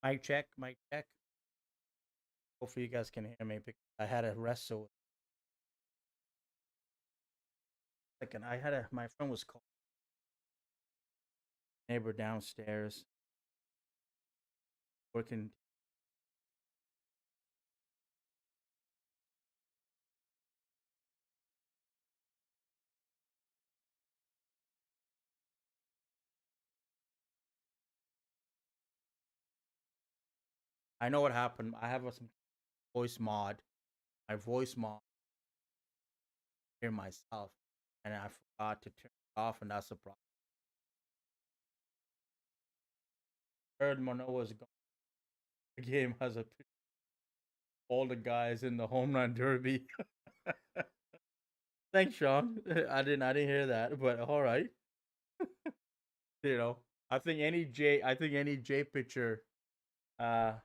Mic check, mic check. Hopefully you guys can hear me because I had a wrestle. Second, my friend was called neighbor downstairs working. I know what happened. I have some voice mod. My voice mod hear myself, and I forgot to turn it off, and that's the problem. Heard Mano was going. The game has a picture of all the guys in the home run derby. Thanks, Sean. I didn't hear that, but all right. You know, I think any J pitcher, and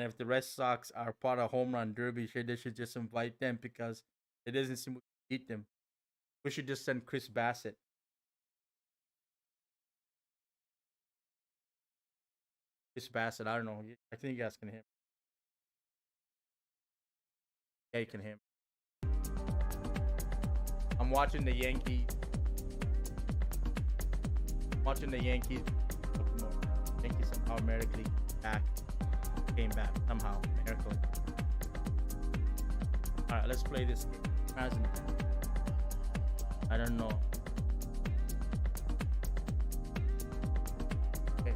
if the Red Sox are part of home run derby, they should just invite them because it doesn't seem we can beat them. We should just send Chris Bassett. Chris Bassett, I don't know. I think you guys can hear me. Yeah, you can hear me. I'm watching the Yankees. Yankees somehow miraculously came back somehow miracle. All right, let's play this game. I don't know. Okay.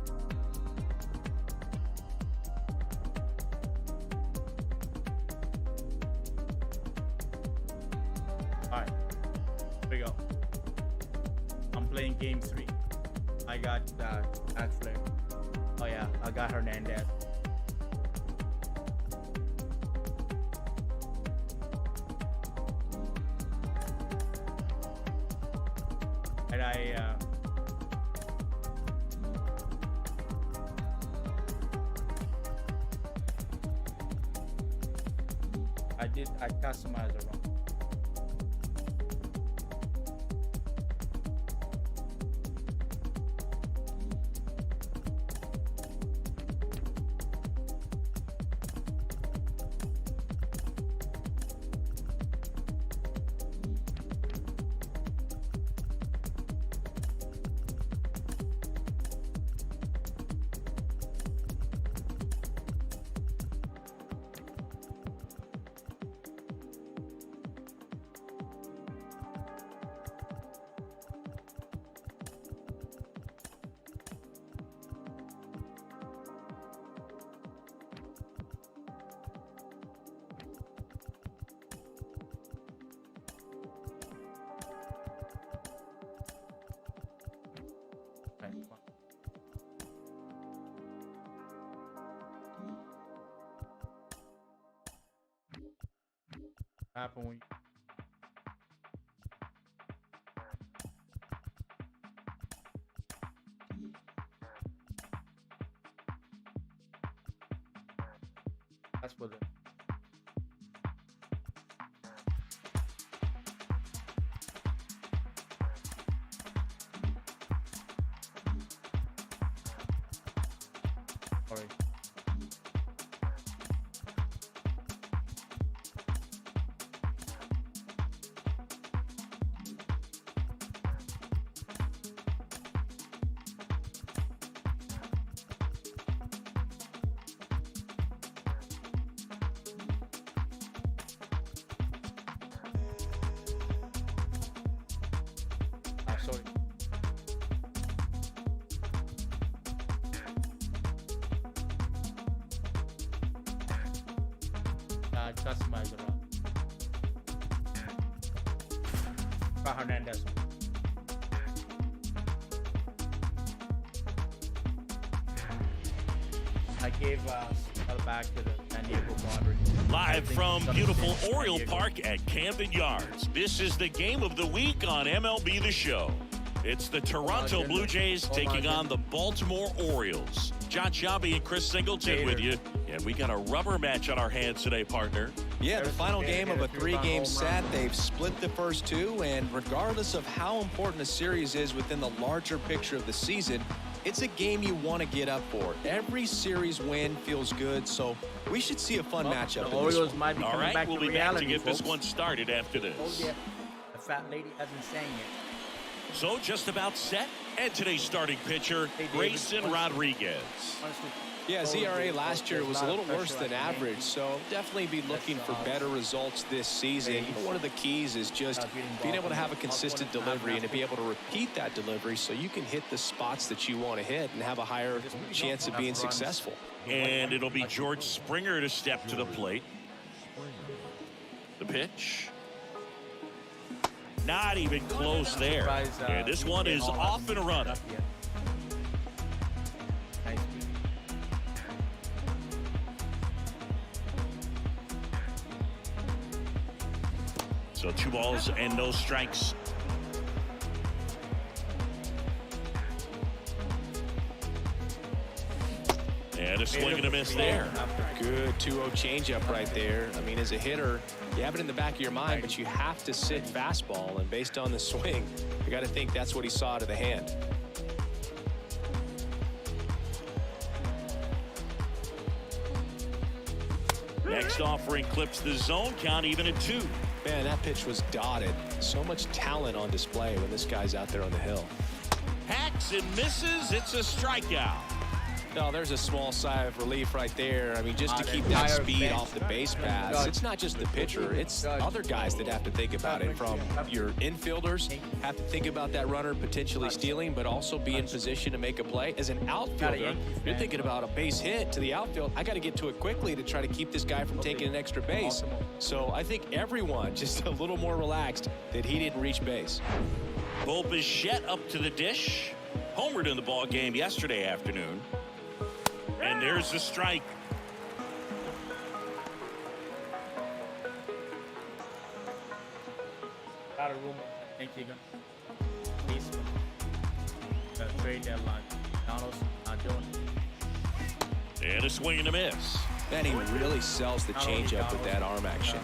All right, here we go. I'm playing game 3. I got Axler. Oh yeah, I got Hernandez. And I customized it wrong. Happen when that's what it. Sorry. Sorry. Customize it wrong. Hernandez. I gave back to the San Diego Padres. Live from beautiful Oriole Park at Camden Yards. This is the game of the week on MLB The Show. It's the Toronto Blue Jays taking on the Baltimore Orioles. John Shelby and Chris Singleton with you. And we got a rubber match on our hands today, partner. Yeah, the final game of a 3-game set. They've split the first 2, and regardless of how important a series is within the larger picture of the season, it's a game you want to get up for. Every series win feels good, so we should see a fun matchup. The Orioles might be coming back we'll to be reality, back to get folks. this one started after this. Oh, yeah. The fat lady hasn't sang yet. So just about set. And today's starting pitcher, Grayson Rodriguez. Yeah, his ERA last year was a little worse than average, so definitely be looking for better results this season. You know, one of the keys is just being able to have a consistent delivery and to be able to repeat that delivery so you can hit the spots that you want to hit and have a higher chance of being successful. And it'll be George Springer to step to the plate. The pitch. Not even close there. And this one is off and running. So 2 balls and no strikes. And a swing and a miss there. Good 2-0 changeup right there. I mean, as a hitter, you have it in the back of your mind, but you have to sit fastball. And based on the swing, you got to think that's what he saw out of the hand. Next offering clips the zone, count even at 2. Man, that pitch was dotted. So much talent on display when this guy's out there on the hill. Hacks and misses. It's a strikeout. No, there's a small sigh of relief right there. I mean, just to keep that speed off the base paths. It's not just the pitcher. It's other guys that have to think about it. From your infielders, have to think about that runner potentially stealing, but also be in position to make a play. As an outfielder, you're thinking about a base hit to the outfield. I got to get to it quickly to try to keep this guy from taking an extra base. So I think everyone just a little more relaxed that he didn't reach base. Bo Bichette up to the dish. Homered in the ball game yesterday afternoon. And there's the strike. Out of room. I think you're going to trade deadline. Donald's not doing it. And a swing and a miss. Man, he really sells the changeup with that arm action.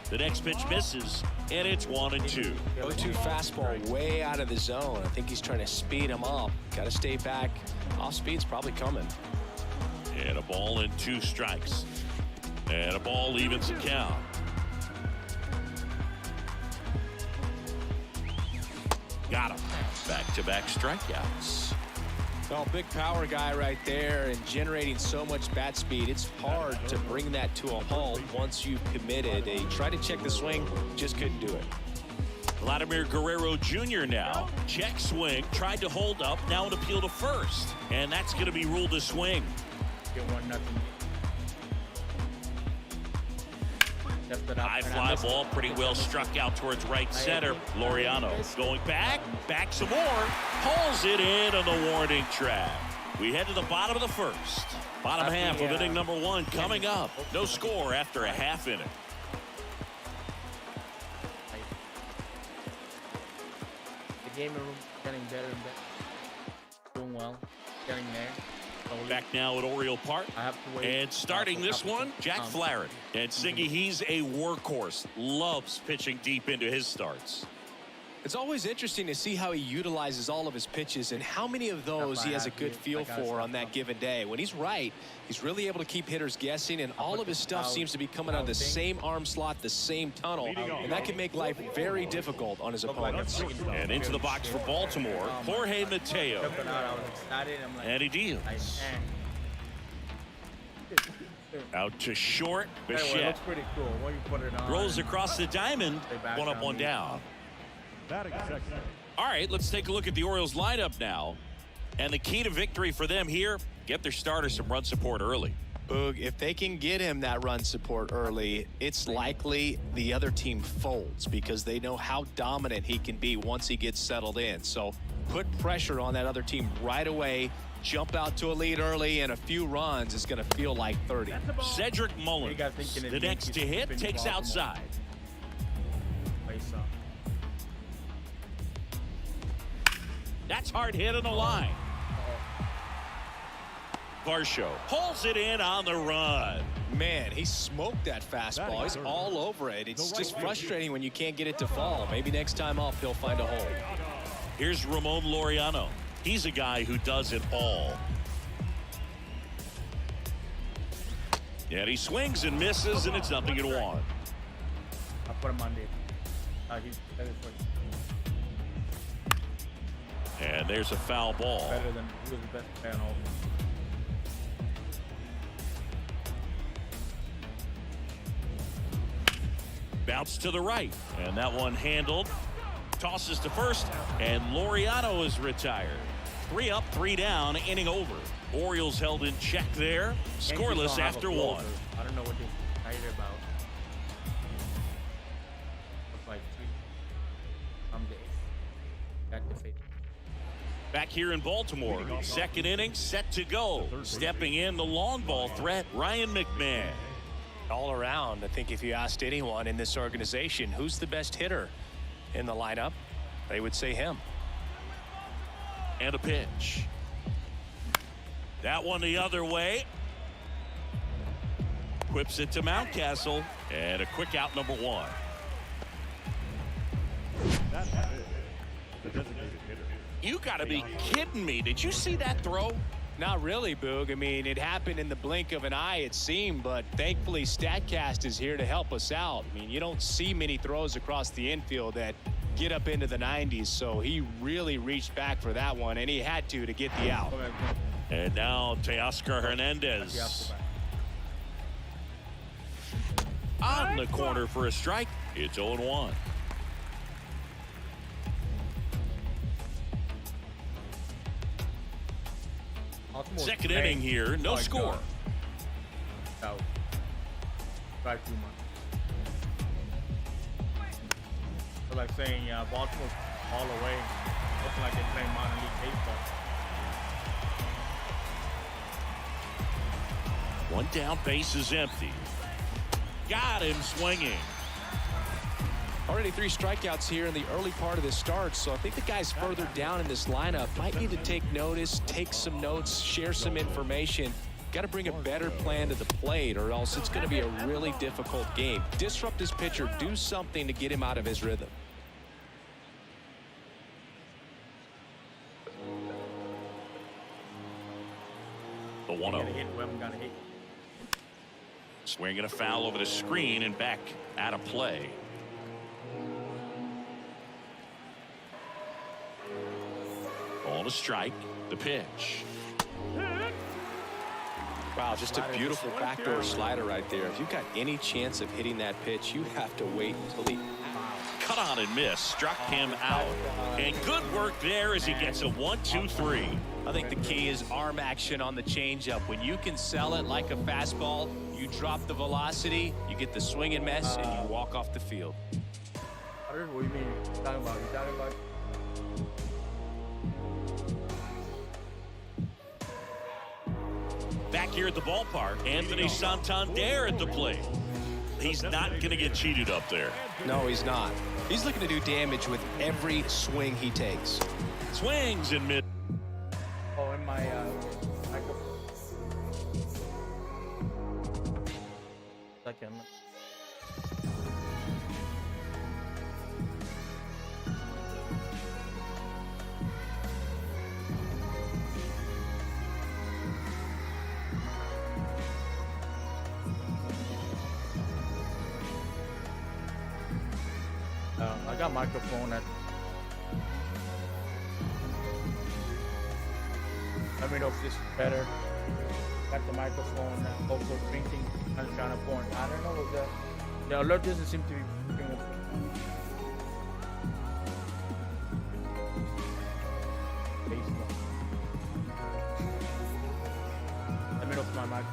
The next pitch misses, and it's 1-2. 0-2 fastball way out of the zone. I think he's trying to speed him up. Got to stay back. Off speed's probably coming. And a ball and 2 strikes. And a ball evens the count. Got him. Back-to-back strikeouts. Well, big power guy right there and generating so much bat speed. It's hard to bring that to a halt once you've committed. He tried to check the swing, just couldn't do it. Vladimir Guerrero Jr. now. Check swing, tried to hold up, now an appeal to first. And that's going to be ruled a swing. Get 1-0. High fly ball, pretty well struck out towards right center. Laureano going back some more. Pulls it in on the warning track. We head to the bottom of the first. Bottom half of inning number 1 coming up. No score after a half inning. The game room getting better and better. Doing well. Getting there. Back now at Oriole Park. I have to wait. And starting this one, Jack Flaherty. And Siggy, he's a workhorse. Loves pitching deep into his starts. It's always interesting to see how he utilizes all of his pitches and how many of those he has a good feel for on that given day. When he's right, he's really able to keep hitters guessing, and all of his stuff seems to be coming out of the same arm slot, the same tunnel, and that can make life very difficult on his opponents. And into the box for Baltimore, Jorge Mateo. And he deals. Out to short, Bichette. Rolls across the diamond, 1 up, 1 down. All right, let's take a look at the Orioles lineup now. And the key to victory for them here, get their starter some run support early. Boog, if they can get him that run support early, it's likely the other team folds because they know how dominant he can be once he gets settled in. So put pressure on that other team right away. Jump out to a lead early, and a few runs is going to feel like 30. Cedric Mullins, the next to hit, takes outside. That's hard hit on the line. Varsho pulls it in on the run. Man, he smoked that fastball. He's all over it. It's just frustrating when you can't get it to fall. Maybe next time off, he'll find a hole. Here's Ramon Laureano. He's a guy who does it all. And he swings and misses, and it's 0-1. I put him on there. And there's a foul ball. Better than he was the best player on offense. Bounce to the right, and that one handled. Tosses to first, and Laureano is retired. 3 up, 3 down, inning over. Orioles held in check there, scoreless after 1. I don't know what they're excited about. Looks like 3 someday. Got the fate. Back here in Baltimore, second inning set to go. Stepping in the long ball threat, Ryan McMahon. All around, I think if you asked anyone in this organization who's the best hitter in the lineup, they would say him. And a pitch. That one the other way. Whips it to Mountcastle, and a quick out, number 1. That's the designated hitter. You gotta be kidding me. Did you see that throw? Not really, Boog. I mean, it happened in the blink of an eye, it seemed, but thankfully StatCast is here to help us out. I mean, you don't see many throws across the infield that get up into the 90s, so he really reached back for that one, and he had to get the out. And now Teoscar Hernandez on the corner for a strike. It's 0-1. Second inning here, no score. Out. Right, 2 months. So like saying Baltimore's all away. Looking like they're playing minor league baseball. 1 down, base is empty. Got him swinging. Already 3 strikeouts here in the early part of this start, so I think the guys further down in this lineup might need to take notice, take some notes, share some information. Got to bring a better plan to the plate, or else it's going to be a really difficult game. Disrupt his pitcher, do something to get him out of his rhythm. The 1-0. Swinging a foul over the screen and back out of play. Ball to strike. The pitch. Wow, just a beautiful backdoor slider right there. If you've got any chance of hitting that pitch, you have to wait until he cut on and miss, struck him out. And good work there as he gets a 1-2-3. I think the key is arm action on the changeup. When you can sell it like a fastball, you drop the velocity, you get the swing and miss, and you walk off the field. I don't know what you mean. You're talking about. Back here at the ballpark, Anthony Santander at the plate. He's not going to get cheated up there. No, he's not. He's looking to do damage with every swing he takes. Swings and mid. Oh, in my second. I got microphone at. Let me know if this is better. Got the microphone also drinking and trying to point. I don't know what the alert doesn't seem to be picking up. Let me know if my mic.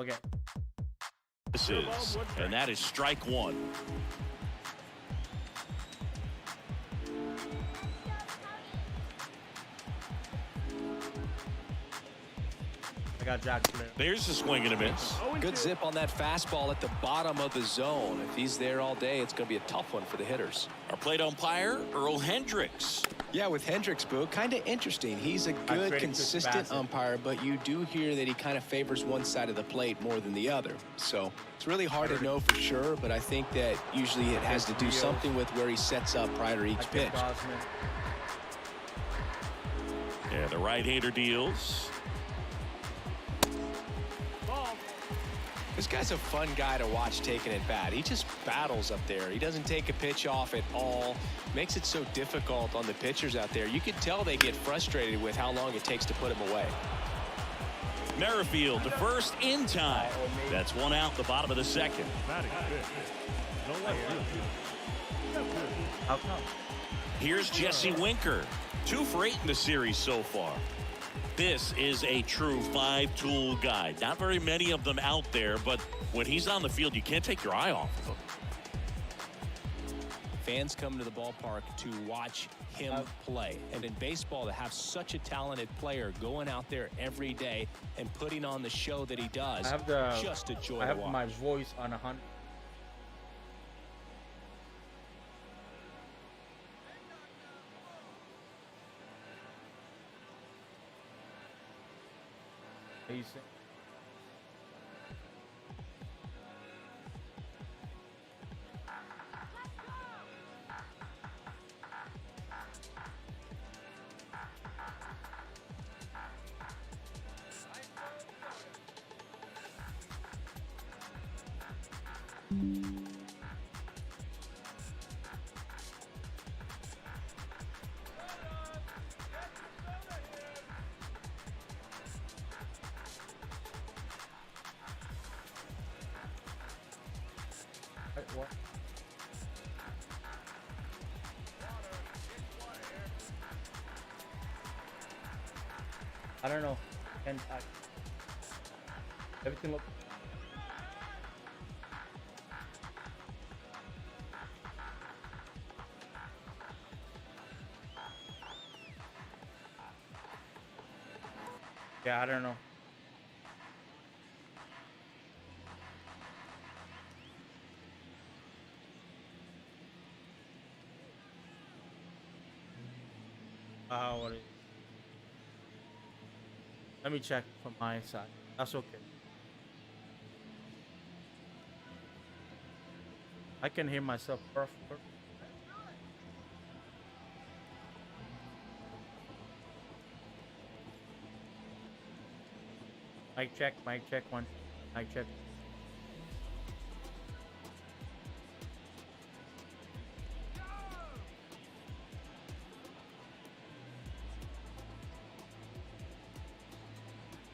Okay. This is, and that is strike one. I got Jack Flair. There's a swing and a miss. Good zip on that fastball at the bottom of the zone. If he's there all day, it's going to be a tough one for the hitters. Our plate umpire, Earl Hendricks. Yeah, with Hendricks, Boo, kind of interesting. He's a good, consistent umpire, but you do hear that he kind of favors one side of the plate more than the other. So it's really hard to know for sure, but I think that usually it has to do something with where he sets up prior to each pitch. Yeah, the right-hander deals. This guy's a fun guy to watch taking at bat. He just battles up there. He doesn't take a pitch off at all. Makes it so difficult on the pitchers out there. You can tell they get frustrated with how long it takes to put him away. Merrifield to first in time. That's one out the bottom of the second. How come? Here's Jesse Winker. 2 for 8 in the series so far. This is a true 5-tool guy. Not very many of them out there, but when he's on the field, you can't take your eye off of him. Fans come to the ballpark to watch him play. And in baseball, to have such a talented player going out there every day and putting on the show that he does, just a joy to watch. I have my voice on 100. What? I don't know. And everything look. Yeah, I don't know. What is it? Let me check from my side. That's okay. I can hear myself perfect. Mic check, one. Mic check.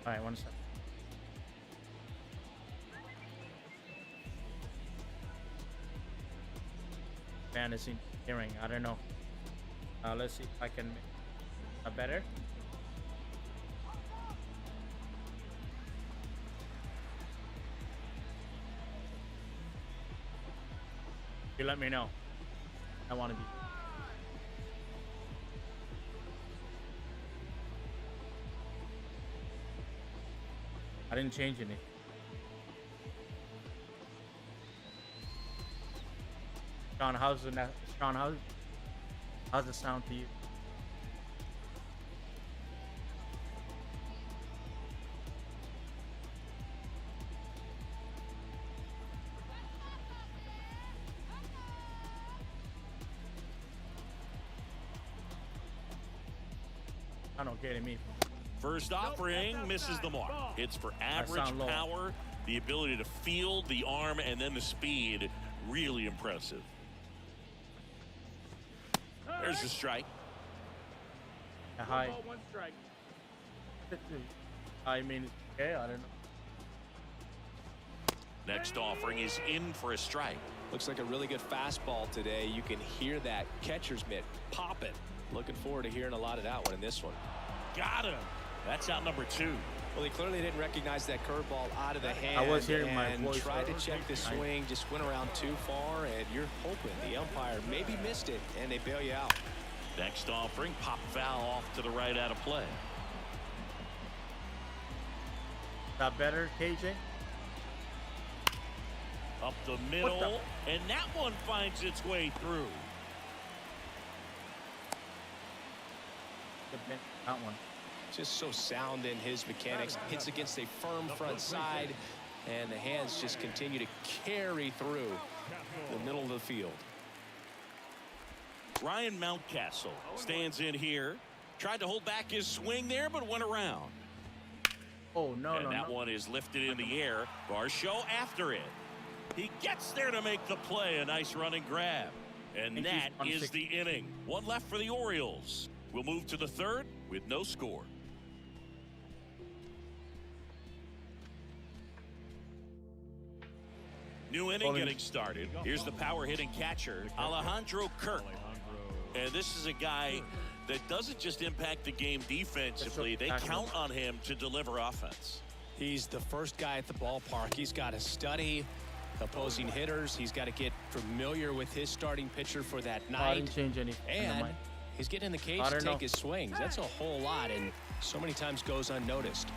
All right, 1 second. Fantasy hearing, I don't know. Let's see if I can make a better. You let me know. I want to be. I didn't change any. Sean, how's the sound to you? I don't get me. First offering misses the mark. It's for average power, the ability to field, the arm, and then the speed. Really impressive. There's the strike. Hi. 1 strike. I mean, okay, I don't know. Next offering is in for a strike. Looks like a really good fastball today. You can hear that catcher's mitt popping. Looking forward to hearing a lot of that one in this one. Got him. That's out number 2. Well, he clearly didn't recognize that curveball out of the hand. I was hearing my voice. Tried to check the swing, just went around too far, and you're hoping the umpire maybe missed it, and they bail you out. Next offering, pop foul off to the right out of play. Is that better, KJ? Up the middle, and that one finds its way through. That one. Just so sound in his mechanics. Hits against a firm front side, and the hands just continue to carry through the middle of the field. Ryan Mountcastle stands in here. Tried to hold back his swing there, but went around. Oh, no, and that one is lifted in the air. Varsho after it. He gets there to make the play. A nice running grab. And that is the inning. One left for the Orioles. We'll move to the third with no score. New inning getting started. Here's the power hitting catcher, Alejandro Kirk. And this is a guy that doesn't just impact the game defensively. They count on him to deliver offense. He's the first guy at the ballpark. He's got to study opposing hitters. He's got to get familiar with his starting pitcher for that night. I didn't change anything. And he's getting in the cage to take his swings. That's a whole lot, and so many times goes unnoticed.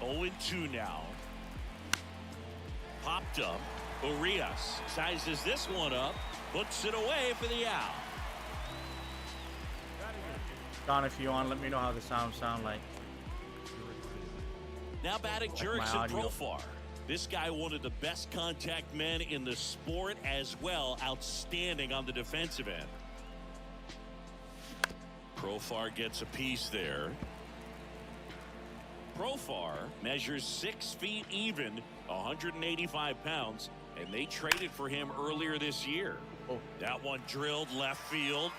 0-2 now. Popped up. Urias sizes this one up, puts it away for the out. Don, if you want, let me know how the sound like. Now batting Jurickson Profar. This guy, one of the best contact men in the sport as well. Outstanding on the defensive end. Profar gets a piece there. Profar measures 6 feet even, 185 pounds, and they traded for him earlier this year. That one drilled left field.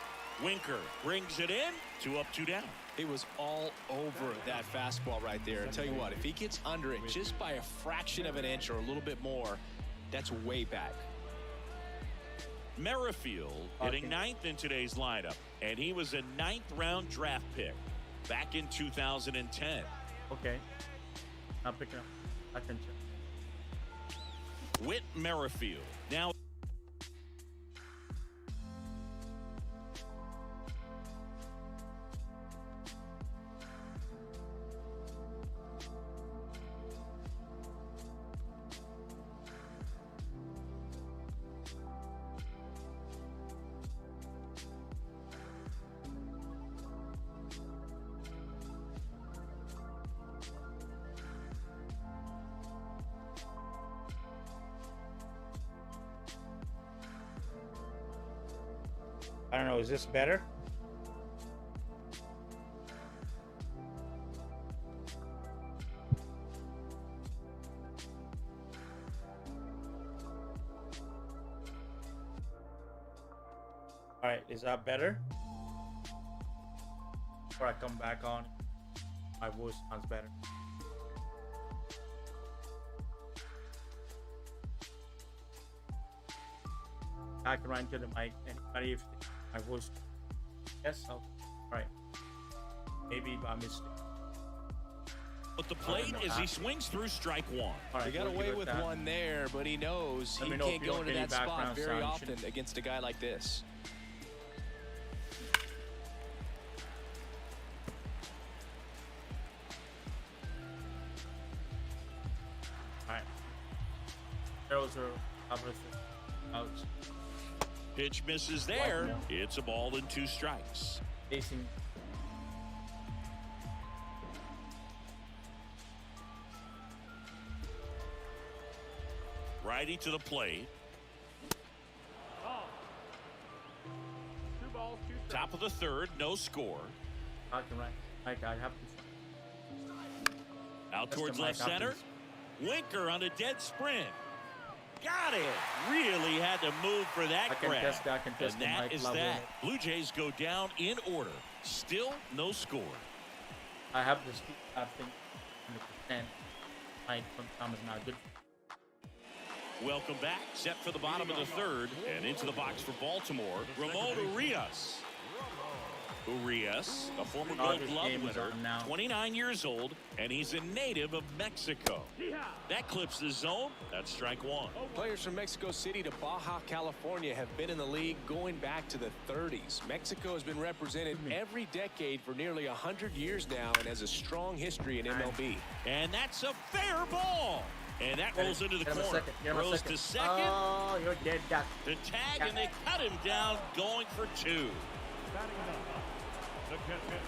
Winker brings it in. 2 up, 2 down. It was all over that fastball right there. I tell you what, if he gets under it just by a fraction of an inch or a little bit more, that's way back. Merrifield hitting 9th in today's lineup, and he was a 9th round draft pick back in 2010. Okay. I'm picking up. I can check. Whit Merrifield. Now I don't know, is this better? All right, is that better? Before I come back on, my voice sounds better. I can run to the mic. Anybody, if my voice, yes, okay. All right. Maybe by mistake. But the plate as he swings through strike one. Right, he got away with one there, but he knows he can't go into that spot very often against a guy like this. All right. Those are out. Pitch misses there. It's a ball and 2 strikes. Facing. Righty to the plate. Top of the third, no score. I can run. I have to. Out towards left center. Winker on a dead sprint. Got it. Really had to move for that grab. And that is that. Blue Jays go down in order. Still no score. I have this. I think 100%. I sometimes not good. Welcome back. Set for the bottom of the third and into the box for Baltimore. Ramon Urias. Urias, a former Oh, Gold this Glove game is winner, on now. 29 years old, and he's a native of Mexico. That clips the zone. That's strike one. Players from Mexico City to Baja California have been in the league going back to the 30s. Mexico has been represented every decade for nearly 100 years now and has a strong history in MLB. And that's a fair ball. And that rolls into the corner. Throws to second. Oh, you're dead, Doc. The tag, and they cut him down, going for two. Batting it up. The catcher.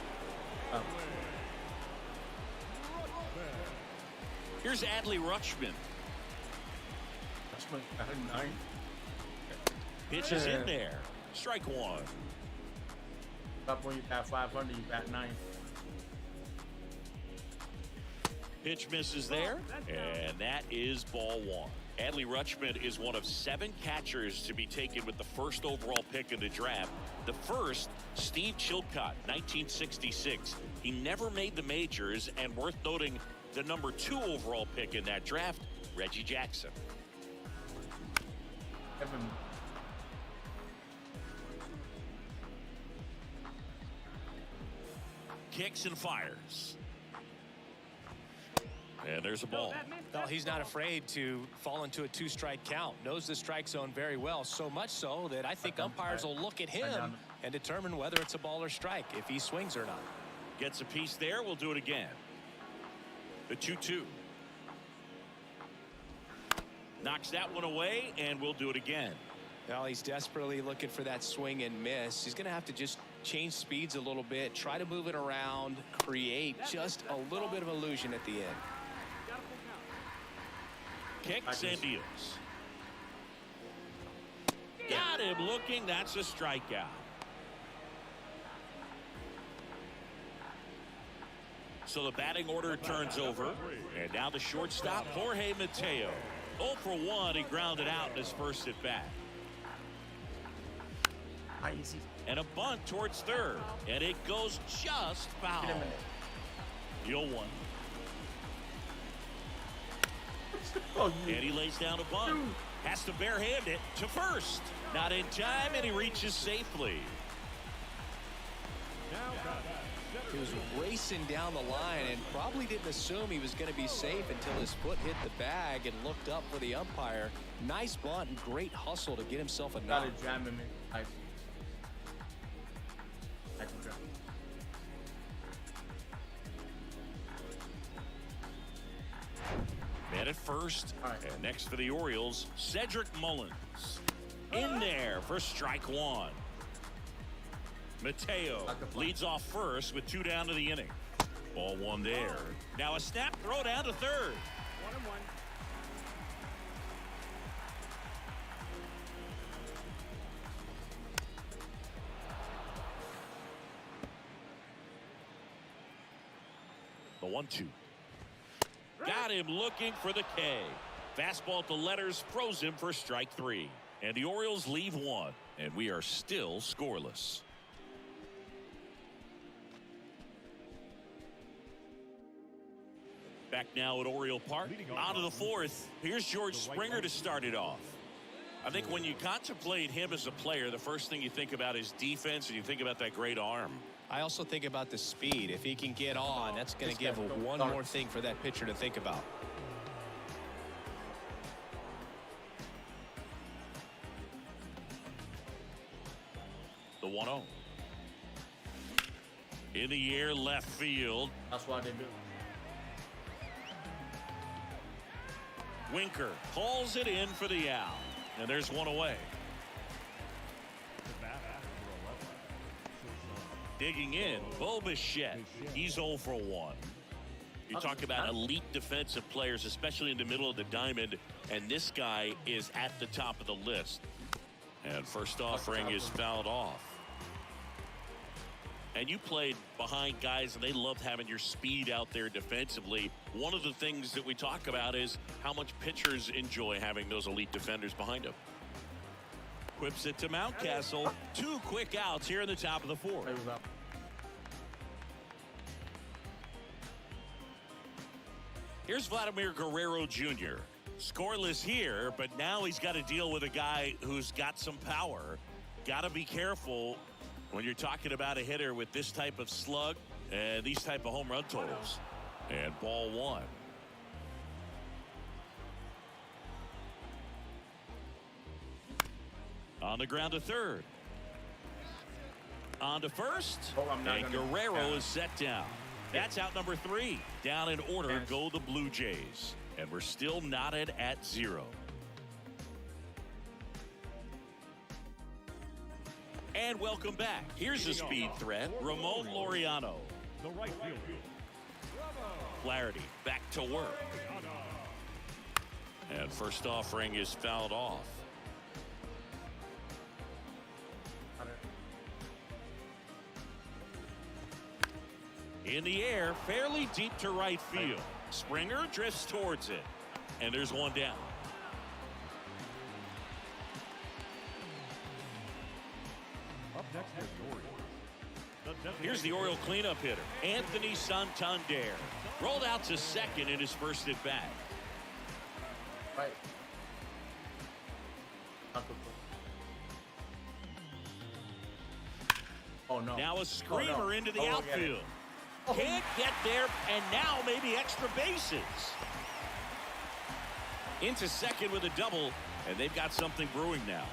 Here's Adley Rutschman. Pitch is in there. Strike one. Up when you bat 500, you bat 9. Pitch misses there, and that is ball one. Adley Rutschman is one of 7 catchers to be taken with the first overall pick in the draft. The first, Steve Chilcott, 1966. He never made the majors, and worth noting, the number 2 overall pick in that draft, Reggie Jackson. Kicks and fires. And there's a ball. Well, he's not afraid to fall into a 2-strike count. Knows the strike zone very well, so much so that I think umpires will look at him and determine whether it's a ball or strike, if he swings or not. Gets a piece there. We'll do it again. The 2-2. Knocks that one away, and we'll do it again. Well, he's desperately looking for that swing and miss. He's going to have to just change speeds a little bit, try to move it around, create just a little bit of illusion at the end. Kicks and deals. Got him looking. That's a strikeout. So the batting order turns over. And now the shortstop, Jorge Mateo. 0 for 1. He grounded out in his first at bat. And a bunt towards third. And it goes just foul. Deal one. And he lays down a bunt. Has to barehand it to first. Not in time, and he reaches safely. He was racing down the line and probably didn't assume he was going to be safe until his foot hit the bag and looked up for the umpire. Nice bunt and great hustle to get himself a knock. Man at first. And next for the Orioles, Cedric Mullins. In there for strike one. Mateo leads off first with 2 down to the inning. Ball one there. Now a snap throw down to third. 1-1. The 1-2. Got him looking for the K. Fastball to letters, froze him for strike 3. And the Orioles leave 1, and we are still scoreless. Back now at Oriole Park. On to the 4th. Here's George Springer to start it off. I think when you contemplate him as a player, the first thing you think about is defense, and you think about that great arm. I also think about the speed. If he can get on, that's going to give one more thing for that pitcher to think about. The 1-0. In the air, left field. That's why they do. Winker hauls it in for the out. And there's one away. Digging in, Bo Bichette. He's 0 for 1. You talk about elite defensive players, especially in the middle of the diamond, and this guy is at the top of the list. And first offering is fouled off. And you played behind guys, and they loved having your speed out there defensively. One of the things that we talk about is how much pitchers enjoy having those elite defenders behind them. Whips it to Mountcastle. 2 quick outs here in the top of the 4th. Here's Vladimir Guerrero Jr. Scoreless here, but now he's got to deal with a guy who's got some power. Got to be careful when you're talking about a hitter with this type of slug and these type of home run totals. And ball one. On the ground to third. On to first. And Guerrero is set down. That's out number 3. Down in order go the Blue Jays. And we're still knotted at 0. And welcome back. Here's the speed threat, Ramon Laureano. The right fielder. Flaherty back to work. And first offering is fouled off. In the air, fairly deep to right field. Springer drifts towards it. And there's one down. Up next is the Orioles. Here's the Oriole cleanup hitter, Anthony Santander. Rolled out to second in his first at bat. Right. Oh no. Now a screamer into the Oh, outfield. Can't get there, and now maybe extra bases. Into second with a double, and they've got something brewing now.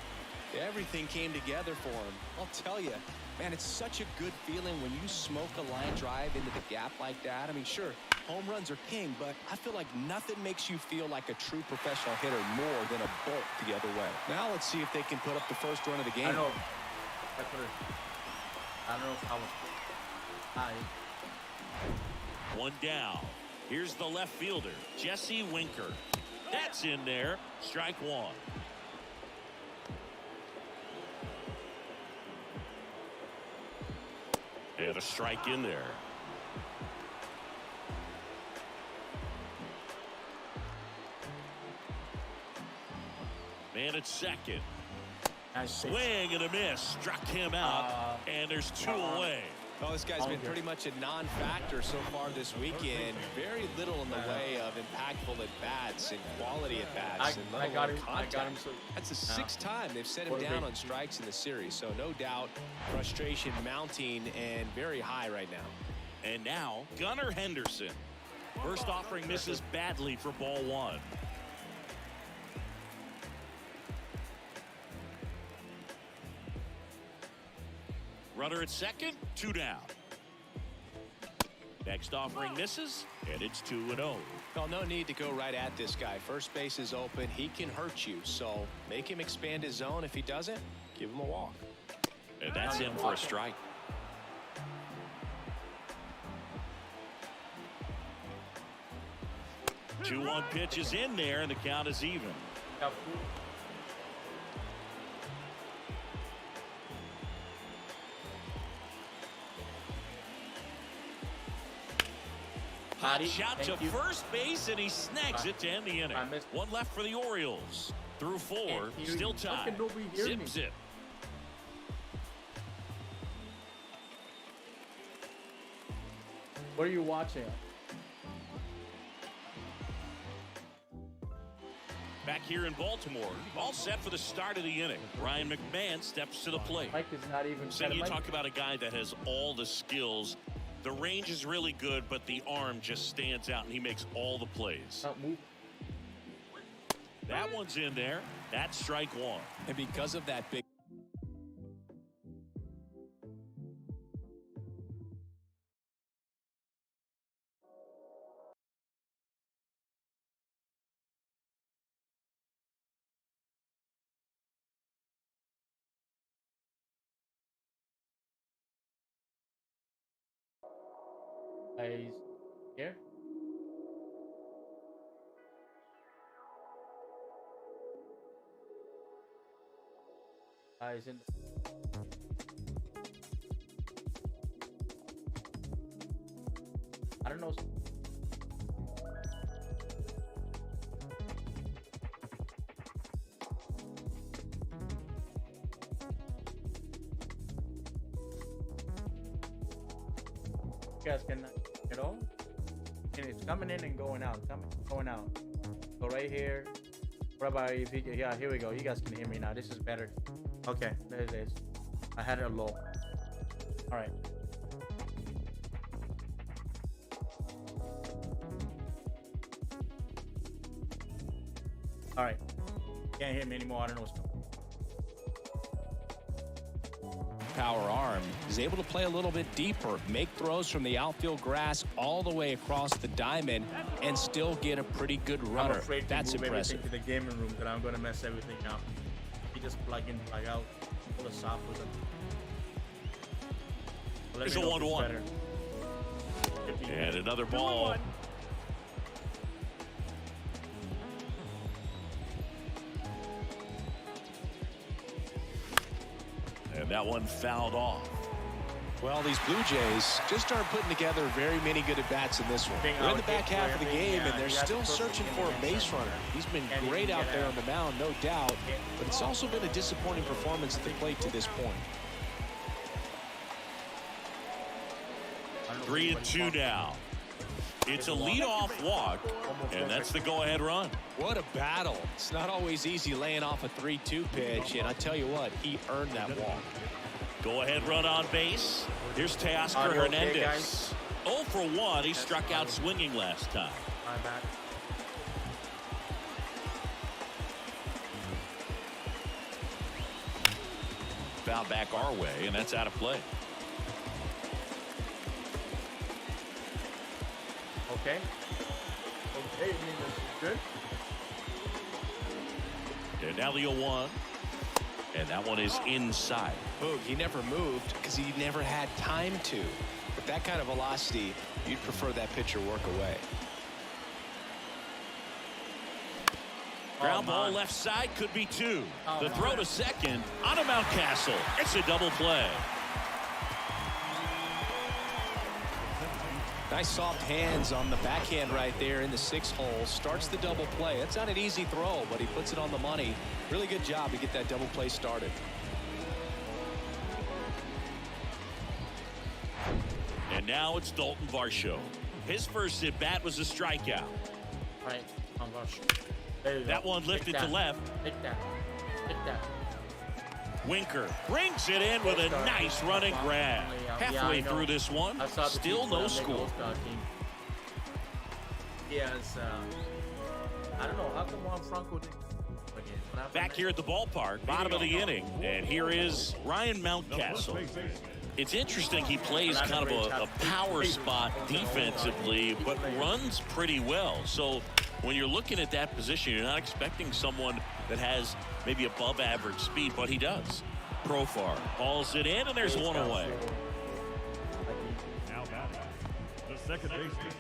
Everything came together for him. I'll tell you, man, it's such a good feeling when you smoke a line drive into the gap like that. I mean, sure, home runs are king, but I feel like nothing makes you feel like a true professional hitter more than a bolt the other way. Now let's see if they can put up the first run of the game. I know. I don't know if I was. One down. Here's the left fielder, Jesse Winker. That's in there. Strike one. And a strike in there. Man at second. Swing and a miss. Struck him out. And there's 2 away. Well, this guy's been pretty much a non-factor so far this weekend. Very little in the way of impactful at-bats and quality at-bats. I got him. So that's the 6th time they've set him down on strikes in the series. So no doubt frustration mounting and very high right now. And now Gunnar Henderson. First offering misses badly for ball one. Runner at second, 2 down. Next offering misses, and it's 2-0. Well, no need to go right at this guy. First base is open. He can hurt you, so make him expand his zone. If he doesn't, give him a walk. And that's in for a strike. Two 1 pitch is in there, and the count is even. Shot to first base, and he snags it to end the inning. One left for the Orioles. Through 4, still tied. Zip. What are you watching? Back here in Baltimore, all set for the start of the inning. Ryan McMahon steps to the plate. Mike is not even. So you talk about a guy that has all the skills. The range is really good, but the arm just stands out, and he makes all the plays. That one's in there. That's strike one. And because of that big... He's here. He's in. I don't know. You guys can get on. And it's coming in and going out. Going out. So right here. What about if you yeah, here we go. You guys can hear me now. This is better. Okay, there it is. I had it low. All right. All right. Can't hit me anymore. I don't know what's going on. Power arm is able to play a little bit deeper, make throws from the outfield grass all the way across the diamond, and still get a pretty good runner. I'm afraid to That's move impressive. everything to the gaming room that I'm going to mess everything up. You just plug in, plug out, all the software. It's a 1-1. And another ball. And that one fouled off. Well, these Blue Jays just aren't putting together very many good at-bats in this one. They're in the back half of the game, and they're still searching for a base runner. He's been great out there on the mound, no doubt, but it's also been a disappointing performance at the plate to this point. 3-2 now. It's a leadoff walk, and that's the go-ahead run. What a battle. It's not always easy laying off a 3-2 pitch, and I tell you what, he earned that walk. Go-ahead run on base. Here's Teoscar Hernandez. 0 for 1. He struck out swinging last time. My bad. Foul back our way, and that's out of play. Okay. Okay, this is good. And now the 0-1. And that one is inside. Boog, he never moved because he never had time to. With that kind of velocity, you'd prefer that pitcher work away. Ground ball left side, could be 2. The throw to second on a Mountcastle. It's a double play. Nice soft hands on the backhand right there in the 6 hole. Starts the double play. It's not an easy throw, but he puts it on the money. Really good job to get that double play started. And now it's Dalton Varsho. His first at bat was a strikeout. Right. On Varsho. There you go. That one lifted to left. Take that. Take that. Winker brings it in with a nice running grab. Halfway through this one, still no score. Yes, I don't know how come Juan Franco didn't. Back here at the ballpark, bottom of the inning, and here is Ryan Mountcastle. It's interesting he plays kind of a power spot defensively, but runs pretty well. So when you're looking at that position, you're not expecting someone that has maybe above average speed, but he does. Profar hauls it in, and there's one away. Now batting, the second baseman.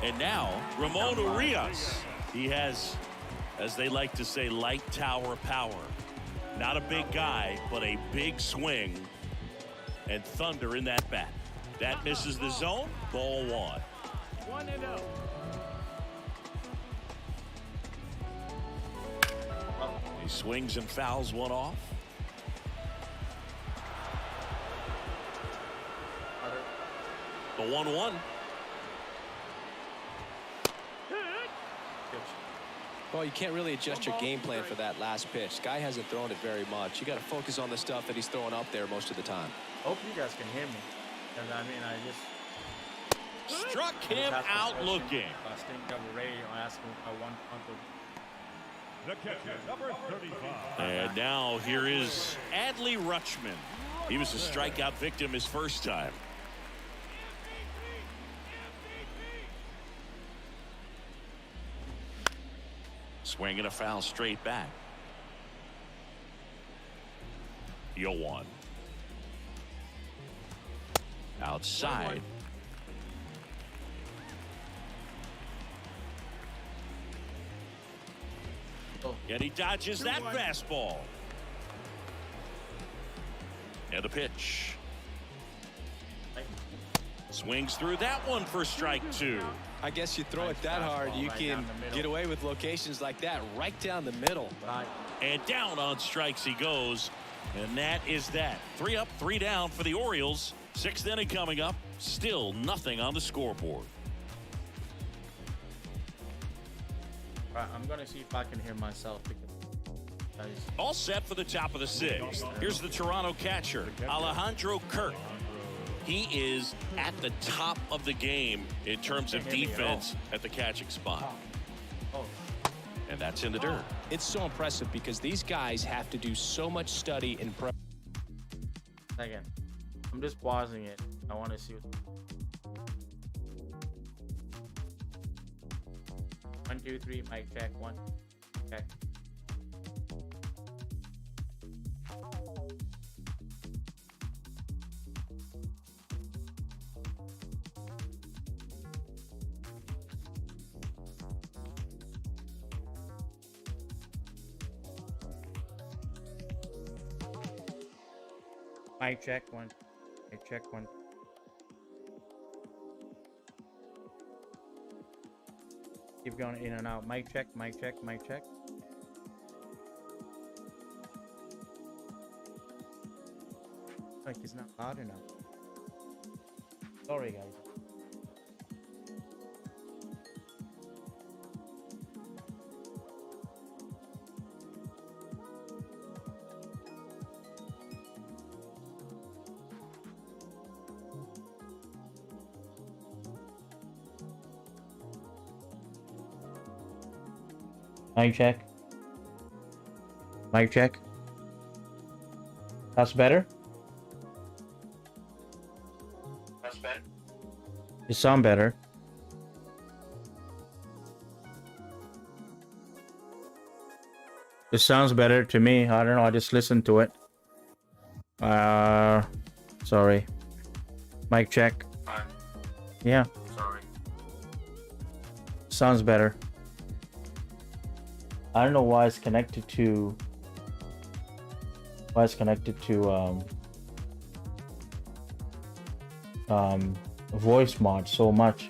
And now Ramon Urias. He has, as they like to say, light tower power. Not a big guy, but a big swing and thunder in that bat. That misses the zone. Ball 1. 1-0. He swings and fouls one off. The 1-1. Well, you can't really adjust your game plan for that last pitch. Guy hasn't thrown it very much. You got to focus on the stuff that he's throwing up there most of the time. Hope you guys can hear me. Because I mean, I just struck him out looking. I think I'm ready. I asked him if I want The catcher, number 35. And now here is Adley Rutschman. He was a strikeout victim his first time. Swinging a foul straight back. 0-1. Outside. And he dodges that fastball. And the pitch. Swings through that one for strike 2. I guess you throw it that hard, you can get away with locations like that right down the middle. And down on strikes he goes. And that is that. 3 up, 3 down for the Orioles. 6th inning coming up. Still nothing on the scoreboard. Right, I'm going to see if I can hear myself. All set for the top of the sixth. Here's the Toronto catcher, Alejandro Kirk. He is at the top of the game in terms of defense at the catching spot. And that's in the dirt. It's so impressive because these guys have to do so much study and prep. Second. I'm just pausing it. I want to see what. 1, 2, 3, mic check. 1. Check. Mic check 1. Mic check 1. Keep going in and out. Mic check, mic check, mic check. Like he's not loud enough. Sorry, guys. Mic check. Mic check. That's better. That's better. You sound better. It sounds better to me. I don't know. I just listened to it. Sorry. Mic check. Yeah. Sorry. Sounds better. I don't know why it's connected to voice mod so much.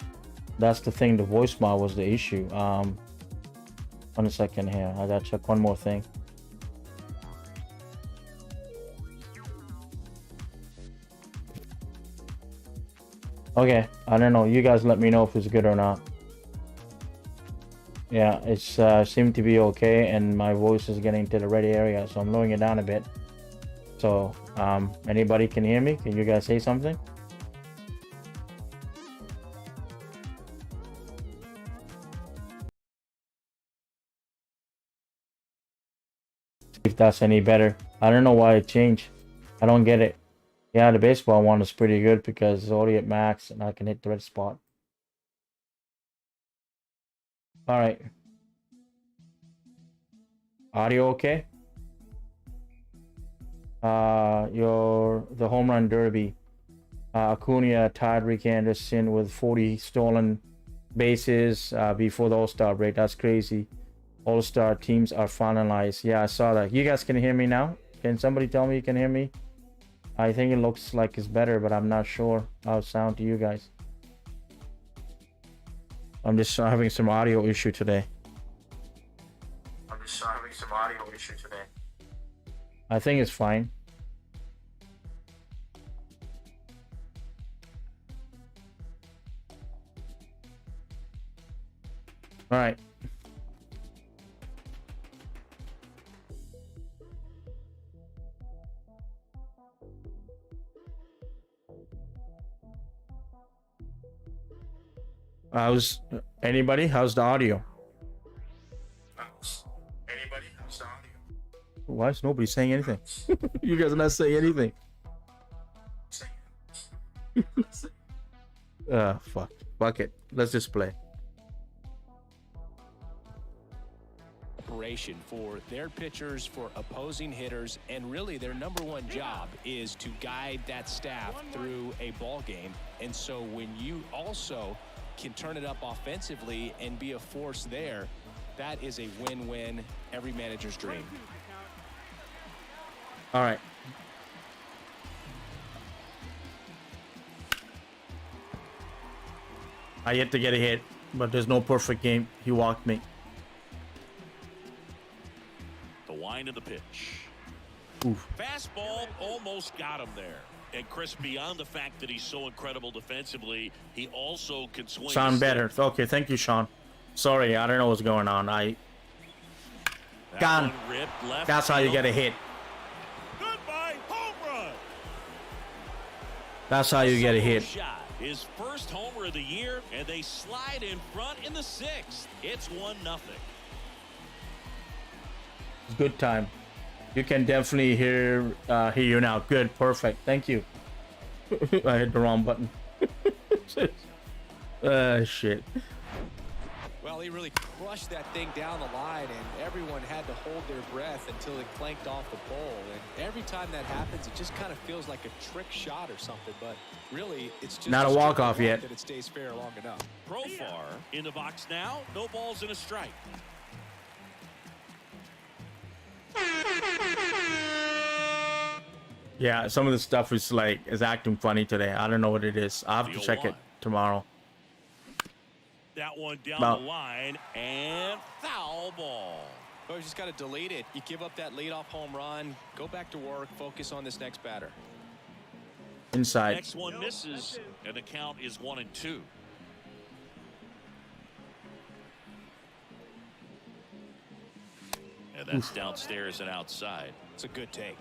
That's the thing, the voice mod was the issue. 1 second here, I gotta check one more thing. Okay, I don't know, you guys let me know if it's good or not. Yeah, it's seemed to be okay, and my voice is getting to the red area, so I'm lowering it down a bit. So, anybody can hear me? Can you guys say something? If that's any better. I don't know why it changed. I don't get it. Yeah, the baseball one is pretty good because it's already at max, and I can hit the red spot. All right. Audio okay? The home run derby. Acuna tied Rick Anderson with 40 stolen bases before the All-Star break. That's crazy. All-Star teams are finalized. Yeah, I saw that. You guys can hear me now? Can somebody tell me you can hear me? I think it looks like it's better, but I'm not sure how it sounds to you guys. I'm just having some audio issue today. I think it's fine. All right. How's the audio? Why is nobody saying anything? You guys are not saying anything. Fuck it. Let's just play. Preparation for their pitchers, for opposing hitters, and really their number one job is to guide that staff through a ball game. And so when you also can turn it up offensively and be a force there, that is a win-win, every manager's dream. All right. I yet to get a hit, but there's no perfect game. He walked me. The wind of the pitch. Oof. Fastball almost got him there. And Chris, beyond the fact that he's so incredible defensively, he also can swing. Sound better. Okay, thank you, Sean. Sorry, I don't know what's going on. Gone. That's how you get a hit. Goodbye, home run. That's how you get a hit. Shot. His first homer of the year, and they slide in front in the 6th. It's 1-0. Good time. You can definitely hear you now. Good, perfect. Thank you. I hit the wrong button. Shit. Well, he really crushed that thing down the line, and everyone had to hold their breath until it clanked off the pole. And every time that happens, it just kind of feels like a trick shot or something. But really, it's just not a walk-off yet. That it stays fair long enough. Profar in the box now. No balls and a strike. Yeah, some of the stuff is acting funny today. I don't know what it is. I'll have to check it tomorrow. That one down the line, and foul ball. Oh, you just got to delete it. You give up that leadoff home run, go back to work, focus on this next batter. Inside. Next one misses, and the count is 1-2. And that's downstairs and outside. It's a good take.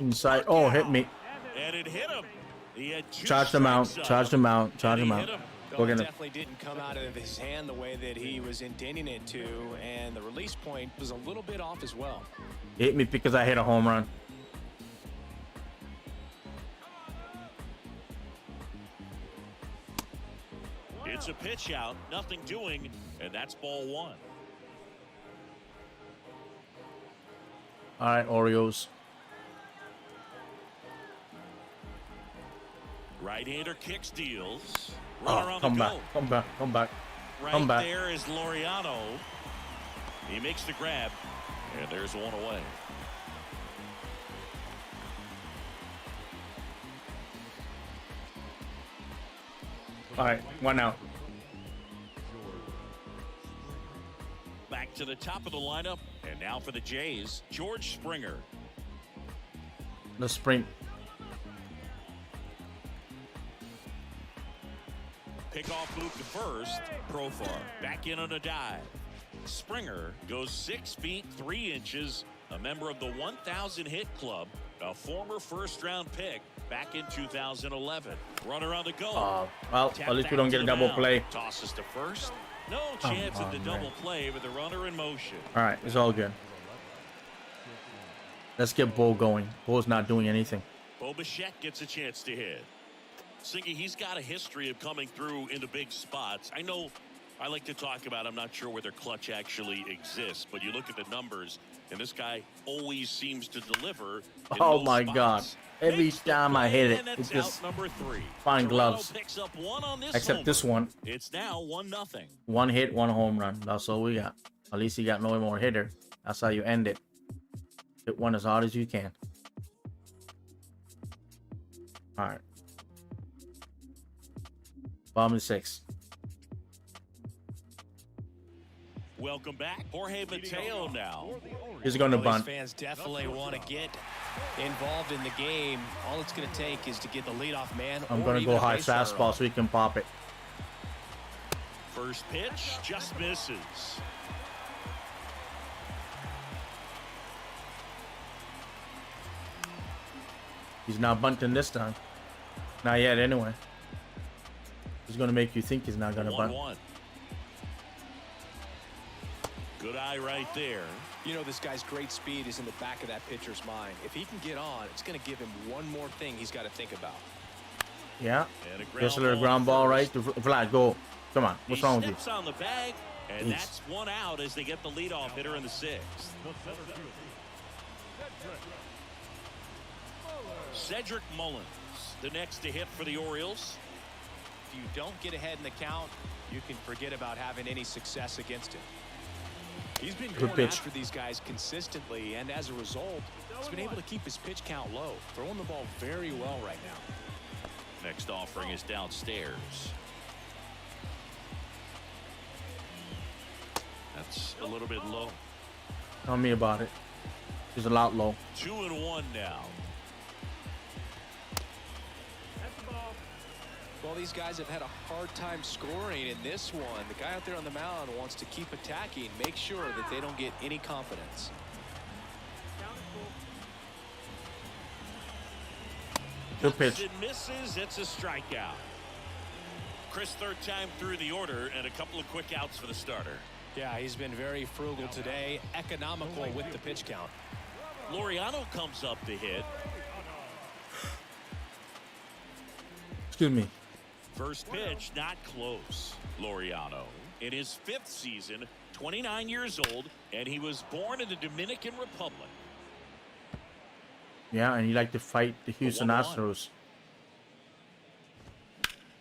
Inside. Oh, hit me. And it hit him. He had charge them out. Charge them out. Charge them out. We're gonna definitely didn't come out of his hand the way that he was intending it to, and the release point was a little bit off as well. Hit me because I hit a home run. It's a pitch out, nothing doing, and that's ball 1. All right, Orioles. Right-hander kicks, deals. Come back. Come back. Come back. Come back. There is Laureano. He makes the grab, and there's one away. All right, 1 out. Back to the top of the lineup, and now for the Jays, George Springer. The sprint. Pickoff move to first. Profar back in on a dive. Springer goes 6 feet 3 inches, a member of the 1,000 hit club, a former first-round pick back in 2011. Runner on the go. Well, at least we don't get a double play. Tosses to first. No chance at the double play with the runner in motion. All right, it's all good. Let's get Bo going. Bo's not doing anything. Bo Bichette gets a chance to hit. Singy, he's got a history of coming through into big spots. I know I like to talk about, I'm not sure whether clutch actually exists, but you look at the numbers, and this guy always seems to deliver. Oh my God. Every time I hit it, it's just fine gloves. Except this one. It's now 1-0. 1 hit, 1 home run. That's all we got. At least you got no more hitter. That's how you end it. Hit one as hard as you can. All right. Bottom 6. Welcome back, Jorge Mateo now. He's going to bunt. Fans definitely want to get involved in the game. All it's going to take is to get the leadoff man. I'm going to go high fastball so he can pop it. First pitch just misses. He's not bunting this time. Not yet, anyway. He's going to make you think he's not going to bunt. 1-1. Good eye right there. You know, this guy's great speed is in the back of that pitcher's mind. If he can get on, it's going to give him one more thing he's got to think about. Yeah. Just a little ground ball right to Vlad. Go. Come on. What's wrong with you? Steps on the bag, and that's 1 out as they get the leadoff hitter in the 6th. Cedric Mullins, the next to hit for the Orioles. If you don't get ahead in the count, you can forget about having any success against him. He's been going after these guys consistently, and as a result, he's been able to keep his pitch count low, throwing the ball very well right now. Next offering is downstairs. That's a little bit low. Tell me about it. He's a lot low. 2-1 now. Well, these guys have had a hard time scoring in this one. The guy out there on the mound wants to keep attacking, make sure that they don't get any confidence. Good pitch. It misses. It's a strikeout. Chris, third time through the order, and a couple of quick outs for the starter. Yeah, he's been very frugal today, economical with the pitch count. Laureano comes up to hit. Excuse me. First pitch, not close. Laureano, in his 5th season, 29 years old, and he was born in the Dominican Republic. Yeah, and he liked to fight the Houston 1-1. Astros.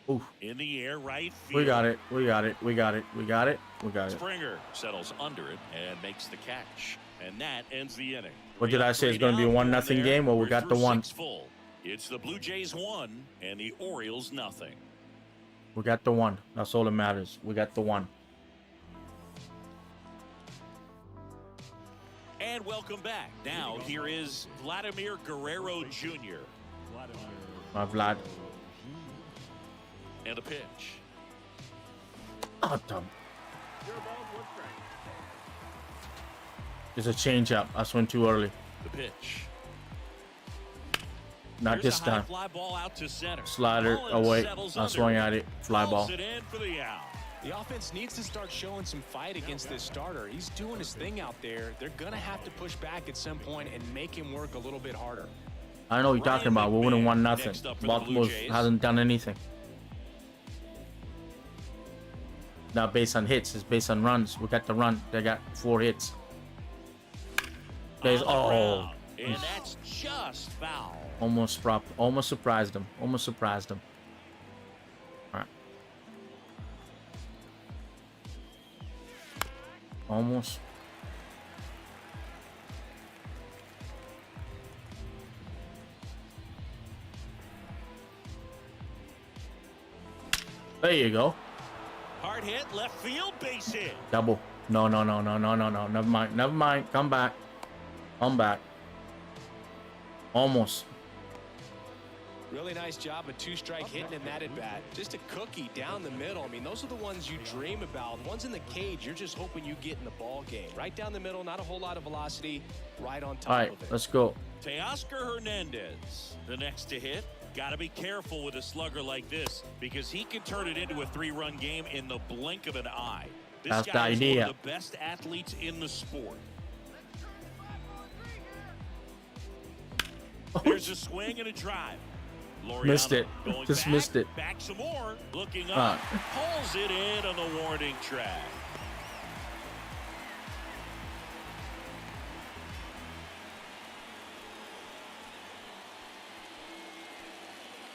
Ooh. In the air, right field. We got it. We got it. We got it. We got it. We got it. Springer settles under it and makes the catch. And that ends the inning. What did I say? It's going to be a 1-0 game, or we got the one? Full. It's the Blue Jays 1 and the Orioles nothing. We got the one. That's all that matters. We got the one. And welcome back. Now here is Vladimir Guerrero Jr. My Vlad. And a pitch. Oh, dumb. There's a changeup. I swung too early. The pitch. Not Here's this a high time. fly ball out to center. Slider Mullins away. settles I under swung it. at it. Fly Calls ball. it in for the out. The offense needs to start showing some fight against this starter. He's doing his thing out there. They're going to have to push back at some point and make him work a little bit harder. I know what you're talking about. We're winning 1-0. Next up for the Baltimore Blue Jays. hasn't done anything. Not based on hits. It's based on runs. We got the run. They got 4 hits. There's And that's just foul. almost surprised them. Almost surprised them. All right. Almost. There you go. Hard hit, left field, base hit. Double. No. Never mind. Come back. Almost. Really nice job, a 2-strike hitting in that at bat. Just a cookie down the middle. I mean, those are the ones you dream about. Ones in the cage, you're just hoping you get in the ball game. Right down the middle, not a whole lot of velocity, right on top All right, of it. let's go. Teoscar Hernandez, the next to hit. Got to be careful with a slugger like this because he can turn it into a 3-run game in the blink of an eye. This That's the guy is idea. one of the best athletes in the sport. There's a swing and a drive. Laureano Missed it. going Just back, missed it. Back some more. Looking up. Pulls it in on the warning track.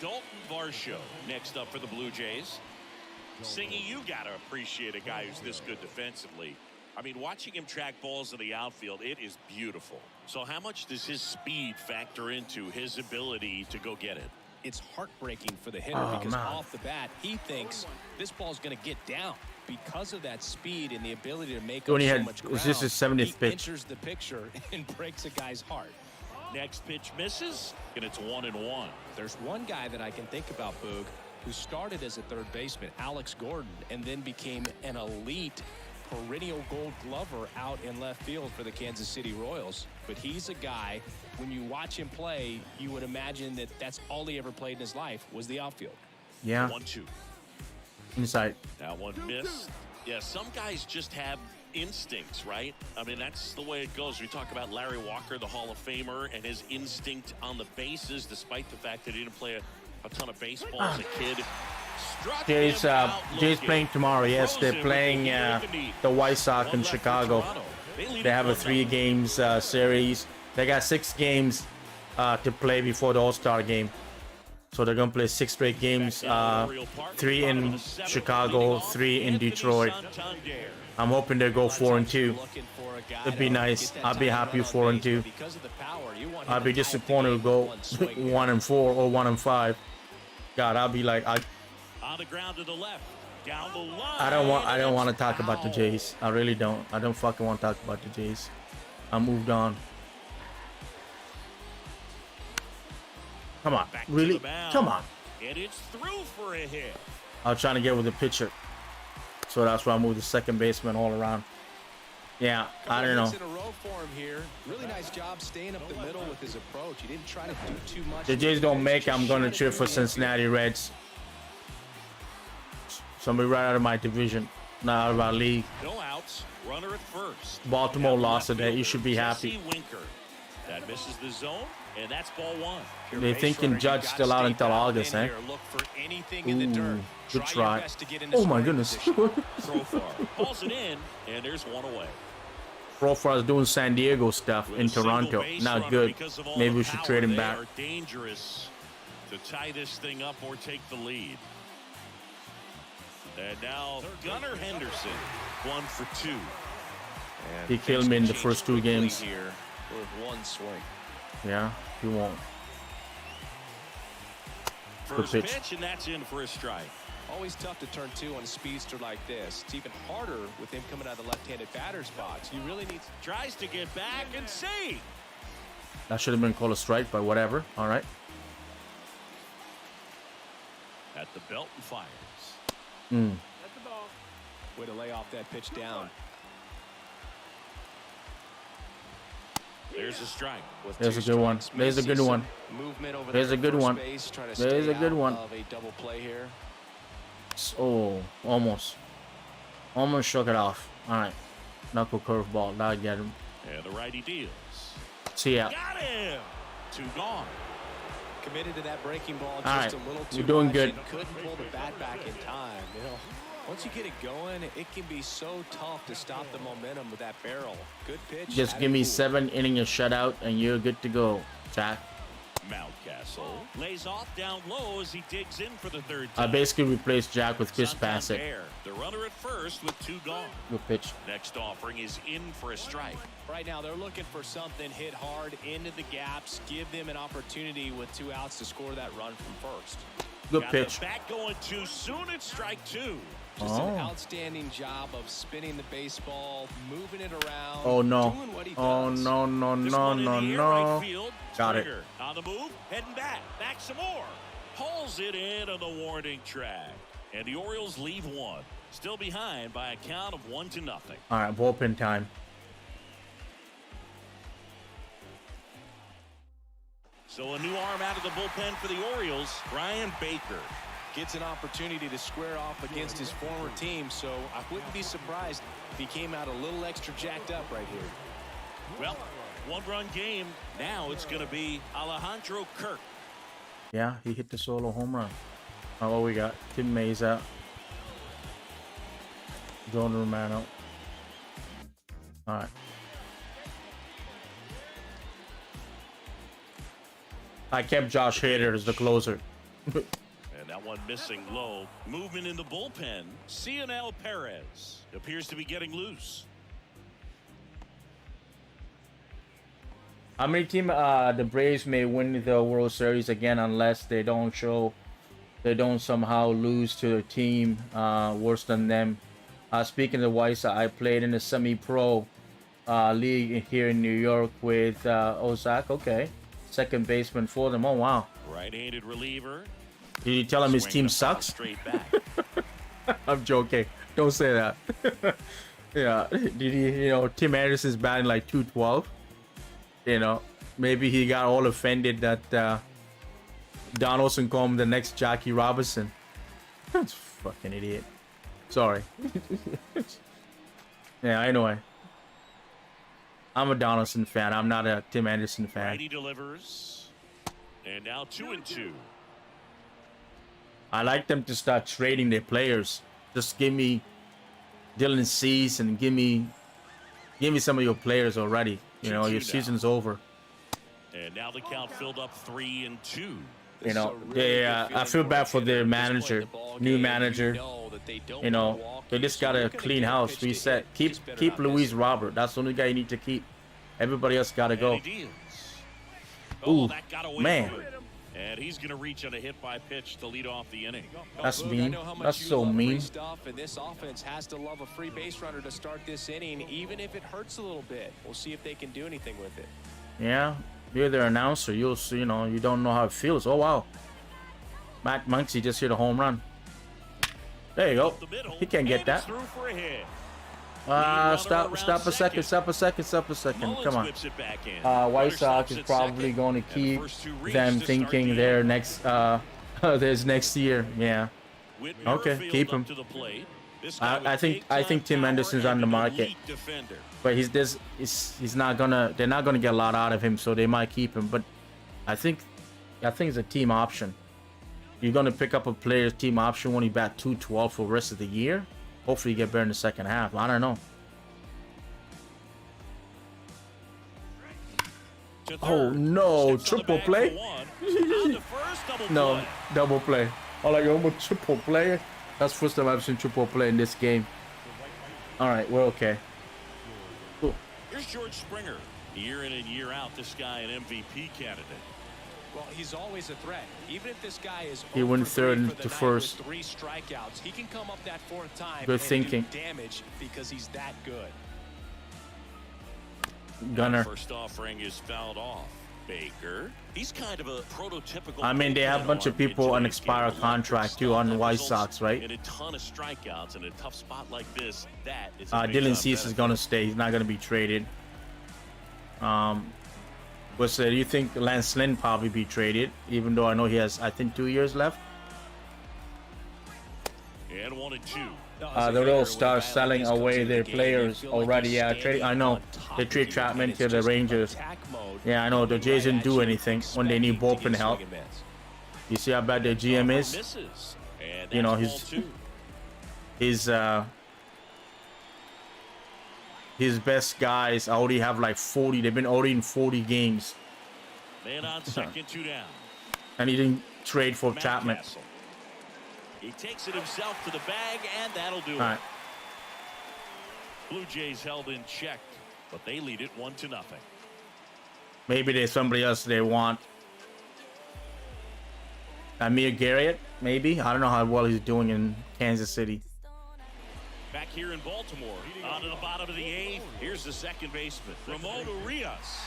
Dalton Varsho next up for the Blue Jays. Singy, you got to appreciate a guy who's this good defensively. I mean, watching him track balls in the outfield, it is beautiful. So how much does his speed factor into his ability to go get it? It's heartbreaking for the hitter because off the bat, he thinks this ball's going to get down because of that speed and the ability to make up so much ground. Is this his 70th he pitch? enters the picture and breaks a guy's heart. Next pitch misses, and it's 1-1. There's one guy that I can think about, Boog, who started as a third baseman, Alex Gordon, and then became an elite perennial gold glover out in left field for the Kansas City Royals. But he's a guy, when you watch him play, you would imagine that that's all he ever played in his life was the outfield. Yeah. 1-2. Inside. That one missed. Yeah, some guys just have instincts, right? I mean, that's the way it goes. We talk about Larry Walker, the Hall of Famer, and his instinct on the bases, despite the fact that he didn't play a ton of baseball as a kid. Jay's playing tomorrow. Yes, they're playing the White Sox in Chicago. They have a 3 games series. They got 6 games to play before the All-Star game. So they're going to play 6 straight games, 3 in Chicago, 3 in Detroit. I'm hoping they go 4-2. It'd be nice. I'd be happy with 4-2. I'd be disappointed to go 1-4 or 1-5. God, I'll be like, on the ground to the left, down the line. I don't want to talk about the Jays. I really don't. I don't fucking want to talk about the Jays. I moved on. Come on, really? Come on. And it's through for a hit. I was trying to get with the pitcher, so that's why I moved the second baseman all around. Yeah, I don't know. In a row for him here. Really nice job staying up the middle with his approach. He didn't try to do too much. The Jays don't make. I'm going to cheer for Cincinnati Reds. Somebody right out of my division, not out of our league. No outs. Runner at first. Baltimore lost today. You should be happy. Winker. That misses the zone, and that's ball one. They're thinking Judge still out until August, eh? Look for anything in the dirt. Good try. Oh my goodness. Profar pulls it in, and there's one away. Profar is doing San Diego stuff in Toronto. Not good. Maybe we should trade him back. They are dangerous to tie this thing up or take the lead. And now Gunnar Henderson, 1 for 2. And he killed me in the first 2 games. Here with one swing. Yeah, he won't. First pitch, and that's in for a strike. Always tough to turn 2 on a speedster like this. It's even harder with him coming out of the left-handed batter's box. You really need. Tries to get back and save. That should have been called a strike, but whatever. All right. At the belt and fires. That's the ball. Way to lay off that pitch down. There's a strike. There's a good one. There's a good one. There's a good one. There's a good one. Of a double play here. Oh, almost. Almost shook it off. All right. Knuckle curveball. That'll get him. And the righty deals. See ya. Got him. 2 gone. Committed to that breaking ball just right. a little too You're doing much good. and couldn't pull the bat back in time. You know, once you get it going, it can be so tough to stop the momentum with that barrel. Good pitch. Just give me 7 innings of shutout, and you're good to go, Jack. Mountcastle lays off down low as he digs in for the 3rd I time. basically replaced Jack with Chris Bassett. The runner at first with 2 gone. Good pitch. Next offering is in for a strike. Right now, they're looking for something hit hard into the gaps, give them an opportunity with 2 outs to score that run from first. Good Got pitch. the bat going too soon. It's strike 2. Just an outstanding job of spinning the baseball, moving it around. Oh no. Doing what he Oh does. no, no, This no, one in no, the air, no. right field. Got it. Springer on the move, heading back some more. Pulls it in on the warning track. And the Orioles leave 1. Still behind by a count of 1-0. All right, bullpen time. So a new arm out of the bullpen for the Orioles, Brian Baker. Gets an opportunity to square off against his former team, so I wouldn't be surprised if he came out a little extra jacked up right here. Well, 1-run game. Now it's going to be Alejandro Kirk. Yeah, he hit the solo home run. Oh, what we got? Tim Mays out. Jordan Romano. All right. I kept Josh Hader as the closer. And that one missing low. Movement in the bullpen. Cionel Perez appears to be getting loose. How many team the Braves may win the World Series again unless they don't somehow lose to a team worse than them. Speaking of Weiss, I played in a semi-pro league here in New York with Ozak. Okay, second baseman for them. Oh wow. Right-handed reliever. Did you tell him his team sucks? Straight back. I'm joking. Don't say that. Yeah. Did he? Tim Anderson's batting like 212. Maybe he got all offended that Donaldson called him the next Jackie Robinson. That's fucking idiot. Sorry. Yeah, I know. I'm a Donaldson fan. I'm not a Tim Anderson fan. Righty delivers. And now 2-2. I like them to start trading their players. Just give me Dylan Cease and give me some of your players already. Your season's over. And now the count filled up 3-2. I feel bad for their manager, new manager. They just got a clean house. Reset. Keep Luis Robert. That's the only guy you need to keep. Everybody else gotta go. Ooh, that got away man. from him. And he's going to reach on a hit by pitch to lead off the inning. That's mean. That's so mean. And this offense has to love a free base runner to start this inning, even if it hurts a little bit. We'll see if they can do anything with it. Yeah, you're their announcer. You'll see. You don't know how it feels. Oh wow. Matt Muncy just hit a home run. There you go. He can't get that. Stop a second. Come on. White Sox is probably going to keep them thinking they're next. There's next year. Yeah. Okay, keep him. I think Tim Anderson's on the market, but he's not gonna. They're not gonna get a lot out of him, so they might keep him. But I think it's a team option. You're gonna pick up a player's team option when he bat 212 for the rest of the year. Hopefully, you get better in the second half. I don't know. Oh no, triple play? No, double play. All I go with triple play. That's the first time I've seen triple play in this game. All right, we're okay. Cool. Here's George Springer. Year in and year out, this guy an MVP candidate. Well, he's always a threat. Even if this guy is he went third into first. 3 strikeouts, he can come up that 4th time good thinking. Do damage because he's that good. Gunner. First offering is fouled off. Baker. He's kind of a prototypical. I mean, they have a bunch of people on expired contract too on the White Sox, right? And a ton of strikeouts in a tough spot like this. That is. Dylan Cease is gonna stay. He's not gonna be traded. But so do you think Lance Lynn probably be traded? Even though I know he has, I think, 2 years left. And 1 and 2. The Orioles start selling away their players already. Yeah, trading. I know they trade Chapman to the Rangers. Yeah, I know the Jays didn't do anything when they need bullpen help. You see how bad their GM is? You know, his best guys already have like 40. They've been already in 40 games. Man on second, 2 down. And he didn't trade for Chapman. He takes it himself to the bag, and that'll do it. Right. Blue Jays held in check, but they lead it 1-0. Maybe there's somebody else they want. Amir Garrett, maybe. I don't know how well he's doing in Kansas City. Back here in Baltimore, on to the bottom of the 8th. Here's the second baseman, Ramon Urias.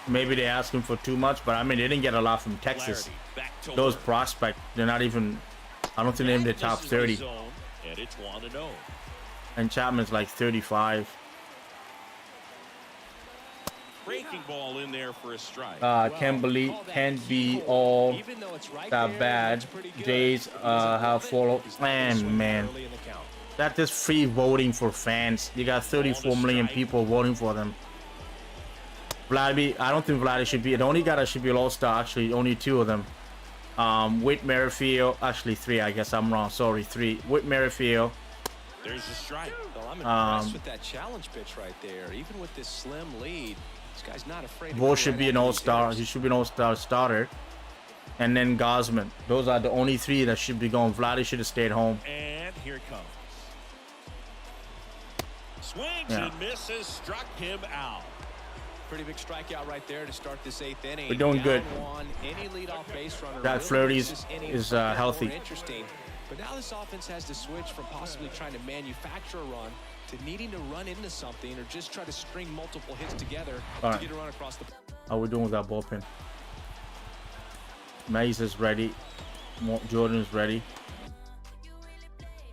Maybe they asked him for too much, but I mean, they didn't get a lot from Texas. Those prospects, they're not even, I don't think they're in the top 30. And it's 1-0. And Chapman's like 35. Breaking ball in there for a strike. Can't be all that bad. Jays have followed. Man. That is free voting for fans. You got 34 million people voting for them. Vladdy, I don't think Vladdy should be. The only guy that should be an all-star, actually, only 2 of them. Whit Merrifield, actually 3. I guess I'm wrong. Sorry, 3. Whit Merrifield. There's a strike. Well, I'm impressed with that challenge pitch right there. Even with this slim lead, this guy's not afraid. Bull should be an all-star. He should be an all-star starter. And then Gosman. Those are the only 3 that should be going. Vladdy should have stayed home. And here it comes. Swings and misses. Struck him out. Pretty big strikeout right there to start this 8th inning. We're doing good. Any leadoff base runner That Flirty is healthy. Interesting. But now this offense has to switch from possibly trying to manufacture a run to needing to run into something or just try to string multiple hits together to get a run across the. How we doing with that bullpen? Mays is ready. Jordan is ready.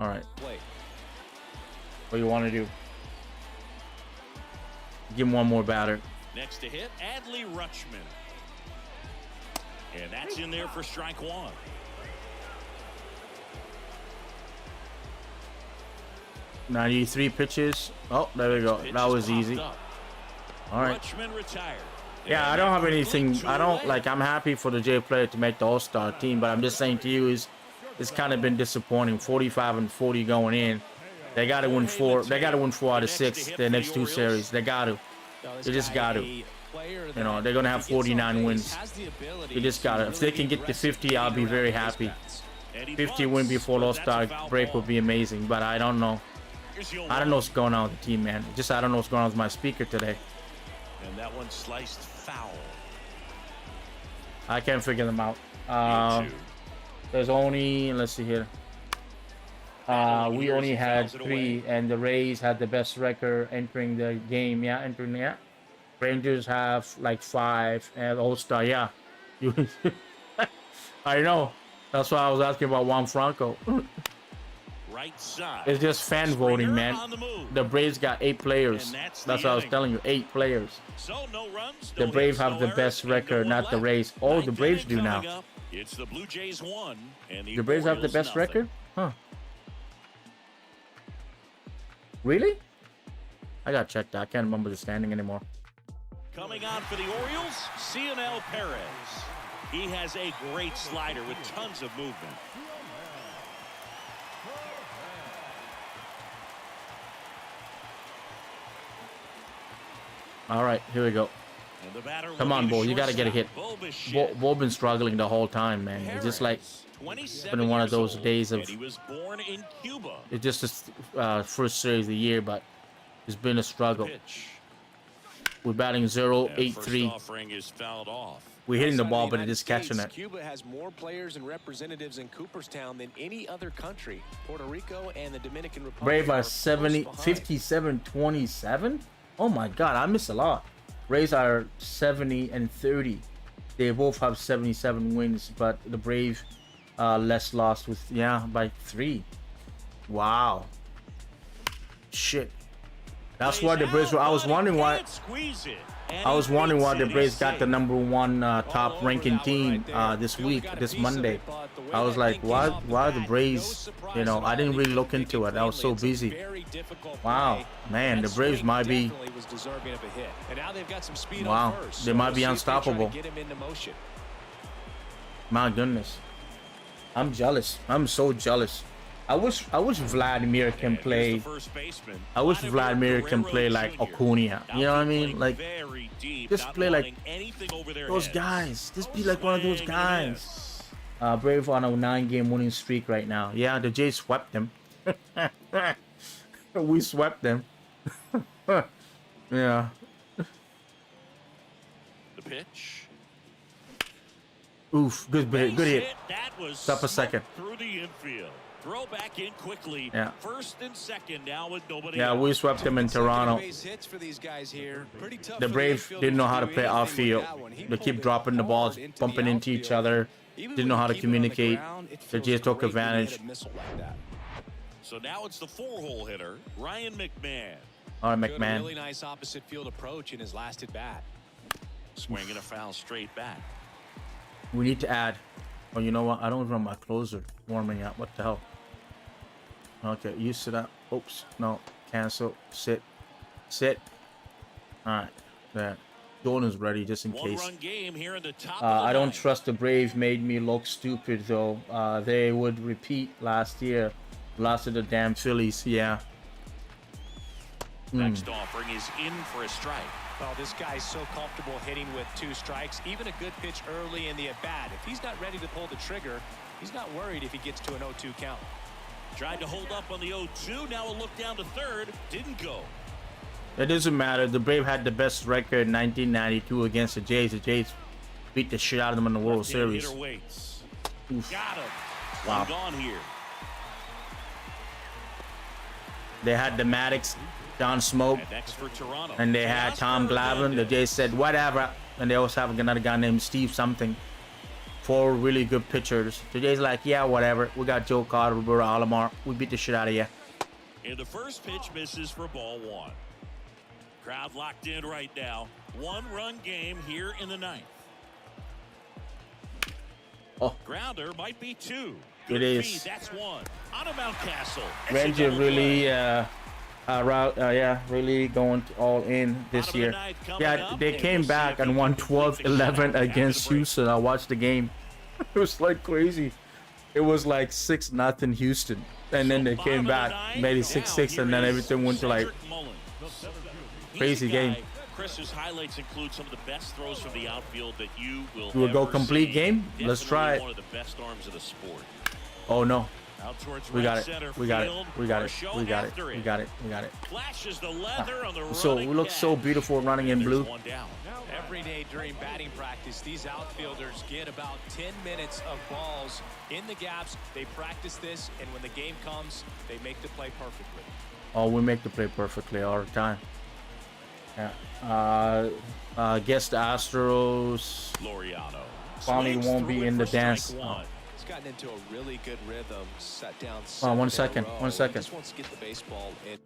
All right. Play. What do you want to do? Give him one more batter. Next to hit, Adley Rutschman. And that's in there for strike 1. .93 pitches. Oh, there we go. That was easy. All right. Rutschman retired. Yeah, I don't have anything. I don't like. I'm happy for the J player to make the All-Star team, but I'm just saying to you is, it's kind of been disappointing. 45 and 40 going in. They got to win 4. They got to win 4 out of 6. Their next 2 series. They got to. They just got to. You know, they're gonna have 49 wins. They just got to. If they can get to 50, I'll be very happy. 50 win before All-Star break would be amazing, but I don't know. I don't know what's going on with the team, man. Just I don't know what's going on with my speaker today. And that one sliced foul. I can't figure them out. There's only, let's see here. We only had 3, and the Rays had the best record entering the game. Yeah, entering. Yeah. Rangers have like 5, and All-Star. Yeah. I know. That's why I was asking about Juan Franco. Right side. It's just fan voting, man. The Braves got 8 players. That's what I was telling you, 8 players. So no runs, The Braves have the best record, not the Rays. Oh, the Braves do now. It's the Blue Jays 1 and The Braves have the best record? Huh. Really? I gotta check that. I can't remember the standing anymore. Coming on for the Orioles, Cionel Perez. He has a great slider with tons of movement. All right, here we go. Come on, Bo. You got to get a hit. Bo been struggling the whole time, man. It's just like been one of those days of. He was born in Cuba. It's just his first series of the year, but it's been a struggle. We're batting 0-8-3. We're hitting the ball, but it is catching it. Cuba has more players and representatives in Cooperstown than any other country. Puerto Rico and the Dominican Republic. Brave are 57-27. Oh my God, I miss a lot. Rays are 70-30. They both have 77 wins, but the Brave less lost with by 3. Wow. Shit. That's why the Braves were. I was wondering why. The Braves got the #1 top ranking team this week, this Monday. I was like, why are the Braves? You know, I didn't really look into it. I was so busy. Wow, man, the Braves might be. Wow, they might be unstoppable. My goodness, I'm jealous. I'm so jealous. I wish Vladimir can play. I wish Vladimir can play like Acuna. You know what I mean? Like, just play like those guys. Just be like one of those guys. Brave on a 9-game winning streak right now. Yeah, the Jays swept them. We swept them. Yeah. The pitch. Oof, good hit. Stop a second. Through the infield. Throw back in quickly. Yeah. First and second now with nobody. Yeah, we swept them in Toronto. The Braves didn't know how to play outfield. They keep dropping the balls, bumping into each other. Didn't know how to communicate. The Jays took advantage. So now it's the 4-hole hitter, Ryan McMahon. All right, McMahon. Really nice opposite field approach in his last at bat. Swinging a foul straight back. We need to add. Oh, you know what? I don't run my closer warming up. What the hell? Okay, you sit up. Oops. No. Cancel. Sit. All right. There. Jordan's ready just in case. One-run game here in the top I don't trust the Braves. Made me look stupid though. They would repeat last year. Lost to the damn Phillies. Yeah. Next offering is in for a strike. Oh, this guy's so comfortable hitting with 2 strikes. Even a good pitch early in the at-bat. If he's not ready to pull the trigger, he's not worried if he gets to an 0-2 count. Tried to hold up on the 0-2. Now a look down to third. Didn't go. It doesn't matter. The Brave had the best record in 1992 against the Jays. The Jays beat the shit out of them in the World Series. Oof. Got him. Wow. Gone here. They had the Maddox, Don Smoke, and they had Tom Glavine. The Jays said whatever, and they also have another guy named Steve something. 4 really good pitchers. The Jays like, yeah, whatever. We got Joe Carter, Roberto Alomar. We beat the shit out of you. And the first pitch misses for ball 1. Crowd locked in right now. 1-run game here in the 9th. Oh, Grounder might be 2. It is. That's 1. On a Mountcastle. Ranger really, really going all in this year. Yeah, they came back and won 12-11 against Houston. I watched the game. It was like crazy. It was like 6-0 Houston, and then they came back, made it 6-6, and then everything went to like crazy game. Chris's highlights include some of the best throws from the outfield that you will we'll go complete see. game. Let's try it. One of the best arms of the sport. Oh no. We got it. We got it. We got it. Flashes the leather on the so we look so beautiful running in blue. Every day during batting practice, these outfielders get about 10 minutes of balls in the gaps. They practice this, and when the game comes, they make the play perfectly. Oh, we make the play perfectly all the time. Yeah. Guess the Astros. Laureano. Finally Swings won't through be it in the for strike dance. one. He's gotten into a really good rhythm. Sat down. Oh, 1 seven in a second. row. 1 second. He just wants to get the baseball in.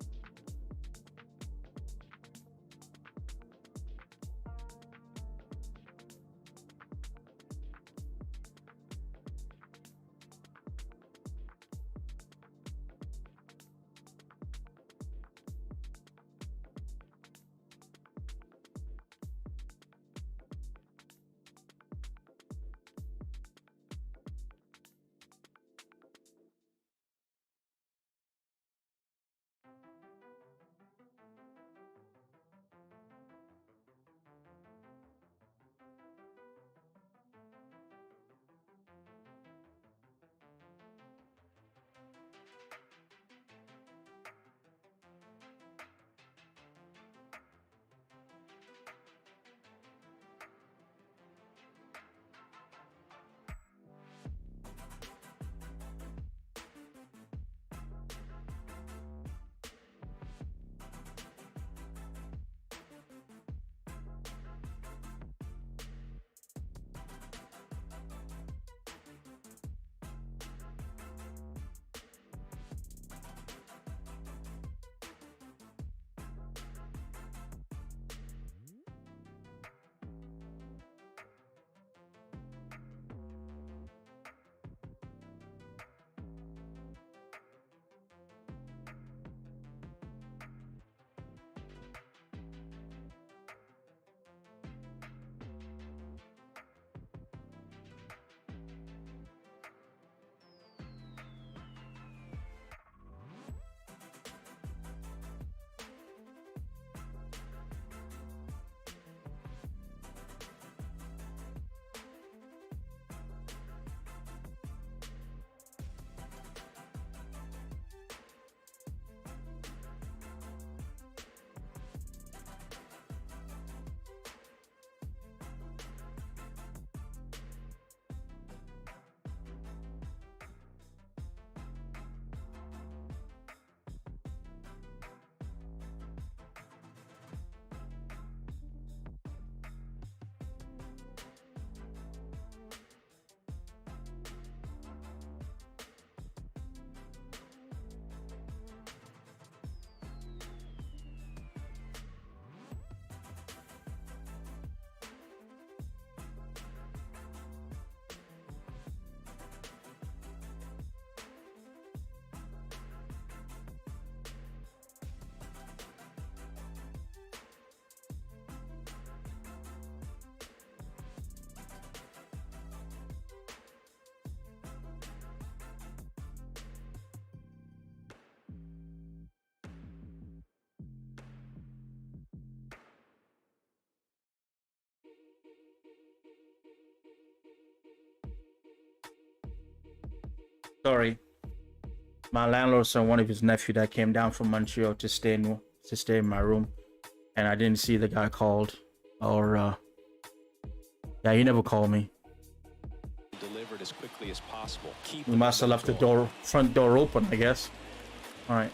Sorry. My landlord sent one of his nephew that came down from Montreal to stay in my room, and I didn't see the guy called, or yeah, he never called me. Delivered as quickly as possible. We must have left the front door open, I guess. All right.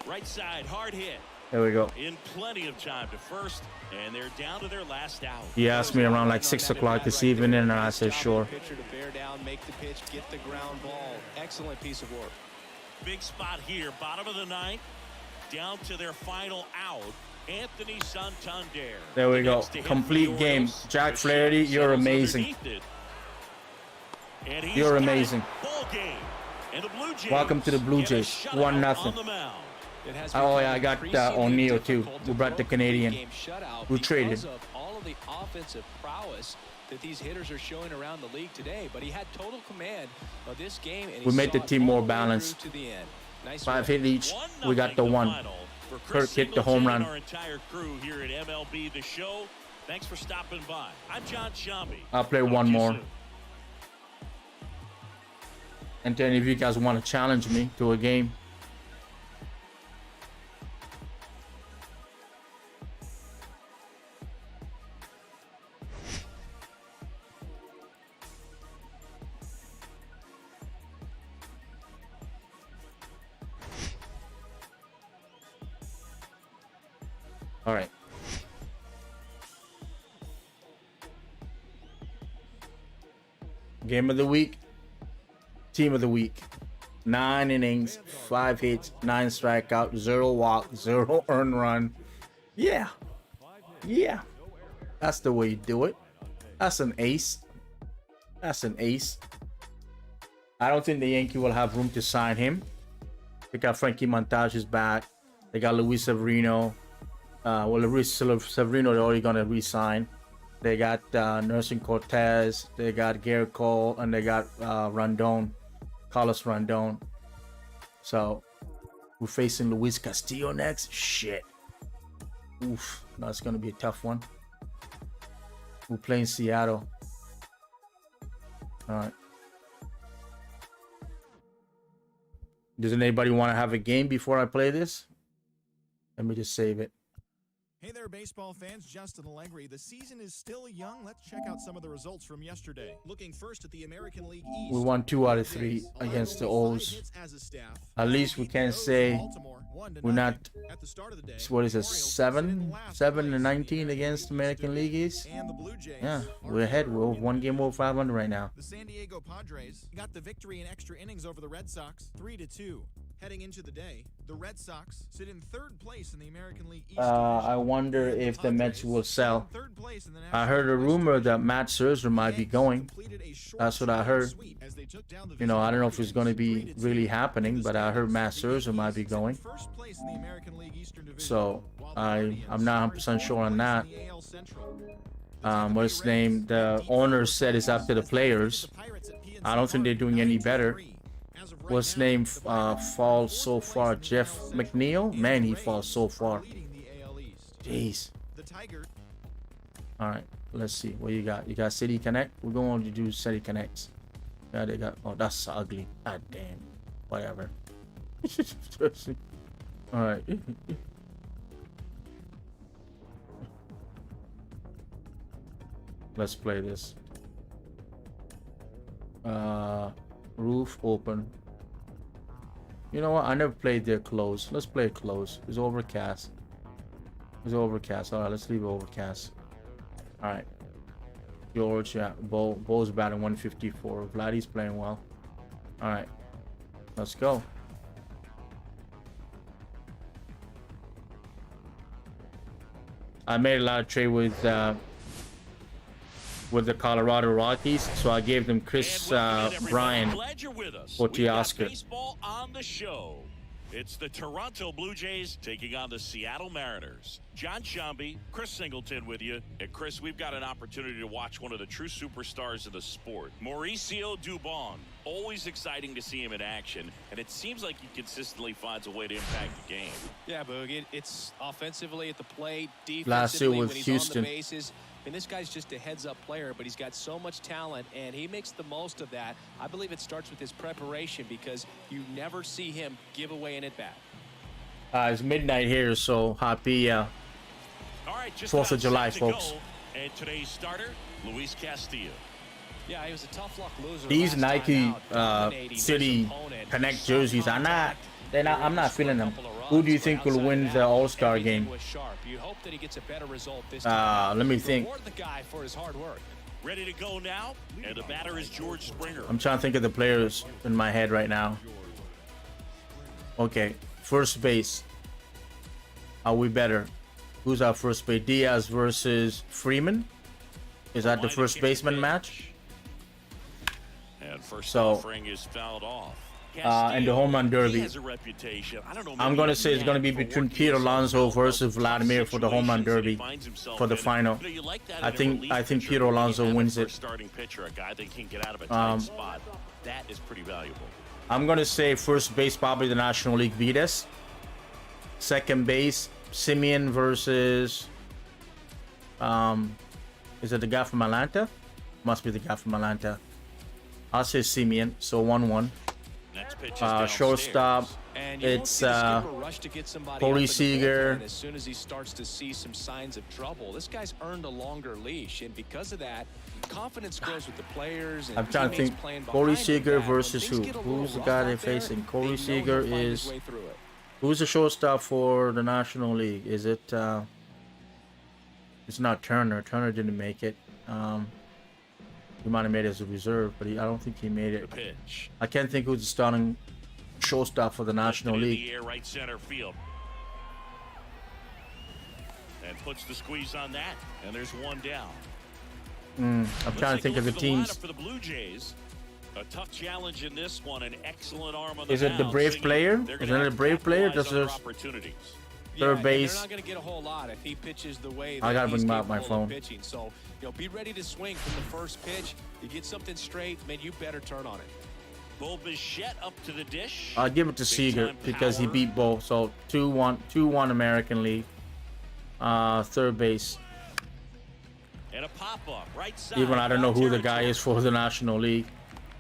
Right side, hard hit. There we go. In plenty of time to first, and they're down to their last out. He asked me around like 6 o'clock this evening, and I said sure. Pitcher to bear down, make the pitch, get the ground ball. Excellent piece of work. Big spot here, bottom of the ninth, down to their final out. Anthony Santander. There we go. Complete game. Jack Flaherty, you're amazing. You're amazing. Welcome to the Blue Jays. 1-0. Oh yeah, I got O'Neill too. We brought the Canadian. We traded. All of the offensive prowess that these hitters are showing around the league today, but he had total command of this game, and we made the team more balanced. 5 hit each. We got the one. Kirk hit the home run. Our entire crew here at MLB The Show. Thanks for stopping by. I'm John Shambi. I'll play one more. And then if you guys want to challenge me to a game, all right. Game of the week. Team of the week. 9 innings, 5 hits, 9 strikeout, 0 walk, 0 earned run. Yeah. Yeah. That's the way you do it. That's an ace. That's an ace. I don't think the Yankees will have room to sign him. They got Frankie Montage is back. They got Luis Severino. Luis Severino they're already gonna re-sign. They got Nelson Cortez. They got Garrett Cole, and they got Rondon, Carlos Rondon. So we're facing Luis Castillo next. Shit. Oof. That's gonna be a tough one. We're playing Seattle. All right. Doesn't anybody want to have a game before I play this? Let me just save it. Hey there, baseball fans. Justin Allegri. The season is still young. Let's check out some of the results from yesterday. Looking first at the American League East. We won 2 out of 3 against the O's. At least we can say we're not. What is it? 7-19 against American League East. Yeah, we're ahead. We're 1 game over 500 right now. The San Diego Padres got the victory in extra innings over the Red Sox, 3-2. Heading into the day, the Red Sox sit in 3rd place in the American League East. I wonder if the Mets will sell. I heard a rumor that Matt Scherzer might be going. That's what I heard. You know, I don't know if it's going to be really happening, but I heard Matt Scherzer might be going. So I'm not 100% sure on that. What's his name? The owner said it's up to the players. I don't think they're doing any better. What's his name falls so far? Jeff McNeil? Man, he falls so far. Jeez. Alright, let's see. What you got? You got City Connect? We're going to do City Connects. Yeah, they got... Oh, that's ugly. God damn. Whatever. Alright. Let's play this. Roof open. You know what? I never played there close. Let's play it close. It's overcast. It's overcast. Alright, let's leave it overcast. Alright. George, yeah. Bo's batting 154. Vladdy's playing well. Alright. Let's go. I made a lot of trade with the Colorado Rockies, so I gave them Chris Bryan for Teoscar. Baseball on the show. It's the Toronto Blue Jays taking on the Seattle Mariners. John Shambi, Chris Singleton with you. And Chris, we've got an opportunity to watch one of the true superstars of the sport. Mauricio Dubon. Always exciting to see him in action. And it seems like he consistently finds a way to impact the game. Yeah, Boog, it's offensively at the plate, Last year defensively with when he's Houston. on the bases. And this guy's just a heads-up player, but he's got so much talent, and he makes the most of that. I believe it starts with his preparation because you never see him give away an at-bat. It's midnight here, so happy All right, just 4th of July, set to folks. go. And today's starter, Luis Castillo. Yeah, he was a tough luck loser. These last Nike time out, dominating City his opponent. Connect jerseys are not. They're not. I'm not feeling them. Who do you think will win the All-Star game? You hope that he gets a better result this Let me think. Reward the guy for his hard work. Ready to go now, and the batter is George Springer. I'm trying to think of the players in my head right now. Okay, first base. Are we better? Who's our first base? Diaz versus Freeman? Is that the first baseman match? And first So, offering is fouled off. and the home run derby. He has a reputation. I don't know, I'm going to say it's going to be between Pete Alonso versus Vladimir for the home run derby for the final. I think Pete Alonso wins it. Starting pitcher, a guy that can get out of a tight spot. That is pretty valuable. I'm going to say first base probably the National League Vides. Second base Simeon versus is it the guy from Atlanta? Must be the guy from Atlanta. I'll say Simeon, so 1-1. Shortstop, it's Corey Seager. As soon as he starts to see some signs of trouble, this guy's earned a longer leash, and because of that, confidence grows with the players. And I'm trying to think. Corey Seager versus who? Who's the guy they're facing? Corey Seager is. Who's the shortstop for the National League? Is it? It's not Turner. Turner didn't make it. He might have made it as a reserve, but I don't think he made The it. pitch. I can't think who's the starting shortstop for the National Lifted in League. the air, right center field. And puts the squeeze on that. And there's one down. I'm trying to think of the teams. For the Blue Jays. A tough challenge in this one. An excellent arm on the Is it the mound, Brave singing player? they're Is gonna it have a to Brave player? capitalize Does on their this opportunities. third and base? they're not going to get a whole lot if he pitches the way I that gotta he's bring out my capable of phone. pitching. So, be ready to swing from the first pitch. You get something straight, man, you better turn on it. Bo Bichette up to the dish. I'll give it to Seager Big-time because he power. beat Bo. So 2-1 American League. Third base. And a pop-up right side. Even I don't know who the guy territory. is for the National League.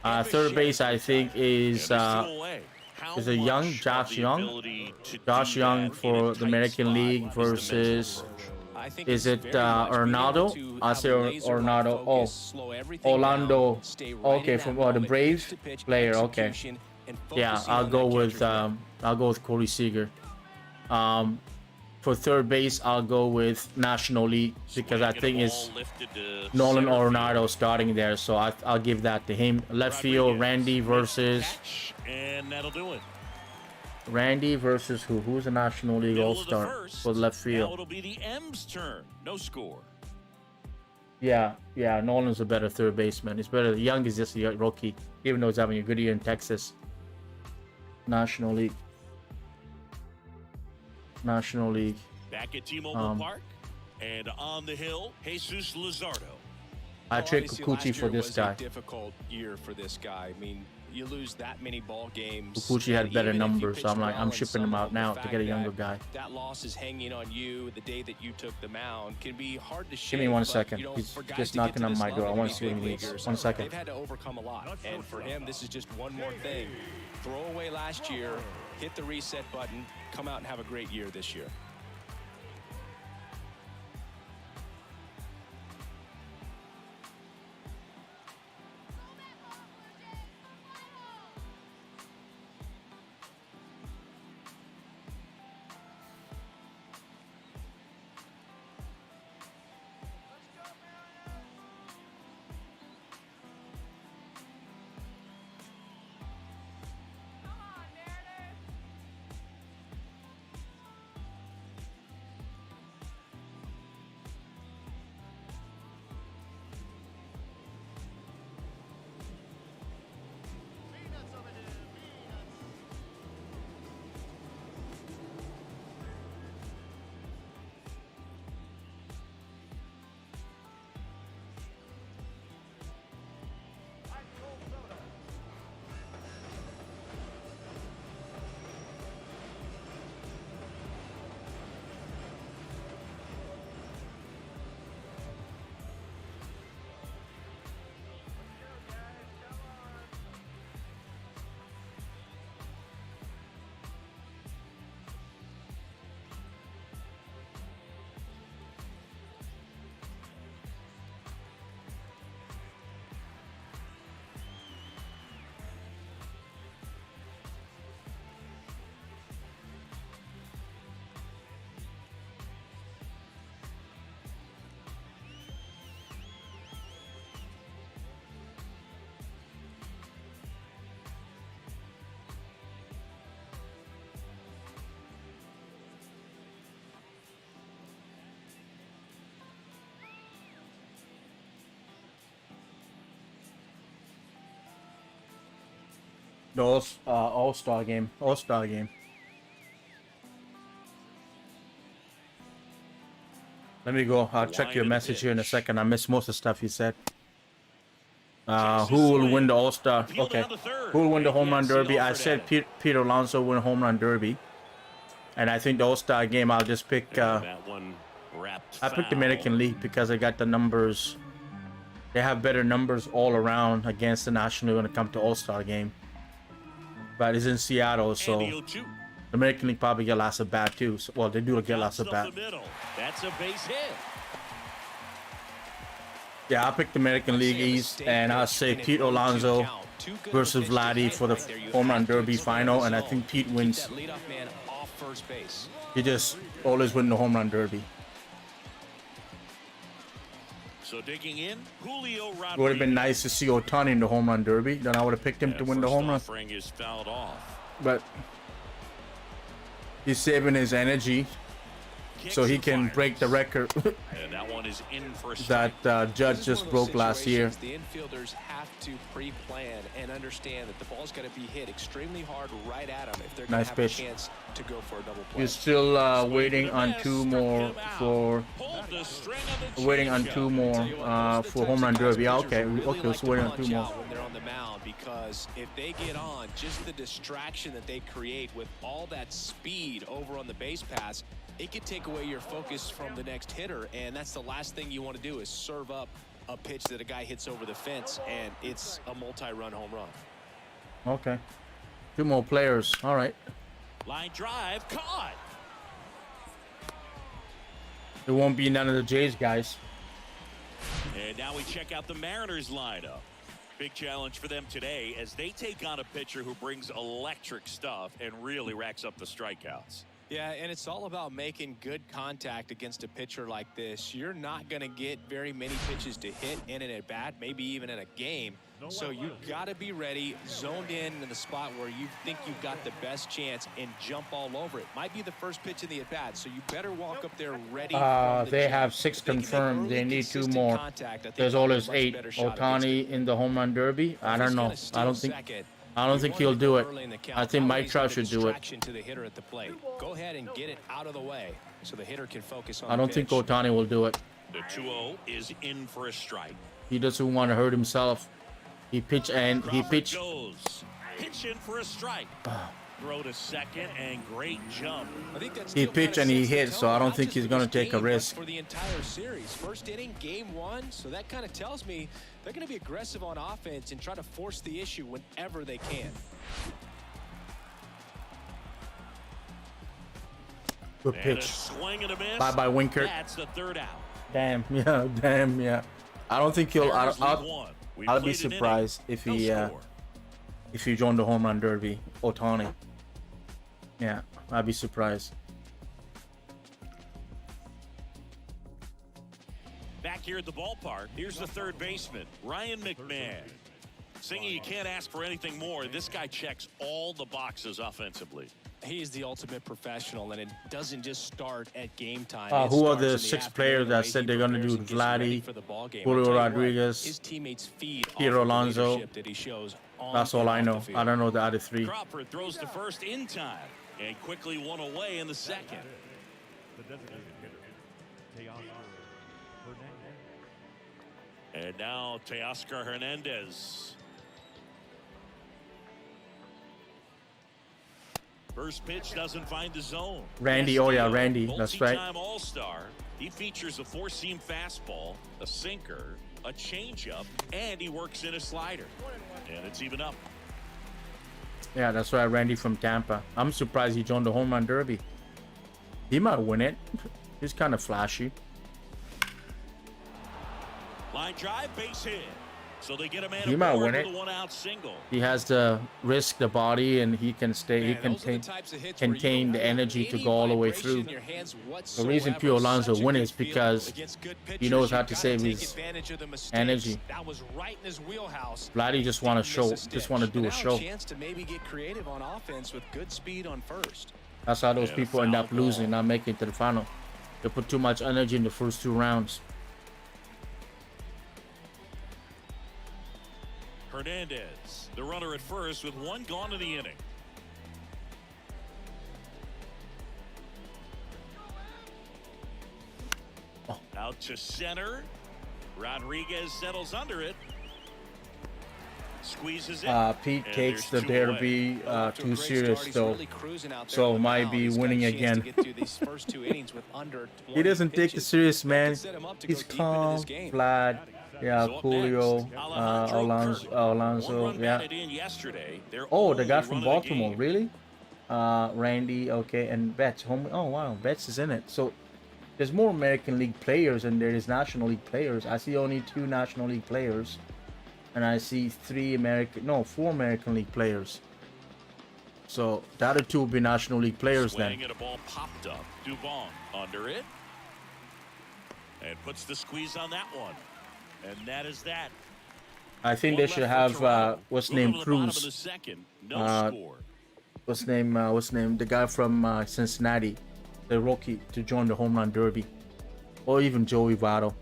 Third base I think is And they're still away. How is it Young? much Josh of the Young? ability to Josh do Young that in for a the tight American spot League is the mental versus approach. I think is it's it very much being able Ronaldo? to I have say a laser-like Ronaldo. focus, slow everything Orlando. down, stay right Okay, in from that the moment, Braves pitch-to-pitch player. Okay. execution, and Yeah, focusing I'll on go that with catcher's mitt. I'll go with Corey Seager. For third base, I'll go with National League because I Swing and think a it's ball lifted to Nolan center field. Arenado starting there, so I'll give that to him. Left field, Rodriguez Randy makes the versus catch, and that'll do it. Randy versus who? Who's the National League Middle of the All-Star first. for the left Now field? it'll be the M's turn. No score. Yeah, Nolan's a better third baseman. He's better. Young is just a rookie, even though he's having a good year in Texas. National League. Back at T-Mobile Park. And on the hill, Jesus Luzardo. I trade Obviously, Kikuchi last for year this was guy. a difficult year for this guy. I mean, you lose that many ball games. Kikuchi had and better even if you numbers, so I'm pitched like, well I'm in shipping some him of out them, now the to get a fact younger that guy. That loss is hanging on you the day that you took the mound can be hard to shake. Give me 1 but, second. you know, He's for guys just to get knocking to on this my door. level I to want be to see what big he needs. leaguers, 1 second. They've had to overcome a lot, and for him, this is just one more thing. Throw away last year, hit the reset button, come out and have a great year this year. The All-Star game. Let me go. I'll check your message here in a second. I missed most of the stuff you said. Who will win the All-Star? Okay. Who will win the Home Run Derby? I said Peter Alonso will win Home Run Derby. And I think the All-Star game, I'll just pick... That one wrapped I picked the foul. American League because I got the numbers. They have better numbers all around against the National when it comes to All-Star game. But it's in Seattle, so And the 0-2. the American League probably get lots of bat too. So, well, they do get lots of Up bat. the middle. That's a base hit. Yeah, I picked the American League East, and I'll say Pete Alonso versus Vladdy for the Home Run Derby final, and I think Pete wins. That leadoff man off first base. He just always win the Home Run Derby. So digging in, Julio Rodriguez. It would have been nice to see Ohtani in the home run derby. Then I would have picked him to win the home run. Offering is fouled off. But he's saving his energy so he can break the record And that one is in for a strike. that Judge just broke last year. The infielders have to pre-plan and understand that the ball's got to be hit extremely hard right at them if they're going to have a chance to go for a double play. You're still waiting on two more for home run derby. Okay, so waiting on two more. When they're on the mound, because if they get on, just the distraction that they create with all that speed over on the base pass, it could take away your focus from the next hitter, and that's the last thing you want to do is serve up a pitch that a guy hits over the fence, and it's a multi-run home run. Okay. Two more players. All right. Line drive, caught. It won't be none of the Jays guys. And now we check out the Mariners lineup. Big challenge for them today as they take on a pitcher who brings electric stuff and really racks up the strikeouts. Yeah, and it's all about making good contact against a pitcher like this. You're not going to get very many pitches to hit in an at-bat, maybe even in a game. So you've got to be ready, zoned in the spot where you think you've got the best chance and jump all over it. Might be the first pitch in the at-bat, so you better walk up there ready. They have 6 confirmed. They need 2 more. There's always 8. Ohtani in the home run derby. I don't know. I don't think he'll do it. I think Mike Trout should do it. To the hitter at the plate. Go ahead and get it out of the way so the hitter can focus on I don't think Ohtani will do it. The 2-0 is in for a strike. He doesn't want to hurt himself. He pitched. Goes. Pitch in for a strike. Throw to second and great jump. He pitched and he hit, so I don't think he's going to take a risk. For the entire series, first inning, game 1, so that kind of tells me they're going to be aggressive on offense and try to force the issue whenever they can. Good pitch. Bye, Winkert. That's the 3rd out. Damn, yeah. I don't think he'll. I'll be surprised if he joined the home run derby. Ohtani. Yeah, I'd be surprised. Back here at the ballpark, here's the 3rd baseman, Ryan McMahon. Singing, you can't ask for anything more. This guy checks all the boxes offensively. He's the ultimate professional, and it doesn't just start at game time. Who are the 6 players that said they're going to do Vladdy, Julio Rodriguez, Peter Alonso? That's all I know. I don't know the other 3. Crawford throws the first in time and quickly one away in the second. The designated hitter, Hernandez. And now Teoscar Hernandez. First pitch doesn't find the zone. Randy, oh yeah, Randy, that's right. Multi-time All-Star. He features a 4-seam fastball, a sinker, a changeup, and he works in a slider. And it's even up. Yeah, that's right, Randy from Tampa. I'm surprised he joined the home run derby. He might win it. He's kind of flashy. Line drive, base hit. So they get a man he might win it. With a 1-out single. He has to risk the body, and he can stay. He can contain the energy to go all the way through. The reason Pio Alonso wins is because he knows how to save his energy. Vladdy just want to show, just want to do a show. That's how those people end up losing, not making it to the final. They put too much energy in the first 2 rounds. Hernandez, the runner at first with 1 gone in the inning. Out to center. Rodriguez settles under it. Squeezes it. Pete takes the derby too serious though, so might be winning again. He doesn't take it serious, man. He's calm, Vlad. Yeah, Julio, Alonso, yeah. Oh, the guy from Baltimore, really? Randy, okay, and Betts. Oh, wow, Betts is in it. So there's more American League players than there is National League players. I see only 2 National League players, and I see 4 American League players. So the other 2 will be National League players then. And a ball popped up. Dubon under it, and puts the squeeze on that one. And that is that. I think One they should left for have Toronto. what's Moving name to the bottom of Cruz. the second. No Uh, score. What's name? The guy from Cincinnati, the rookie, to join the home run derby, or even Joey Votto.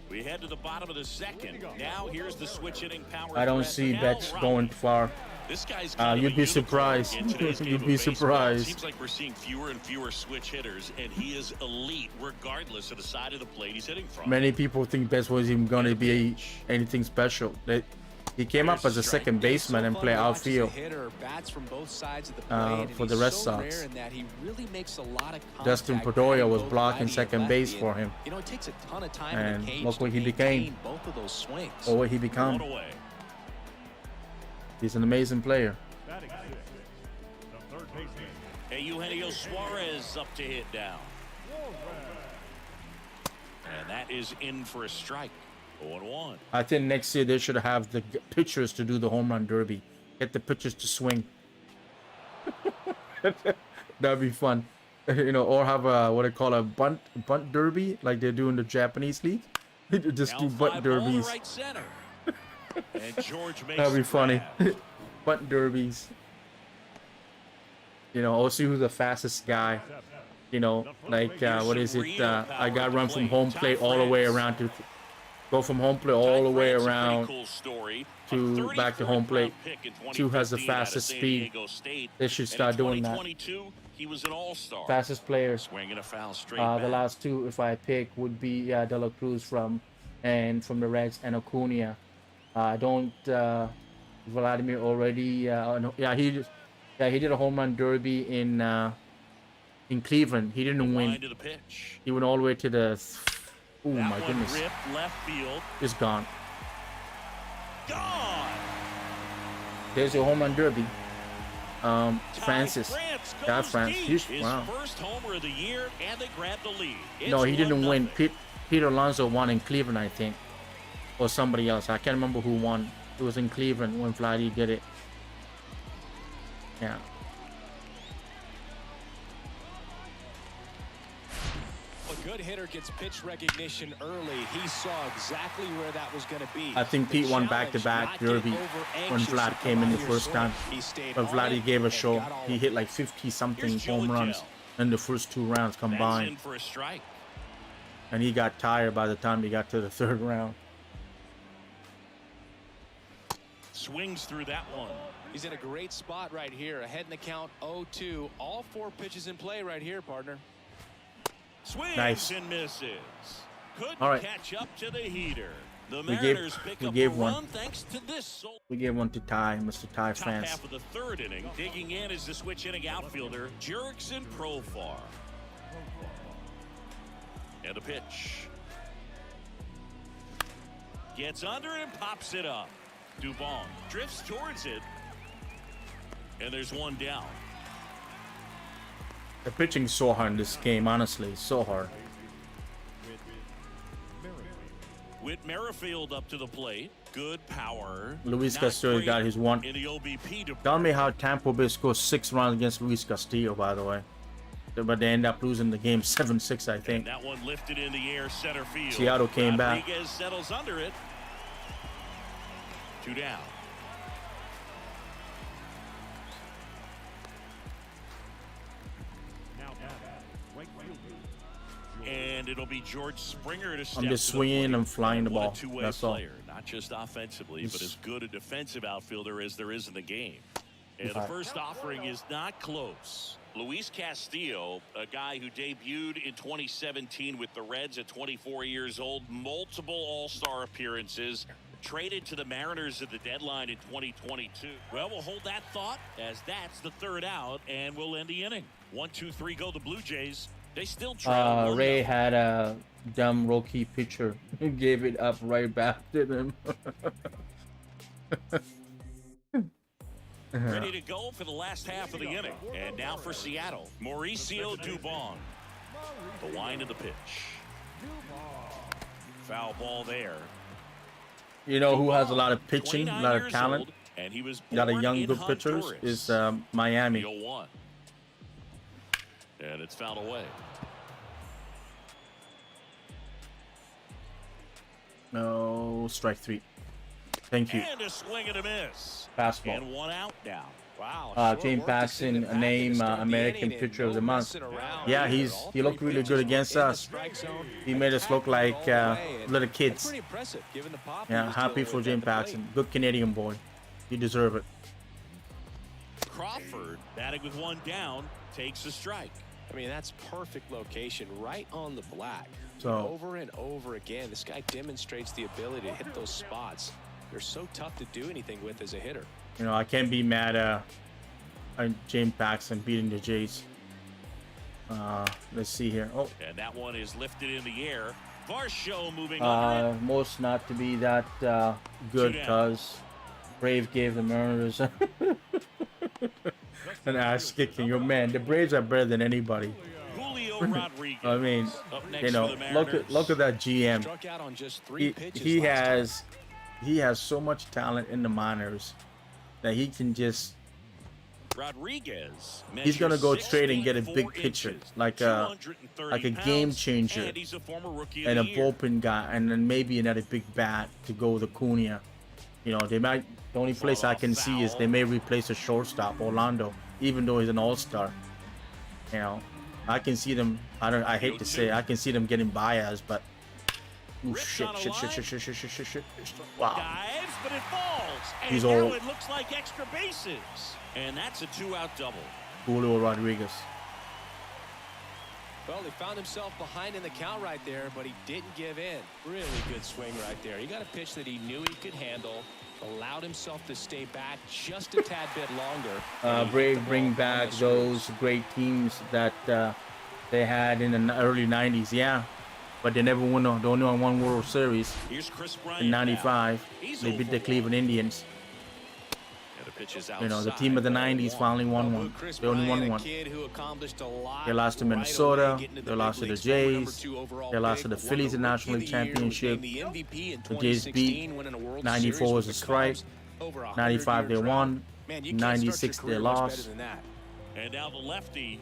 We head to the bottom of the second. Now here's the switch hitting power. I don't threat, see Cal Betts Raleigh. going far. This guy's kind of You'd a be unicorn surprised. in today's game You'd of be baseball. surprised. Seems like we're seeing fewer and fewer switch hitters, and he is elite regardless of the side of the plate he's hitting from. Many people think Betts was even going to be anything special. He came up as a second baseman and play outfield for the Red Sox. Justin Pedroia was blocking second base for him. You know, it takes a ton of time And in the cage look what to he became. maintain both of those swings. Or what he become. One away. He's an amazing player. Batting sixth, the third baseman. Hey, Eugenio Suarez up to hit down. And that is in for a strike. 0-1. I think next year they should have the pitchers to do the home run derby. Get the pitchers to swing. That'd be fun. You know, or have a what they call a bunt derby like they do in the Japanese league. Just do Now bunt fly ball to derbies. right center. And George makes That'd be the funny. grab. Bunt derbies. You know, also who's the fastest guy. You know, like what is it? I got run from home plate all the way around to go from home plate all the way France's a pretty around cool story. to A back to 34th home plate. round pick in Who has the 2015 out of fastest San speed. Diego State. They should And start in doing that. 2022, he was an all-star. Fastest players. Swinging a foul straight The back. last two, if I pick, would be De La Cruz from the Reds and Acuna. I don't Vladimir already. No, he did a home run derby in Cleveland. He didn't Line win. to the pitch. He went all the way to the. Oh That my one goodness, ripped left field. it's gone. Gone. There's your home run derby. Ty Francis. France Yeah, goes France. deep. He's- His wow. first homer of the year, and they grab the lead. No, he It's didn't win. 1-0. Peter Alonso won in Cleveland, I think, or somebody else. I can't remember who won. It was in Cleveland when Vladdy did it. Yeah. A good hitter gets pitch recognition early. He saw exactly where that was going to be. I think Pete won back-to-back derby when Vlad came in the first time. But Vladdy gave a show. He hit like 50-something Here's Joe home runs Adele. in the first two rounds That's in combined. for a strike. And he got tired by the time he got to the third round. Swings through that one. He's in a great spot right here. Ahead in the count 0-2. All four pitches in play right here, partner. Swings Nice. and misses. Couldn't All right. catch up to the heater. The We gave- Mariners pick we up gave a one. run thanks to this. We gave one to Ty, Mr. Ty Top France. half of the third inning. Digging in is the switch hitting outfielder, Jurickson Profar. And a pitch. Gets under it and pops it up. Dubon drifts towards it. And there's one down. The pitching's so hard in this game, honestly. So hard. Whit Merrifield up to the plate. Good power. Luis Not Castillo great got his one. in the OBP to Tell me how Tampa Bay scored 6 runs against Luis Castillo, by the way. But they end up losing the game 7-6, I And think. that one lifted in the air center field. Seattle came back. Rodriguez settles under it. 2 down. Now batting, right fielder. And it'll be George Springer to step I'm just to the swinging plate. and flying the What a ball. two-way That's all. player, not just offensively, but He's- as good a defensive outfielder as there is in the game. And the Right. first offering is not close. Luis Castillo, a guy who debuted in 2017 with the Reds at 24 years old, multiple All-Star appearances, traded to the Mariners at the deadline in 2022. Well, we'll hold that thought as that's the third out, and we'll end the inning. 1-2-3 go the Blue Jays. They still trail. Ray had a dumb rookie pitcher. Gave it up right back to them. Ready to go for the last half of the inning. And now for Seattle, Mauricio Dubon. The wind of the pitch. Foul ball there. You know who has a lot of pitching, a 29 lot of years talent, old, and he was a lot of born young in good pitchers Honduras. is Miami. The 0-1. And it's fouled away. No, strike 3. Thank you. And a swing and a miss. Fastball. And one out now. Wow. James Paxton, named American Pitcher of the Month. Yeah, he looked really good against us. He made us look like little kids. Yeah, happy for James Paxton. Good Canadian boy. He deserves it. Crawford, batting with one down, takes a strike. I mean, that's perfect location, right on the black. So Over and over again, this guy demonstrates the ability to hit those spots. They're so tough to do anything with as a hitter. you know, I can't be mad at James Paxton beating the Jays. Let's see here. Oh, And that one is lifted in the air. Varsho moving under it. most not to be that good because Brave gave the Mariners an ass kicking. Your man, the Braves are better than anybody. Julio Rodriguez. I mean, up next you know, for the look at that GM. Struck out on just 3 pitches He has so much talent in the minors that he can just. Rodriguez. He's gonna go measures trade and get a 6 big feet 4 pitcher, inches, like a 230 game pounds, changer, and he's a former rookie of and a the year. bullpen guy, and then maybe another big bat to go with Acuna. You know, they might. The only place I can see is they may replace a shortstop, Orlando, even though he's an all-star. You know, I can see them. I hate to say, I can see them getting Baez, but. Ooh, shit. Wow. Dives, but it falls. And He's now old. it looks like extra bases. And that's a 2-out double. Julio Rodriguez. Well, he found himself behind in the count right there, but he didn't give in. Really good swing right there. He got a pitch that he knew he could handle, allowed himself to stay back just a tad bit longer. Brave bring back those great teams that they had in the early 90s. Yeah, but they never won. They only won one World Series Here's Chris Bryant in '95. now. He's They beat 0 the for Cleveland 1. Indians. And the pitch is You know, the team of the '90s finally won one. Chris They only won Bryant, a one. kid who accomplished a lot They lost to right Minnesota. away, getting to They the lost big to the leagues, former Jays. #2 overall They lost to pick, the won Phillies in the National Rookie of the Year, was Championship. named the MVP in The Jays beat 2016, winning a World 94 Series was with a the strike. Cubs. Over a 95 they 100-year drought. won. Man, you can't start your 96 they career much better lost. than that. And now the lefty.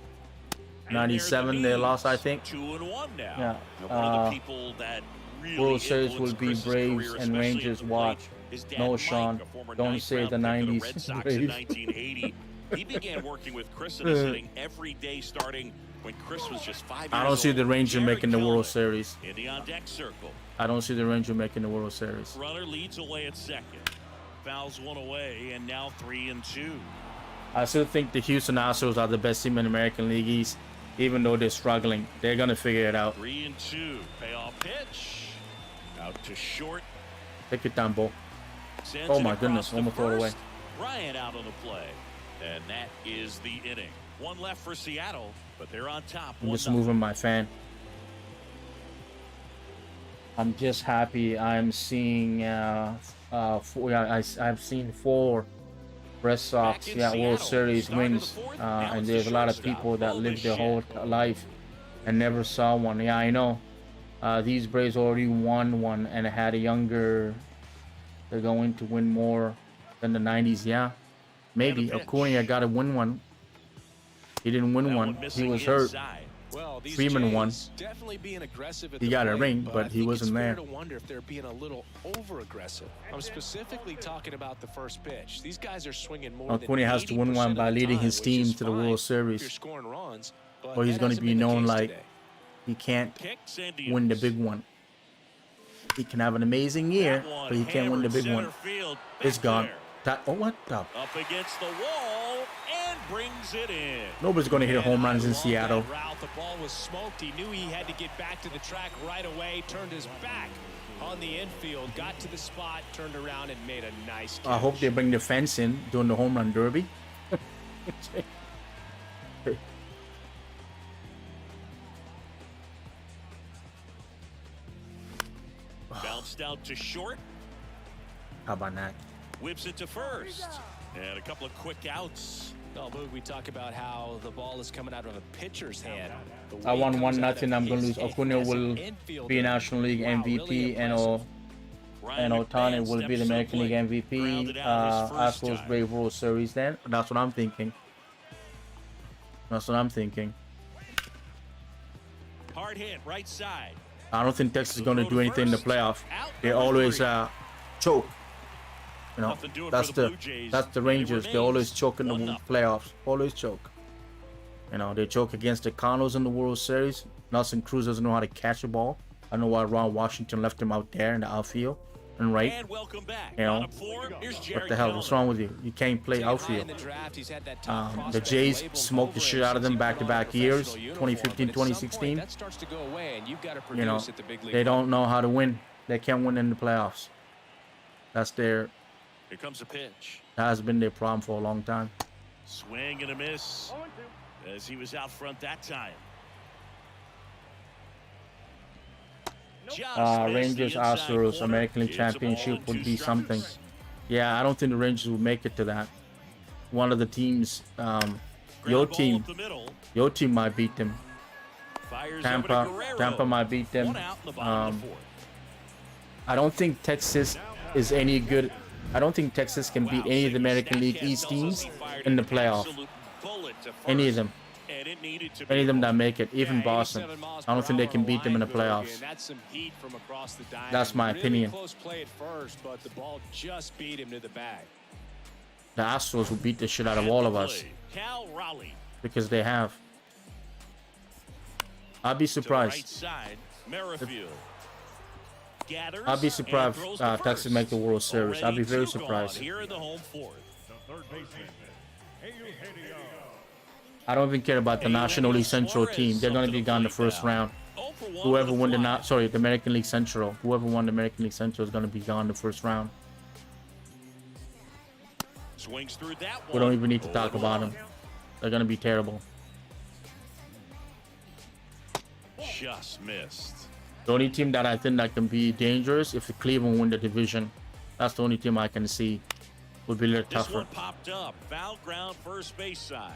And 97 they there's the lost, I knees. think. 2-1 now. Yeah. And one of the people that really World Series will influenced be Chris's Braves career, and especially Rangers. at the plate, Watch. his dad, No, Mike, Sean. a former Don't ninth say round the pick of 90s Red Sox in Braves. 1980. He began working with Chris in his hitting every day starting when Chris was just 5 years old. I don't see the Ranger Jerry making the World Cullen Series. in the on-deck circle. I don't see the Ranger making the World Series. Runner leads away at second. Fouls one away, and now 3-2. I still think the Houston Astros are the best team in the American League East, even though they're struggling. They're gonna figure it out. 3-2. Payoff pitch. Out to short. Take your time, Bo. Sends Oh it my across goodness, the almost threw it away. first. Bryant out on the play. And that is the inning. One left for Seattle, but they're on top. I'm just 1-0. moving my fan. I'm just happy I'm seeing I've seen 4 Red Sox Back in World Seattle, Series start of the wins, fourth. Now and it's there's the a lot of shortstop, people that Bo live their whole Bichette. life and never saw one. Yeah, I know. These Braves already won one and had a younger. They're going to win more than the 90s. Yeah, maybe And a pitch. Acuna got to win one. He didn't win That one. He missing was hurt. inside. Well, these Freeman Jays won. definitely being aggressive at He the got a plate, ring, but but I he think wasn't it's fair there. to wonder if they're being a little over-aggressive. I'm specifically talking about the first pitch. These guys are swinging more than Acuna has to win 80% one of by the leading time, his which team is to the fine World if you're Series. scoring runs, but Or he's that going to hasn't be been the known case like today. he can't Kicks and win the deals. big one. He can have an amazing year, That one but he can't win the hammered big one. center field. It's Back gone. there. Oh, what the? Up against the wall and brings it in. Nobody's going to hit a home runs in Along Seattle. that route, the ball was smoked. He knew he had to get back to the track right away. Turned his back on the infield, got to the spot, turned around, and made a nice catch. I hope they bring the fence in during the home run derby. Bounced out to short. How about that? Whips it to first. And a couple of quick outs. Oh, Boog, we talk about how the ball is coming out of a pitcher's hand. The I way it won comes 1-0. out of I'm going to his lose. hand Acuna as an will infielder. be National League Wow, MVP, really and impressive. Ryan Otani McMahon will be the steps to American League plate. MVP. Grounded out his first Astros time. Brave World Series. Then that's what I'm thinking. That's what I'm thinking. Hard hit, right side. I don't think Texas is going to do anything in the playoff. They always choke. You know, that's the Rangers. They always choke in the playoffs. Always choke. You know, they choke against the Cardinals in the World Series. Nelson Cruz doesn't know how to catch a ball. I don't know why Ron Washington left him out there in the outfield and right. And welcome back. You know, what the hell? What's wrong with you? You can't play outfield. The Jays smoked the shit out of them back-to-back years, 2015, 2016. You know, they don't know how to win. They can't win in the playoffs. That's their. Here comes a pitch. That has been their problem for a long time. Swing and a miss as he was out front that time. Rangers Astros American League Championship would be something. Yeah, I don't think the Rangers will make it to that. One of the teams, your team might beat them. Tampa might beat them. I don't think Texas is any good. I don't think Texas can beat any of the American League East teams in the playoff. Any of them. Any of them that make it, even Boston. I don't think they can beat them in the playoffs. That's my opinion. The Astros will beat the shit out of all of us. Because they have. I'd be surprised. I'd be surprised if Texas make the World Series. I'd be very surprised. I don't even care about the National League Central team. They're going to be gone the first round. Whoever won the American League Central. Whoever won the American League Central is going to be gone the first round. We don't even need to talk about them. They're going to be terrible. Just missed. The only team that I think that can be dangerous if the Cleveland win the division. That's the only team I can see would be a little tougher. This one popped up. Foul ground, first base side.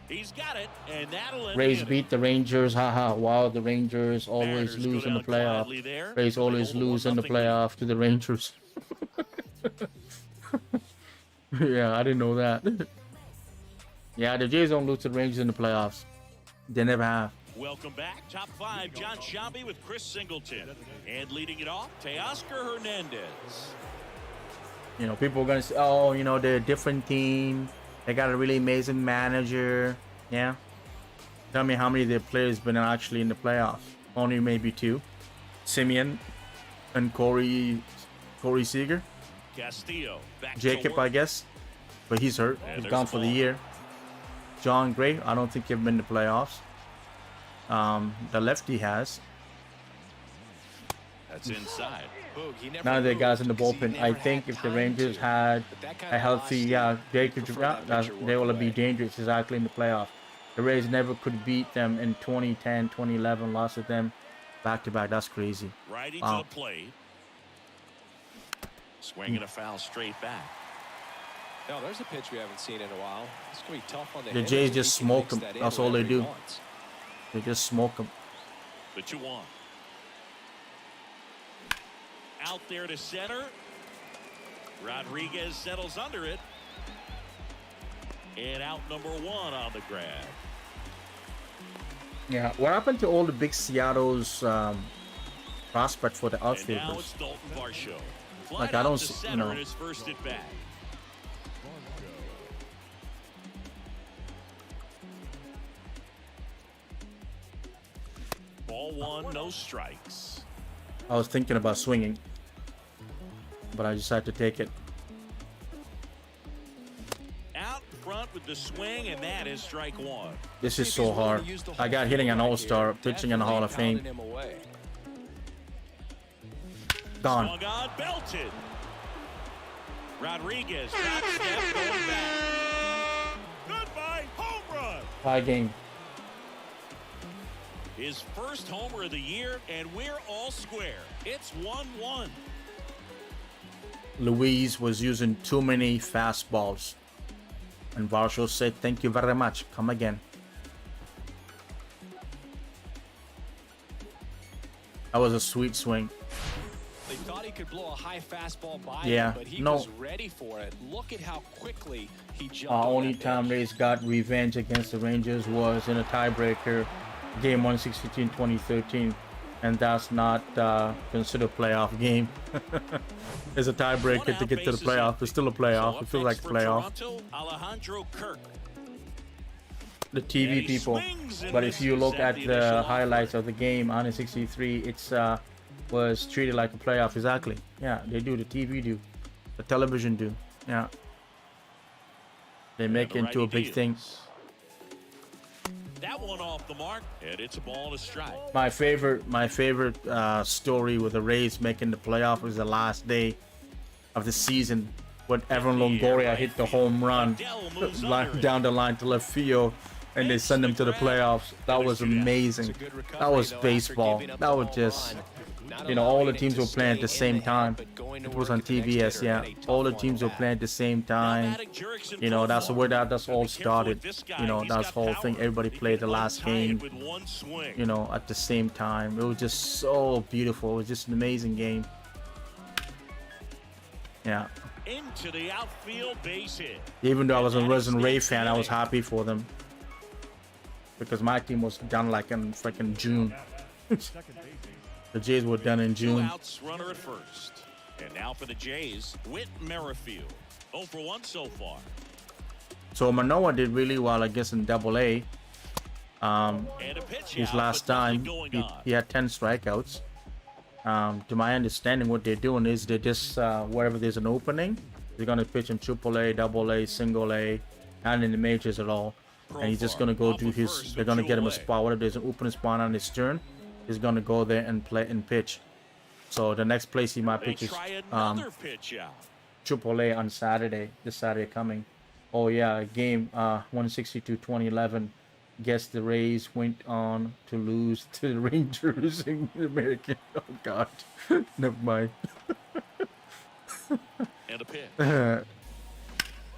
He's got it, and that'll end. Rays beat the Rangers. Haha. Wow, the Rangers always lose in the playoff. Rays always lose in the playoff to the Rangers. Yeah, I didn't know that. Yeah, the Jays don't lose to the Rangers in the playoffs. They never have. Welcome back. Top 5, John Shambi with Chris Singleton. And leading it off, Teoscar Hernandez. You know, people are going to say, oh, you know, they're a different team. They got a really amazing manager. Yeah. Tell me how many of their players been actually in the playoffs. Only maybe 2. Simeon and Corey Seager. Castillo. Jacob, I guess. But he's hurt. He's gone for the year. John Gray, I don't think he's been in the playoffs. The lefty has. That's inside. None of the guys in the bullpen. I think if the Rangers had a healthy Jacob, they will be dangerous exactly in the playoff. The Rays never could beat them in 2010, 2011. Lost to them back-to-back. That's crazy. Righty to the plate. Swinging a foul straight back. No, there's a pitch we haven't seen in a while. It's going to be tough on the Jays just smoke them. That's all they do. They just smoke them. The 2-1. Out there to center. Rodriguez settles under it. And out number 1 on the grab. Yeah, what happened to all the big Seattle's prospect for the outfielders? And now it's Dalton Varsho. Like, I don't see, you know. His first at bat. Ball 1, no strikes. I was thinking about swinging, but I decided to take it. Out front with the swing, and that is strike 1. This is so hard. I got hitting an all-star, pitching in the Hall of Fame. Gone. Swung on, belted. Rodriguez, drop step, going back. Goodbye, home run. Tie game. His first homer of the year, and we're all square. It's 1-1. Luis was using too many fastballs. And Varsho said, thank you very much. Come again. That was a sweet swing. They thought he could blow a high fastball by him, but he was ready for it. Look at how quickly he jumped. Only time Rays got revenge against the Rangers was in a tiebreaker, Game 162 in 2013. and that's not considered playoff game. It's a tiebreaker to get to the playoff. It's still a playoff. It feels like a playoff. The TV people, but if you look at the highlights of the game on the 63, it's was treated like a playoff. Exactly. Yeah, they do. The TV do. The television do. Yeah. They make it into a big thing. That one off the mark, and it's a ball and a strike. My favorite story with the Rays making the playoff was the last day of the season when Evan Longoria hit the home run down the line to left field, and they send him to the playoffs. That was amazing. That was baseball. That was just, you know, all the teams were playing at the same time. It was on TBS, yeah. All the teams were playing at the same time. You know, that's where that's all started. You know, that's the whole thing. Everybody played the last game, you know, at the same time. It was just so beautiful. It was just an amazing game. Yeah. Into the outfield base hit. Even though I was a resident Ray fan, I was happy for them because my team was done like in freaking June. The Jays were done in June. Outs, runner at first. And now for the Jays, Whit Merrifield. 0 for 1 so far. So Manoah did really well, I guess, in Double-A. His last time, he had 10 strikeouts. To my understanding, what they're doing is they just, wherever there's an opening, they're going to pitch him Triple-A, Double-A, Single-A, and in the majors at all. And he's just going to go do his, they're going to get him a spot. Whatever there's an open spot on his turn, he's going to go there and play and pitch. So the next place he might pitch is Triple-A on Saturday, this Saturday coming. Oh yeah, game 162-2011. Guess the Rays went on to lose to the Rangers in the American. Oh God, never mind. And a pitch.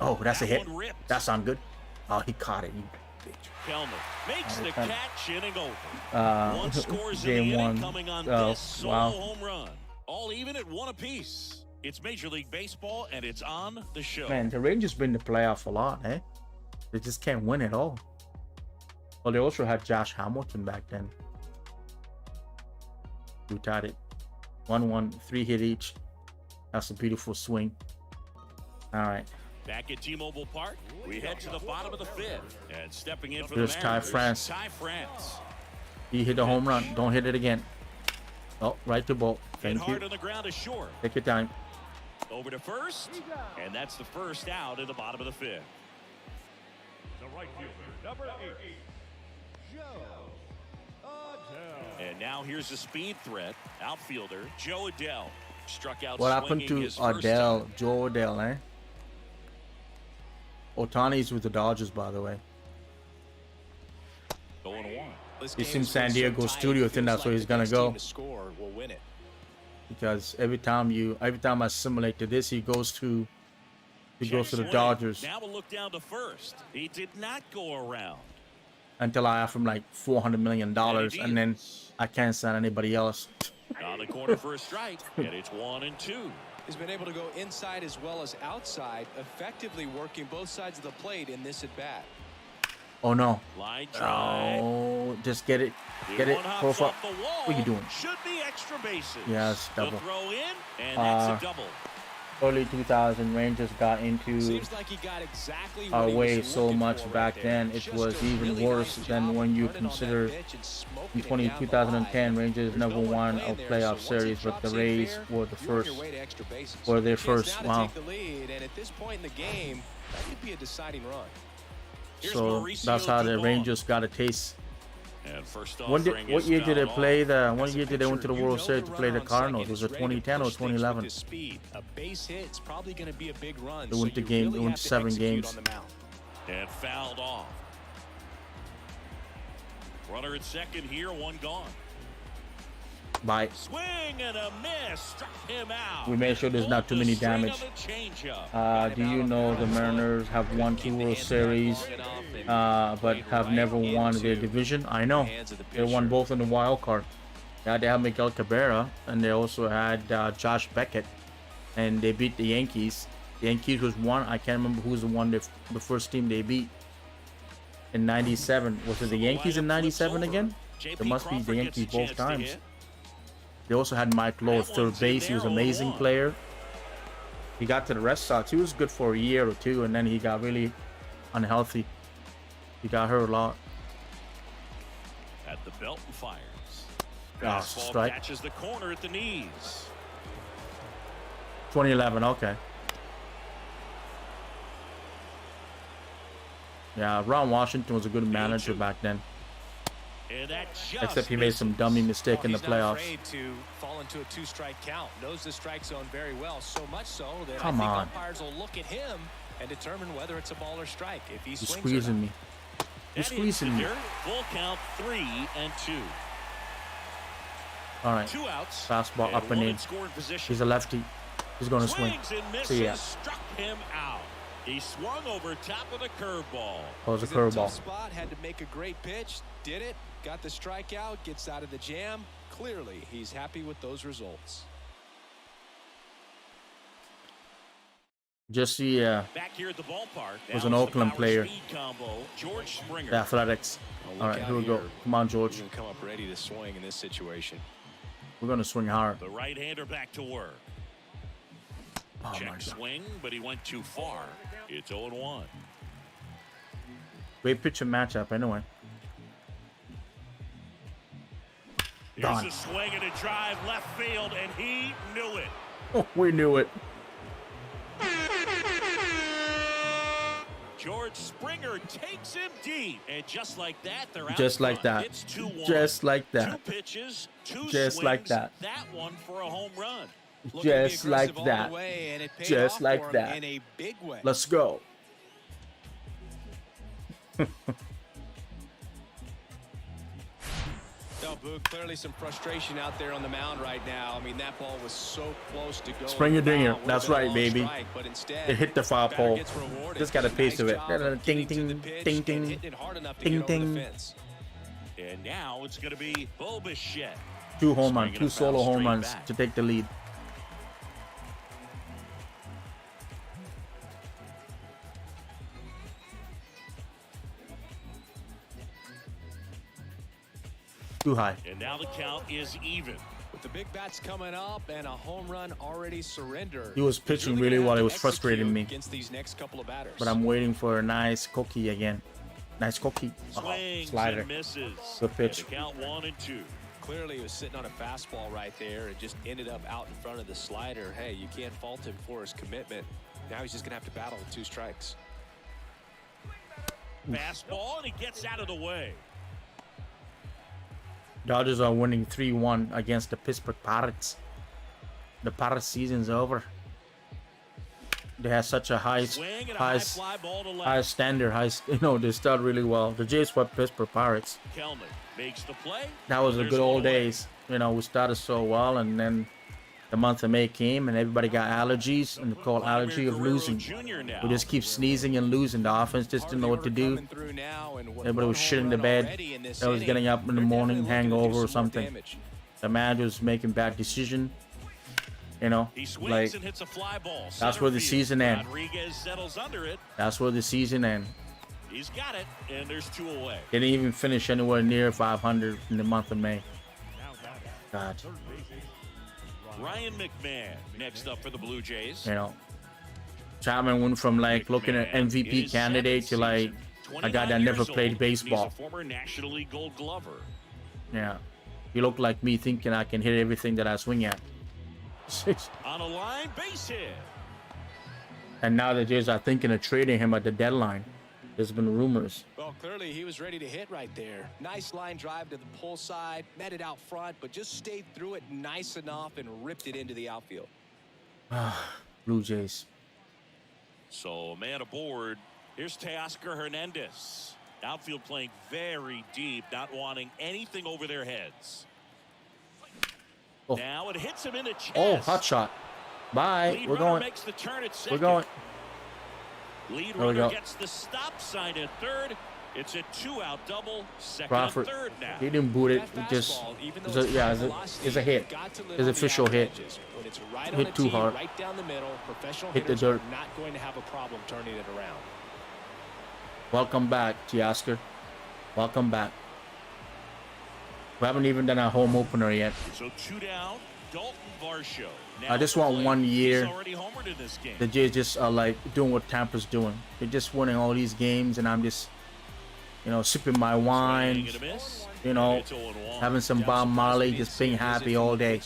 Oh, that's a hit. That sounds good. Oh, he caught it. Kelman makes the catch, inning over. One scores game in the one. inning coming on this solo home run. All even at 1 apiece. It's Major League Baseball, and it's on the show. Man, the Rangers been to playoff a lot, eh? They just can't win at all. Well, they also had Josh Hamilton back then. Who tied it 1-1, 3 hit each. That's a beautiful swing. All right. Back at T-Mobile Park, we head to the bottom of the 5th. And stepping in for Here's the Ty Mariners, France. Ty France. He hit a home run. Don't hit it again. Oh, right to ball. Thank you. Hard on the ground is short. Take your time. Over to first, and that's the first out in the bottom of the 5th. The right fielder, number 8, Joe Adell. And now here's the speed threat, outfielder Joe Adell. Struck out. What happened to Adell? Joe Adell, eh? Otani's with the Dodgers, by the way. 0-1. He's in San Diego studio. I think that's where he's gonna go. Because every time I simulate to this, he goes to the Dodgers. Now we'll look down to first. He did not go around. Until I offer him like $400 million, and then I can't sign anybody else. On the corner for a strike, and it's 1-2. He's been able to go inside as well as outside, effectively working both sides of the plate in this at bat. Oh no! Line drive. Oh, just get it, profile. What are you doing? Should be extra bases. Yes, double. The throw in, and that's a double. Early 2000 Rangers got into Like he got exactly our way so much back then. It was even worse than when you consider in 2010 Rangers never won a playoff series, but the Rays were the first. Were their first. Wow. And at this point in the game, that could be a deciding run. So that's how the Rangers got a taste. And first off, what year did they play what year did they went to the World Series to play the Cardinals? Was it 2010 or 2011? A base hit, it's probably going to be a big run. They went to game. They went to 7 games. And fouled off. Runner at second here, one gone. Bye. Swing and a miss, struck him out. We made sure there's not too many damage. Do you know the Mariners have won 2 World Series, but have never won their division? I know. They won both in the wild card. Yeah, they had Miguel Cabrera, and they also had Josh Beckett, and they beat the Yankees. The Yankees was one. I can't remember who's the one the first team they beat in '97. Was it the Yankees in '97 again? It must be the Yankees both times. They also had Mike Lowe at third base. He was an amazing player. He got to the Red Sox. He was good for a year or two, and then he got really unhealthy. He got hurt a lot. At the belt and fires. Ah, Fastball strike. catches the corner at the knees. 2011, okay. Yeah, Ron Washington was a good manager back then. And that just Except he made some dummy mistake in the He's not playoffs. afraid to fall into a 2-strike count. Knows the strike zone very well, so much so that Come I think on. umpires will look at him and determine whether it's a ball or strike. If he He's swings or squeezing not. me. He's that hits squeezing the me. dirt. Full count 3-2. All right. 2 outs. Fastball up and one in. scoring position. He's a lefty. He's going to swing. Swings and misses. See ya. Struck him out. He swung over top of the curveball. Oh, it's a He's in a tough curveball. spot, had to make a great pitch, did it, got the strikeout, gets out of the jam. Clearly, he's happy with those results. Just the Back here at the ballpark. Was Now an it's the Oakland power player. speed combo. George Springer. the Athletics. Well, All look right, out here we go. here. Come on, He's George. going to come up ready to swing in this situation. We're going to swing hard. The right-hander back to work. Oh, my Check God. swing, but he went too far. It's 0-1. Great pitcher matchup, anyway. Here's Gone. a swing and a drive left field, and he knew it. Oh, we knew it. George Springer takes him deep, and just like that, they're out. Just like front. that. It's 2-1. Just like that. 2 pitches, 2 Just swings. like that. That one for a home run. Looking to be Just like aggressive all that. the way, and it paid Just off like for him that. in a big way. Let's go. No, Boog, clearly some frustration out there on the mound right now. I mean, that ball was so close to go. Springer dinger. Would've That's been a right, long baby. strike, but instead, It hit the foul batter pole. gets rewarded. Just got a taste of it. Nice job Ding, getting to the ding, pitch ding, and ding. hitting it hard enough to Ding, get over ding. the fence. And now it's going to be Bo Bichette. 2 home runs, Swinging 2 a foul solo home straight runs back. to take the lead. Too high. And now the count is even. With the big bats coming up and a home run already surrendered. He was pitching really well. It was frustrating me. Against these next couple of batters. But I'm waiting for a nice cookie again. Nice cookie. Oh, Swings slider. and misses. Good pitch. And the count 1-2. Clearly, he was sitting on a fastball right there and just ended up out in front of the slider. Hey, you can't fault him for his commitment. Now he's just going to have to battle with 2 strikes. Fastball, and he gets out of the way. Dodgers are winning 3-1 against the Pittsburgh Pirates. The Pirates season's over. They have such a high Swing and a high fly ball to left. standard. They start really well. The Jays swept Pittsburgh Pirates. Kelman makes the play. That was the There's good old one away. days. We started so well, and then the month of May came, and everybody got allergies, and they call allergy of Vladimir losing. Guerrero Jr. now. We just keep sneezing and losing. The offense just didn't know what to do. Everybody was shitting the bed. They was getting up in the morning, hangover or something. The manager was making bad decision. He swings Like and hits a fly ball. that's Center where the field. season ends. Rodriguez settles under it. That's where the season ends. He's got it, and there's 2 away. They didn't even finish anywhere near 500 in the month of May. God, Ryan McMahon next up for the Blue Jays. Chapman went from looking at McMahon in MVP his candidate to second a guy 29 that never years played old. baseball. He's a former National League Gold Glover. Yeah, he looked like me thinking I can hit everything that I swing at. On a line, base hit. And now the Jays are thinking of trading him at the deadline. There's been rumors. Well, clearly he was ready to hit right there. Nice line drive to the pull side, met it out front, but just stayed through it nice enough and ripped it into the outfield. Blue Jays. So, a man aboard. Here's Teoscar Hernandez. Outfield playing very deep, not wanting anything over their heads. Oh. Now it hits him in the chest. Oh, hot shot. Bye. Lead We're runner going. makes the turn at We're second. going. Lead There we runner go. gets the stop sign at third. It's a 2-out double. Second Crawford. and third now. He didn't boot it. That It just fastball, even though it's a, it's yeah, high it's a, velocity, it's a hit. got to live It's on the official outer hit. edges. When it's right Hit on too the tee, hard. right down the middle, professional Hit the hitters dirt. are not going to have a problem turning it around. Welcome back, Teoscar. Welcome back. We haven't even done our home opener yet. So 2 down, Dalton Varsho. I just want 1 year. He's already homered in this game. The Jays just are like doing what Tampa's doing. They're just winning all these games, and I'm just, you know, sipping my wine, you know, having some Bob Marley, just being happy all day.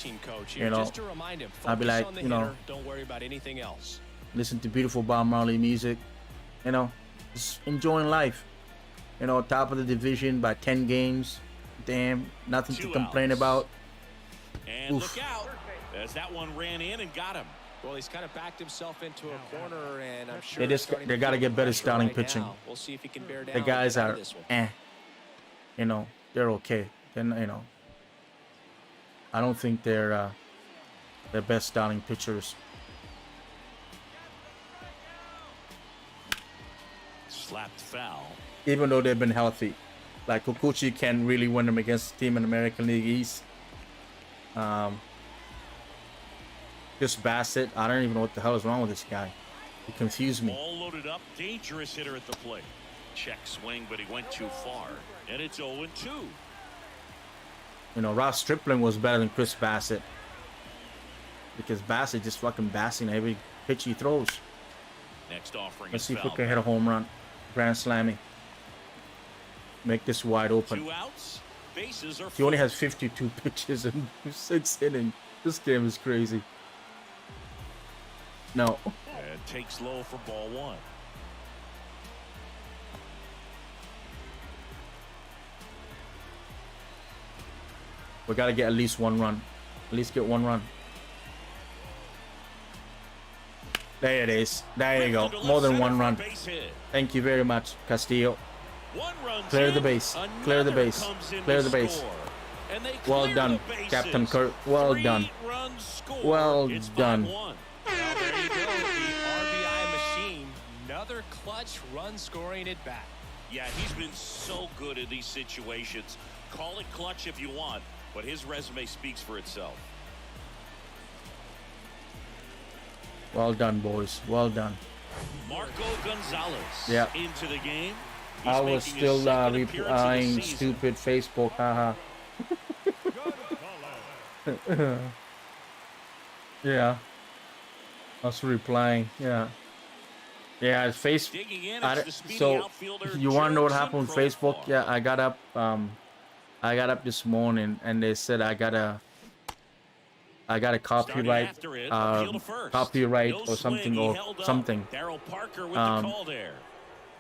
You know, I'll be like, you know, don't worry about anything else. listen to beautiful Bob Marley music, you know, just enjoying life. You know, top of the division by 10 games. Damn, nothing to complain about. And look out, as that one ran in and got him. Well, he's kind of backed himself into a they and I'm sure they got to get better starting pitching. We'll see if he can bear down. The guys are, you know, they're okay. Then, you know, I don't think they're the best starting pitchers. Slapped foul. Even though they've been healthy, like Kikuchi can't really win them against the team in American League East. Just Bassett, I don't even know what the hell is wrong with this guy. He confused me. All loaded up, dangerous hitter at the plate. Check swing, but he went too far, and it's 0-2. You know, Ross Stripling was better than Chris Bassett because Bassett just fucking bassing every pitch he throws. Next offering. Let's see if we can hit a home run, grand slammy. Make this wide open. 2 outs. Bases are He only has 52 pitches in 6 innings. This game is crazy. No. And takes low for ball 1. We gotta get at least 1 run. At least get 1 run. There it is. There you go. More than 1 run. Thank you very much, Castillo. Clear the base. Clear the base. Clear the base. Well done, Captain Kirk. Well done. Well done. Well, there you go. The RBI machine. Another clutch run scoring at bat. Yeah, he's been so good in these situations. Call it clutch if you want, but his resume speaks for itself. Well done, boys. Well done. Marco Gonzalez into the game. I was still replying stupid Facebook, haha. Yeah. I was replying, yeah. Yeah, it's Facebook. So you want to know what happened with Facebook? Yeah, I got up this morning and they said I got a copyright or something.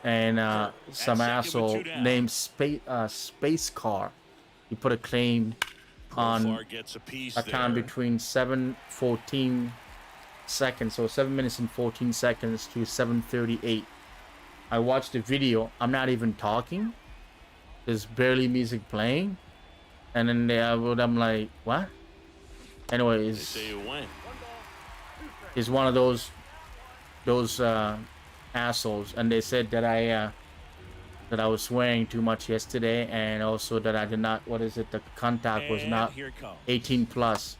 And some asshole named Space Car, he put a claim on a time between 7:14 seconds, so 7 minutes and 14 seconds to 7:38. I watched the video. I'm not even talking. There's barely music playing, and then I'm like, what? Anyways, he's one of those assholes, and they said that I was swearing too much yesterday, and also that I did not, the contact was not 18 plus.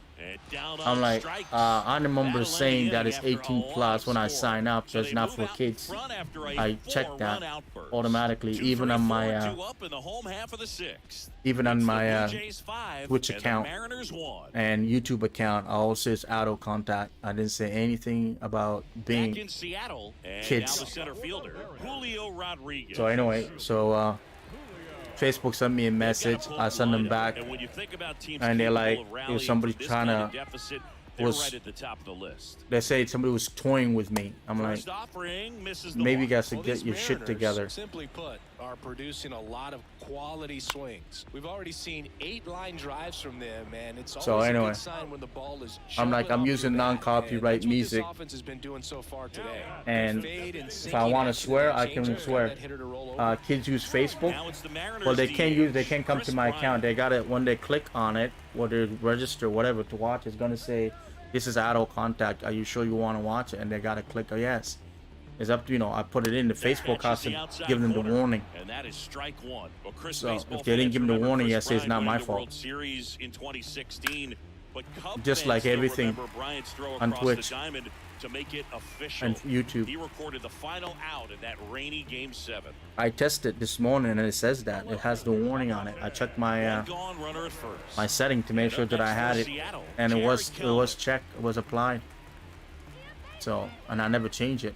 I'm like, I remember saying that it's 18 plus when I sign up, so it's not for kids. I checked that automatically, even on my Twitch account and YouTube account. I also says auto contact. I didn't say anything about being kids. So anyway, Facebook sent me a message. I sent them back, and they're like, it was somebody trying to. They say somebody was toying with me. I'm like, maybe you guys should get your shit together. Simply put, are producing a lot of quality swings. We've already seen 8 line drives from them, and it's always a good sign when the ball is. I'm like, I'm using non-copyright music, and if I want to swear, I can swear. Kids use Facebook, well, they can't come to my account. They gotta, when they click on it, or they register, whatever, to watch, it's gonna say, this is auto contact. Are you sure you want to watch it? And they gotta click a yes. It's up to, I put it in. The Facebook has to give them the warning. So if they didn't give them the warning, yes, it's not my fault. Series in 2016, But Cub just fans like still everything remember Bryant's throw on across Twitch the diamond to make it official. and YouTube. He recorded the final out in that rainy Game 7. I tested this morning and it says that it has the warning on it. I checked my One gone, runner at first. my setting to make sure that I had it, and it was checked, it was applied. So, and I never change it.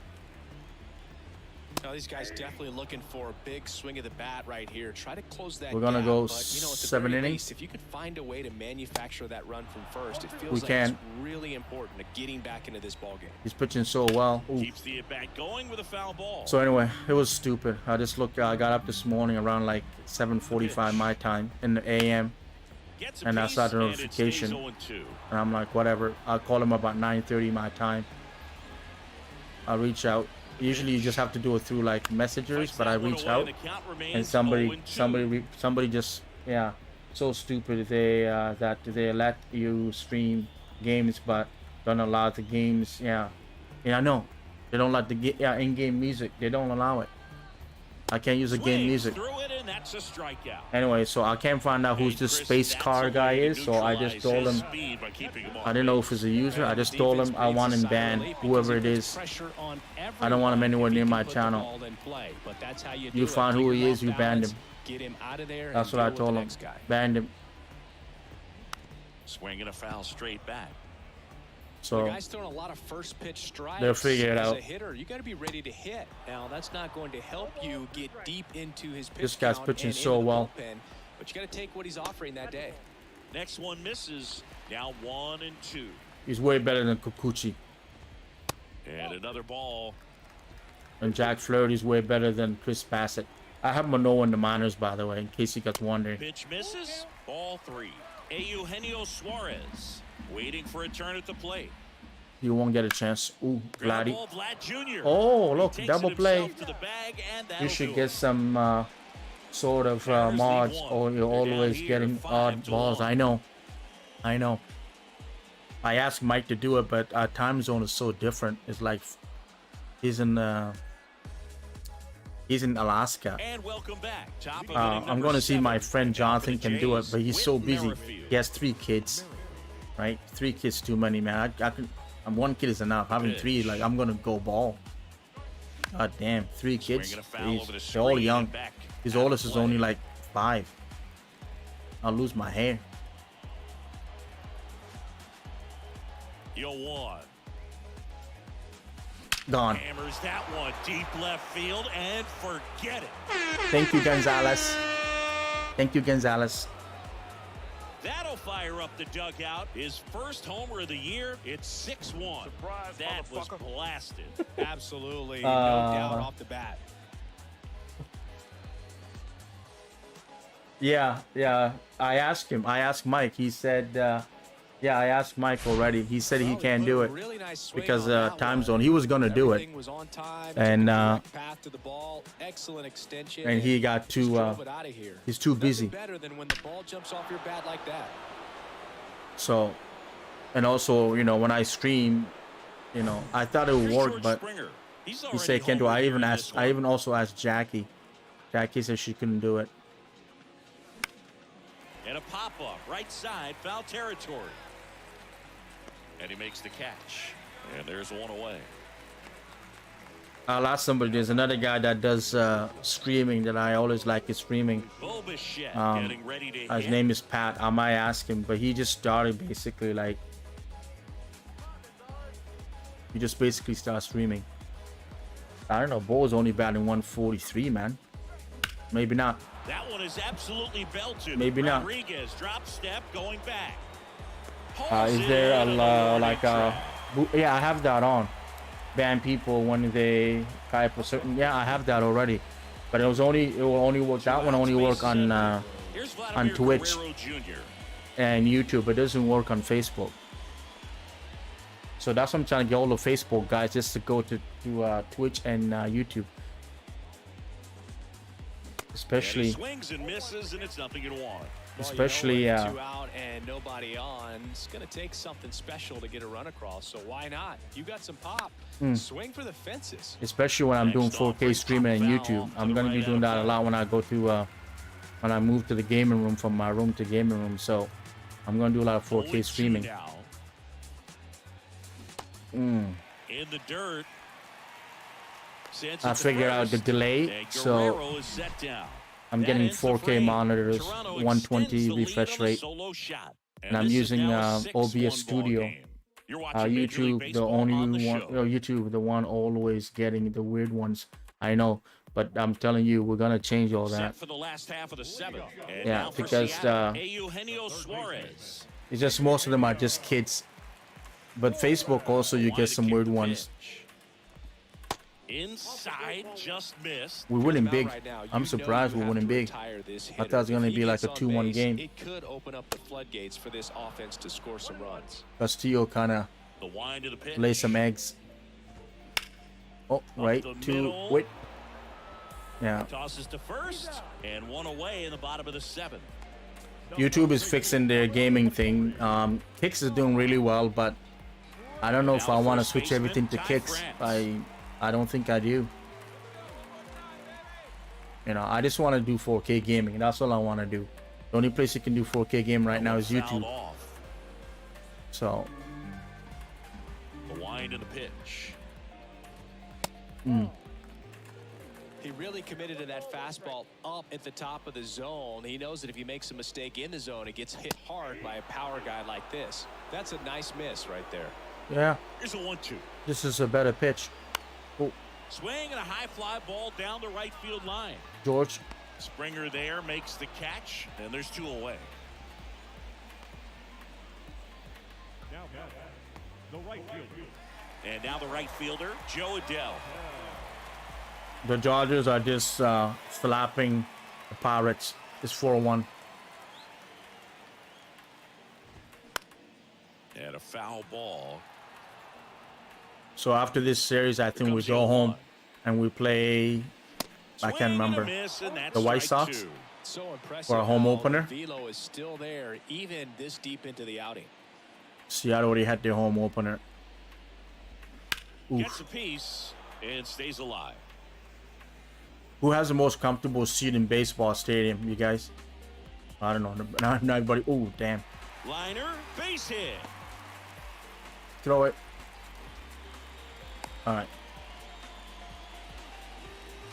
Now, these guys definitely looking for a big swing of the bat right here. Try to close that. We're gonna gap, go but, you know, at the 7 very innings. least, if you could find a way to manufacture that run from first, it feels We like can. it's really important to getting back into this ball game. He's pitching so well. Ooh. Keeps the at bat going with a foul ball. So anyway, it was stupid. I just looked. I got up this morning around like 7:45 my time in the AM, Gets a and I piece, saw the and it stays notification, 0-2. and I'm like, whatever. I'll call him about 9:30 my time. I'll reach out. Usually you just have to do it through like messengers, but I reach out, and somebody just, yeah, so stupid. They that they let you stream games but don't allow the games. Yeah, I know they don't let the in-game music. They don't allow it. I can't use the game music. Through it, and that's a strikeout. Anyway, so I can't find out who's this space car guy is, so I just told him. I didn't know if it's a user. I just told him I want him banned, whoever it is. I don't want him anywhere near my channel. You found who he is, you banned him. That's what I told him. Banned him. Swinging a foul straight back. So the guy's throwing a lot of first pitch strikes. they'll figure it out. As a hitter, you got to be ready to hit. Now, that's not going to help you get deep into his pitch. This guy's count pitching and so into the well. bullpen, but you got to take what he's offering that day. Next one misses. Now 1-2. He's way better than Kikuchi. And another ball. And Jack Flaherty's way better than Chris Bassett. I have Manoa in the minors, by the way, in case you guys wondering. Pitch misses. Ball 3. Eugenio Suarez waiting for a turn at the plate. You won't get a chance. Ooh, Vladdy. Ball, Vlad Jr. Oh, look, He takes double it play. himself to the bag, and You that'll should do get it. some sort of mods, or you're always getting odd balls. I know. I asked Mike to do it, but our time zone is so different. It's like he's in Alaska. And welcome back. Top of inning I'm number going to see 7. my friend Jonathan can do it, but he's so Whit busy. Merrifield. He has 3 kids, right? 3 kids too many, man. One kid is enough. Having 3, like, I'm gonna go ball. God damn, 3 kids. Swinging a foul over the Jeez, they're all screen young. and back His out of oldest is play. only like 5. I'll lose my hair. 0-1. Gone. Hammers that one deep left field and forget it. Thank you, Gonzalez. Thank you, Gonzalez. That'll fire up the dugout. His first homer of the year. It's 6-1. Surprise, That was motherfucker. blasted. Absolutely, no doubt off the bat. Yeah. I asked him. I asked Mike. He said, yeah, I asked Mike already. He said he can't do it Really nice swing because on that time one. zone. He was gonna do it, Everything was on time, and took the path to the ball, excellent extension, and he got just too. drove it out of here. He's too busy. Nothing better than when the ball jumps off your bat like that. So, and also, you know, when I stream, you know, I thought it would Here's work, George but Springer. He's he already said can't do it. homered I here even in asked. this I one. even also asked Jackie. Jackie said she couldn't do it. And a pop-up, right side, foul territory. And he makes the catch. And there's one away. I'll ask somebody. There's another guy that does streaming that I always like his streaming. Bo Bichette getting ready to His hit. name is Pat. I might ask him, but he just started basically like. He just basically started streaming. I don't know. Bo was only batting 143, man. Maybe not. That one is absolutely belted. Maybe not. Rodriguez drop step going back. Is there a like a? Yeah, I have that on. Ban people when they type a certain. Yeah, I have that already, but it will only work. That one only work on Twitch and YouTube. It doesn't work on Facebook. So that's what I'm trying to get all the Facebook guys just to go to Twitch and YouTube. Especially. Swings and misses, and it's nothing in one. Especially, two out and nobody on. It's going to take something special to get a run across, so why not? You got some pop. Swing for the fences. Especially when I'm doing 4K streaming on YouTube. I'm going to be doing that a lot when I go to, when I move to the gaming room from my room to gaming room. So I'm gonna do a lot of 4K 0-2 streaming. now. Mm. In the dirt. I figured out the delay, so Is set down. I'm That getting ends the 4K frame. monitors, Toronto 120 extends the lead refresh on the rate, solo shot. and I'm this is using now a 6-1 OBS ball Studio. game. You're watching Major League YouTube, the Baseball only on the one. show. YouTube, the one always getting the weird ones. I know, but I'm telling you, we're gonna change all Set that. for the last half of the 7th. And Yeah, now for because Seattle, Eugenio Suarez. it's just most of them are just kids. But Facebook also, you get some weird ones. Inside, just missed. We're winning big. Right now, I'm surprised we're winning big. I thought it was gonna be like a 2-1 game. It could open up the floodgates for this offense to score some runs. Castillo kind of The wind of the pitch. lay some eggs. Oh, right the to middle. wait. Yeah, Tosses to first and one away in the bottom of the 7th. YouTube is fixing their gaming thing. Kicks is doing really well, but I don't know if I want to switch everything to Kicks. I don't think I do. You know, I just want to do 4K gaming. That's all I want to do. The only place you can do 4K game right now is YouTube. Off. So, The wind of the pitch. He really committed to that fastball up at the top of the zone. He knows that if he makes a mistake in the zone, it gets hit hard by a power guy like this. That's a nice miss right there. yeah, Here's a 1-2. this is a better pitch. Oh, Swing and a high fly ball down the right field line. George. Springer there makes the catch, and there's 2 away. Now the right fielder. And now the right fielder, Joe Adele. The Dodgers are just slapping the Pirates. It's 4-1. And a foul ball. So after this series, I think we comes go the home 1. and we play. I Swing can't and a remember. miss, and that's The White strike Sox? 2. So impressive. For a home how opener? the velo is still there, even this deep into the outing. Seattle already had their home opener. Gets Oof. a piece and stays alive. Who has the most comfortable seat in baseball stadium, you guys? I don't know. Not everybody. Oh, damn. Liner, base hit. Throw it. All right.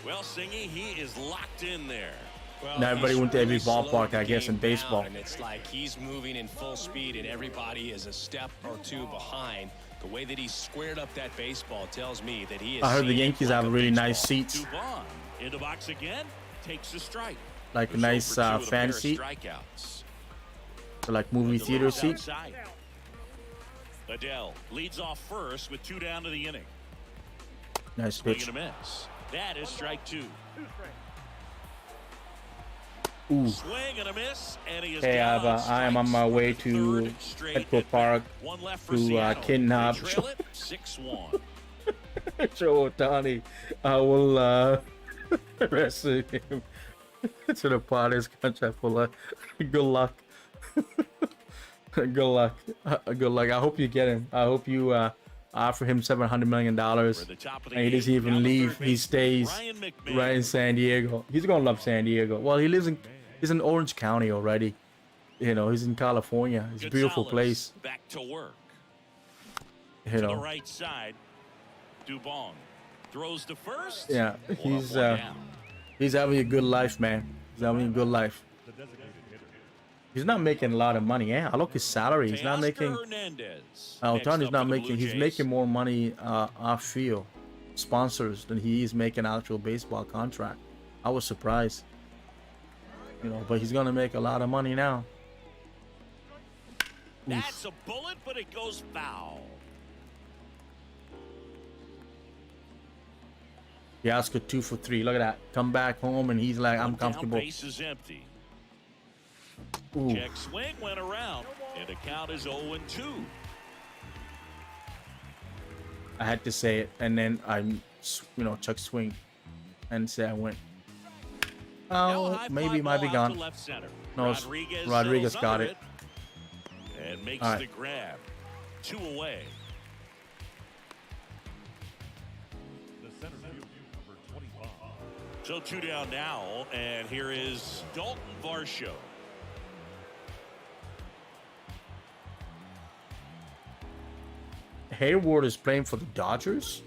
Well, Singy, he is locked in there. Well, Now everybody he's went to every slowed ballpark, the I guess, in game baseball. down, and it's like he's moving in full speed, and everybody is a step or two behind. The way that he squared up that baseball tells me that he is. I heard the seeing it Yankees like have a really baseball. nice seats, Dubon in the box again, takes a strike. like a Goes nice 0 for 2 with a pair fan of seat, strikeouts. so like movie The theater leads seat. outside. Adele leads off first with 2 down to the inning. Nice Swing pitch. and a miss. That is strike 2. Ooh. Swing and a miss, and he is Hey, down on I am on my strikes way for the to third straight Petco at bat. Park One left for to Seattle. kidnap They trail it 6-1. Joe Otani. I will wrestle him to the Padres contract for luck. Good luck. Good luck. Good luck. I hope you get him. I hope you offer him $700 million. For the top of the And he doesn't eighth, even down the leave. third He baseman, stays Ryan McMahon. right in San Diego. He's gonna love San Diego. Well, he's in Orange County already. You know, he's in California. It's a beautiful Gonzalez place. Back to work. You To the know. right side. Dubon throws to first. Yeah, One he's up, one down. he's having a good life, man. He's having a good life. The designated hitter. He's not making a lot of money. Yeah, I look his salary. He's not Teoscar making. Hernandez. Otani's Next up not for the making. Blue He's Jays. making more money off field sponsors than he is making actual baseball contract. I was surprised. You know, but he's gonna make a lot of money now. That's a bullet, but it goes foul. Yaska 2 for 3. Look at that. Come back home and he's like, I'm One down, comfortable. base is empty. Ooh. Check swing went around, and the count is 0-2. I had to say it, and then I, check swing, and say I went. Now a Oh, high maybe fly it might be ball out to gone. left center. No, Rodriguez got settles it. under and makes All the right. grab. 2 away. The center fielder, number 25. So 2 down now, and here is Dalton Varsho. Hayward is playing for the Dodgers.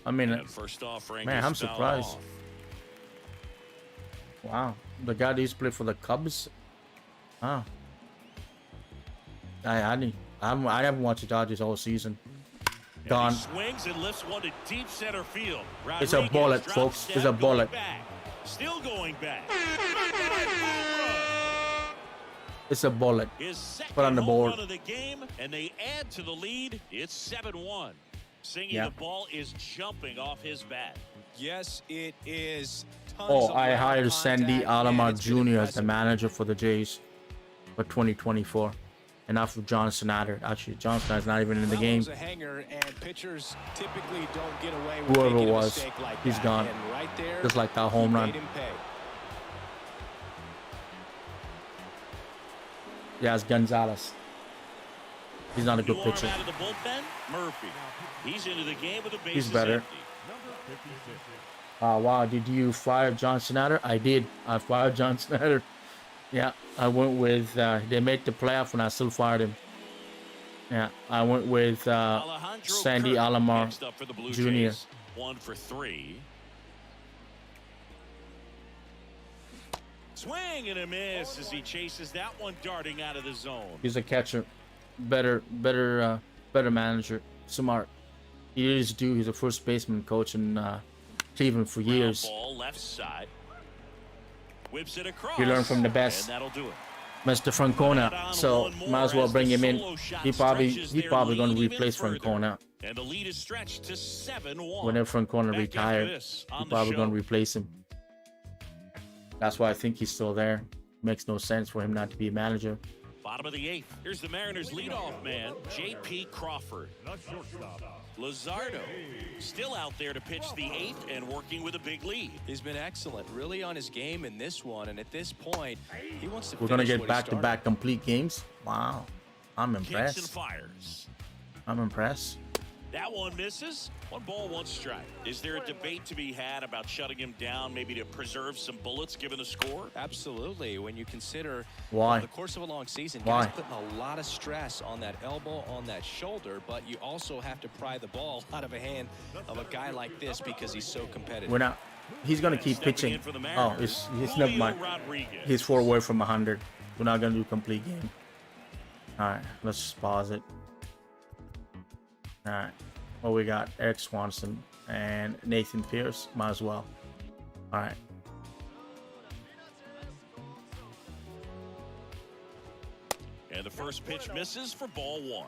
I mean, And first off, man, I'm surprised. Wow, the guy that used to play for the Cubs. Wow. I haven't watched the Dodgers all season. Gone. Swings and lifts one to deep center field. It's a bullet, folks. It's a bullet. Still going back. It's a bullet. Put on the board. Of the game, and they add to the lead. It's 7-1. Singing the ball is jumping off his bat. Yes, it is. Oh, I hired Sandy Alomar Jr. as the manager for the Jays for 2024. And not for John Sinader. Actually, John Sinader's not even in the game. A hanger, and pitchers typically don't get away with Whoever making it a was, mistake like he's that. gone. And right there, Just like that home run. made him pay. Yeah, it's Gonzalez. He's not a good pitcher. Out of the bullpen, Murphy. He's into the game with the bases He's better. empty. Wow, did you fire John Sinader? I did. I fired John Sinader. Yeah, I went with, they made the playoff and I still fired him. Yeah, I went with Sandy Alomar Jr. 1 for 3. Swing and a miss as he chases that one darting out of the zone. He's a catcher. Better manager. Smart. He is due. He's a first baseman coach in Cleveland for years. Ball left side. Whips it across. He learned from the best. And that'll do it. Mr. Francona, so might as well bring him in. He probably going to replace Francona. And the lead is stretched to 7-1. Whenever Francona retired, he's probably going to replace him. That's why I think he's still there. Makes no sense for him not to be a manager. Bottom of the 8th. Here's the Mariners' leadoff man, J.P. Crawford. Lazardo still out there to pitch the 8th and working with a big lead. He's been excellent, really on his game in this one, and at this point, he wants to. We're gonna get back-to-back complete games. Wow, I'm impressed. Kicks and fires. I'm impressed. That one misses. 1 ball, 1 strike. Is there a debate to be had about shutting him down, maybe to preserve some bullets given the score? Absolutely. When you consider why the course of a long season, guys putting a lot of stress on that elbow, on that shoulder, but you also have to pry the ball out of a hand of a guy like this because he's so competitive. We're not. He's gonna keep pitching. Oh, it's never mind. He's 4 away from 100. We're not gonna do complete game. All right, let's pause it. All right. Well, we got Eric Swanson and Nathan Pierce. Might as well. All right. And the first pitch misses for ball 1.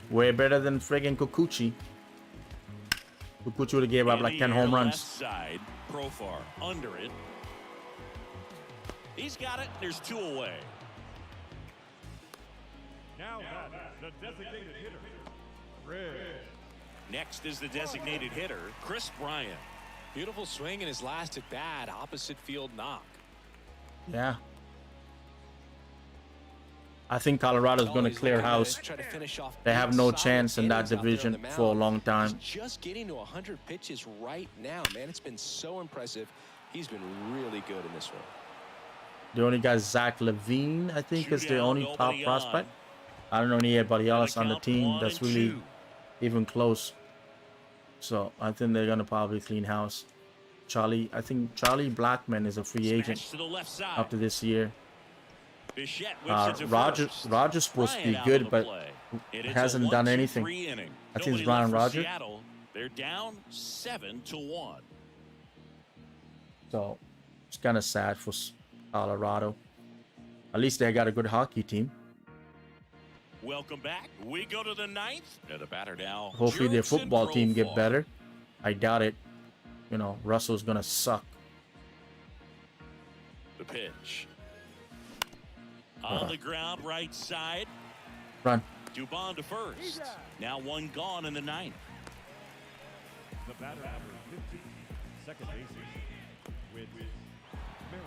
Way better than friggin' Kikuchi. Kikuchi would have gave up like 10 home runs. Left side, Profar under it. He's got it. There's 2 away. Now the designated hitter, Red. Next is the designated hitter, Chris Bryant. Beautiful swing in his last at bat, opposite field knock. Yeah. I think Colorado's going to clear house. They have no chance in that division for a long time. Just getting to 100 pitches right now, man. It's been so impressive. He's been really good in this one. The only guy, Zach Levine, I think, is the only top prospect. I don't know anybody else on the team that's really even close. So I think they're gonna probably clean house. I think Charlie Blackmon is a free agent after this year. Roger's supposed to be good, but hasn't done anything. I think it's Brian Rogers. They're down 7-1. So it's kind of sad for Colorado. At least they got a good hockey team. Welcome back. We go to the 9th. And the batter now. Hopefully their football team get better. I doubt it. You know, Russell's gonna suck. The pitch. On the ground, right side. Run. Dubon to first. Now 1 gone in the 9th. The batter number 15, second baseman,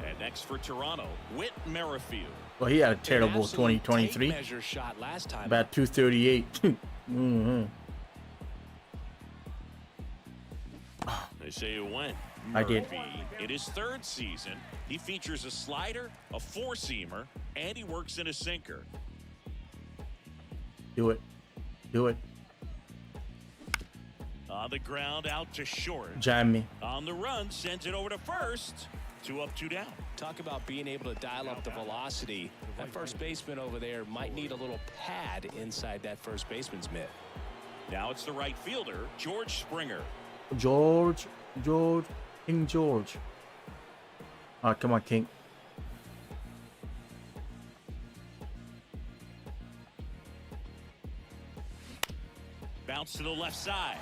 And next for Toronto, Whit Merrifield. Well, he had a terrible 2023. Shot last time. About 238. They say it went. I did. In his 3rd season, he features a slider, a 4-seamer, and he works in a sinker. Do it. Do it. On the ground, out to short. Jam me. On the run, sends it over to first. 2 up, 2 down. Talk about being able to dial up the velocity. That first baseman over there might need a little pad inside that first baseman's mitt. Now it's the right fielder, George Springer. George. King George. All right, come on, King. Bounce to the left side.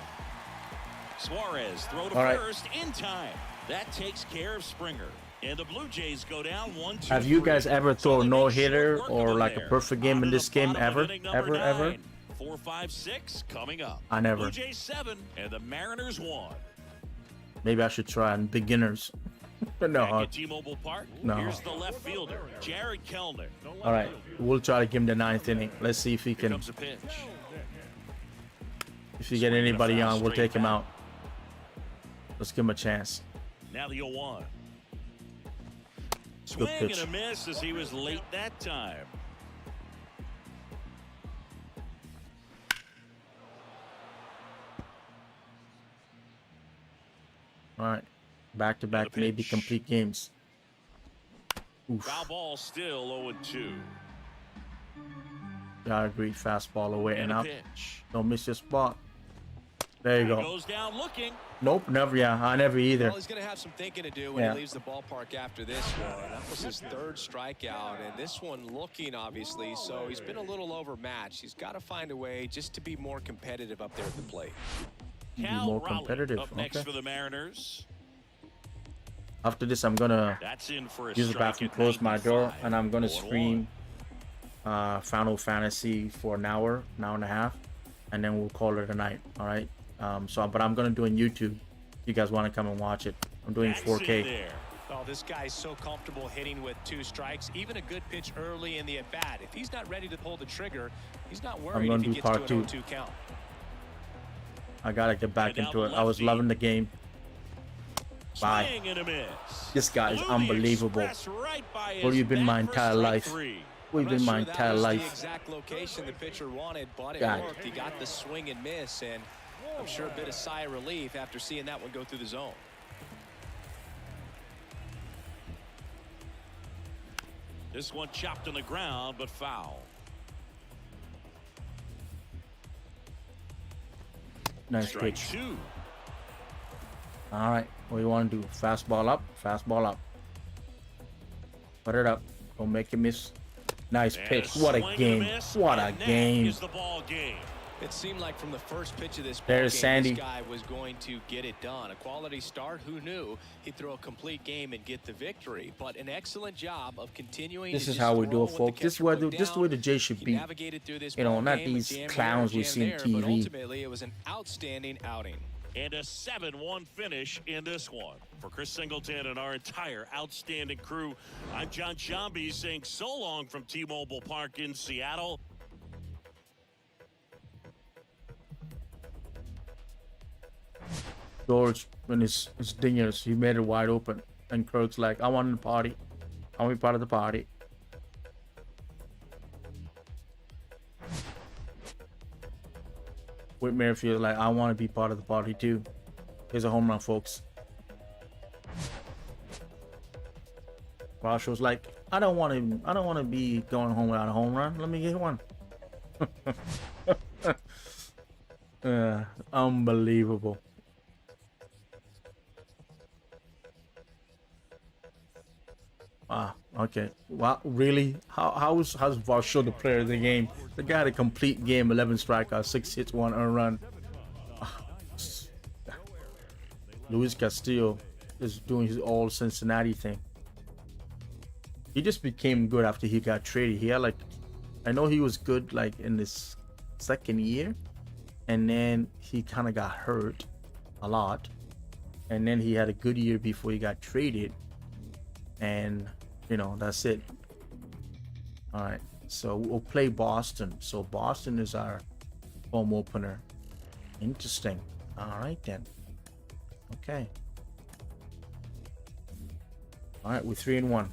Suarez throw to All right. first in time. That takes care of Springer. And the Blue Jays go down 1-2. Have you guys ever So thrown a they no make short hitter work or of like there. a perfect game On in to this the game bottom of ever? inning number Ever? 9. 4, 5, 6 coming up. I never. Blue Jays 7 and the Mariners 1. Maybe I should try on beginners. But no. Back at T-Mobile Park. No. Here's the left fielder, Jared Kellner. All right, we'll try to give him the 9th inning. Let's see if he Here can. comes a pitch. If you get anybody on, we'll take him out. Let's give him a chance. Now the 0-1. Swing and pitch. a miss as he was late that time. All right, back-to-back, maybe pitch. complete games. Oof. Foul ball still 0-2. Yeah, I agree. Fastball away and And a up. pitch. Don't miss your spot. There you He go. goes down looking. Nope, never. Yeah, I never either. Well, he's going to have some thinking to do when Yeah. he leaves the ballpark after this one. That was his 3rd strikeout, and this one looking, obviously, so he's been a little overmatched. He's got to find a way just to be more competitive up there at the plate. Be Cal more Raleigh competitive. up next Okay. for the Mariners. After this, I'm gonna That's in for a use the strike bathroom, at close my door, 95. and I'm gonna 0-1. stream Final Fantasy for an hour and a half, and then we'll call it a night. All right. But I'm gonna do it on YouTube. If you guys want to come and watch it, I'm doing That's in 4K. there. Oh, this guy's so comfortable hitting with 2 strikes. Even a good pitch early in the at-bat. If he's not ready to pull the trigger, he's not worried gonna if he do gets to part an two. 0-2 count. I gotta get back And into out it. I was lefty. loving the game. Bye. Swing and a miss. This guy is Blew the unbelievable. express right by Well, his you've been my bat for entire strike life. 3. We've I'm been not my sure that entire was the life. exact location the pitcher wanted, but it God. worked. He got the swing and miss, and I'm sure a bit of sigh of relief after seeing that one go through the zone. This one chopped on the ground, but foul. Nice Strike pitch. 2. All right, what do you want to do? Fastball up, fastball up. Put it up. Don't make it miss. Nice And pitch. a What a swing and game. miss, What a and that game. is the ball game. It seemed like from the first pitch of this ball There's game, Sandy. this guy was going to get it done. A quality start. Who knew he'd throw a complete game and get the victory? But an excellent job of continuing. This to is just how we throw do it, when the folks. This is catcher where put this is down. where the J should He be. navigated through this You know, ball not game, a these jam here, clowns we jam see on there, But TV. ultimately, it was an outstanding outing. And a 7-1 finish in this one. For Chris Singleton and our entire outstanding crew, I'm John Shambi saying so long from T-Mobile Park in Seattle. George, when his dingers, he made it wide open. And Kirk's like, I want to party. I want to be part of the party. Whit Merrifield's like, I want to be part of the party too. Here's a home run, folks. Marshall's like, I don't want to be going home without a home run. Let me get one. Unbelievable. Wow. Okay. Wow. Really? How's Varsho the player of the game? The guy had a complete game, 11 strikeouts, 6 hits, 1 earned run. Luis Castillo is doing his all Cincinnati thing. He just became good after he got traded. He had like, I know he was good like in his second year, and then he kind of got hurt a lot, and then he had a good year before he got traded, and you know, that's it. All right, so we'll play Boston. So Boston is our home opener. Interesting. All right then. Okay. All right, we're 3-1.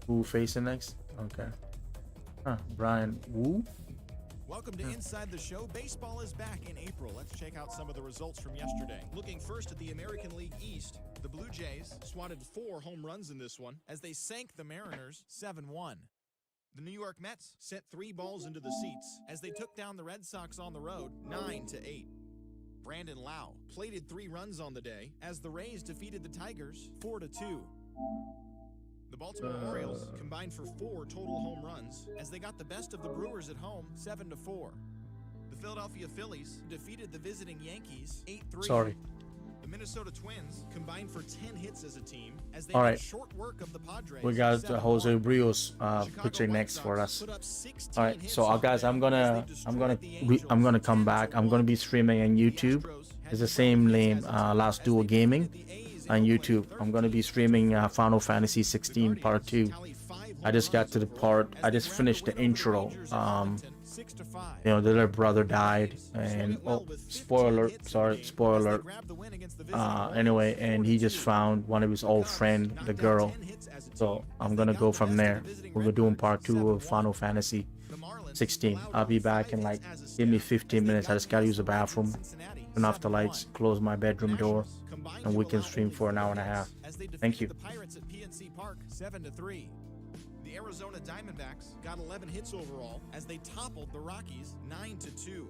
Who facing next? Okay. Brian Wu. Welcome to Inside the Show. Baseball is back in April. Let's check out some of the results from yesterday. Looking first at the American League East, the Blue Jays swatted 4 home runs in this one as they sank the Mariners 7-1. The New York Mets sent 3 balls into the seats as they took down the Red Sox on the road 9-8. Brandon Lau plated 3 runs on the day as the Rays defeated the Tigers 4-2. The Baltimore Orioles combined for 4 total home runs as they got the best of the Brewers at home 7-4. The Philadelphia Phillies defeated the visiting Yankees 8-3. Sorry. The Minnesota Twins combined for 10 hits as a team as they All got right. short work of the Padres. We got 7-1. Jose Rios Chicago pitching White next for Sox us. put up 16 All right, hits so on guys, the I'm day as gonna they destroyed the Angels come back. I'm gonna be streaming on YouTube. It's the same name, Last Duel Gaming on YouTube. I'm gonna be streaming Final Fantasy 16 Part 2. I just got to the part. I just finished the intro. You know, the little brother died, and spoiler. Sorry, spoiler. Anyway, and he just found one of his old friend, the girl. So I'm gonna go from there. We're doing part 2 of Final Fantasy 16. I'll be back in like, give me 15 minutes. I just gotta use the bathroom, turn off the lights, close my bedroom door, and we can stream for an hour and a half. Thank you. The Pirates at PNC Park 7-3. The Arizona Diamondbacks got 11 hits overall as they toppled the Rockies 9-2.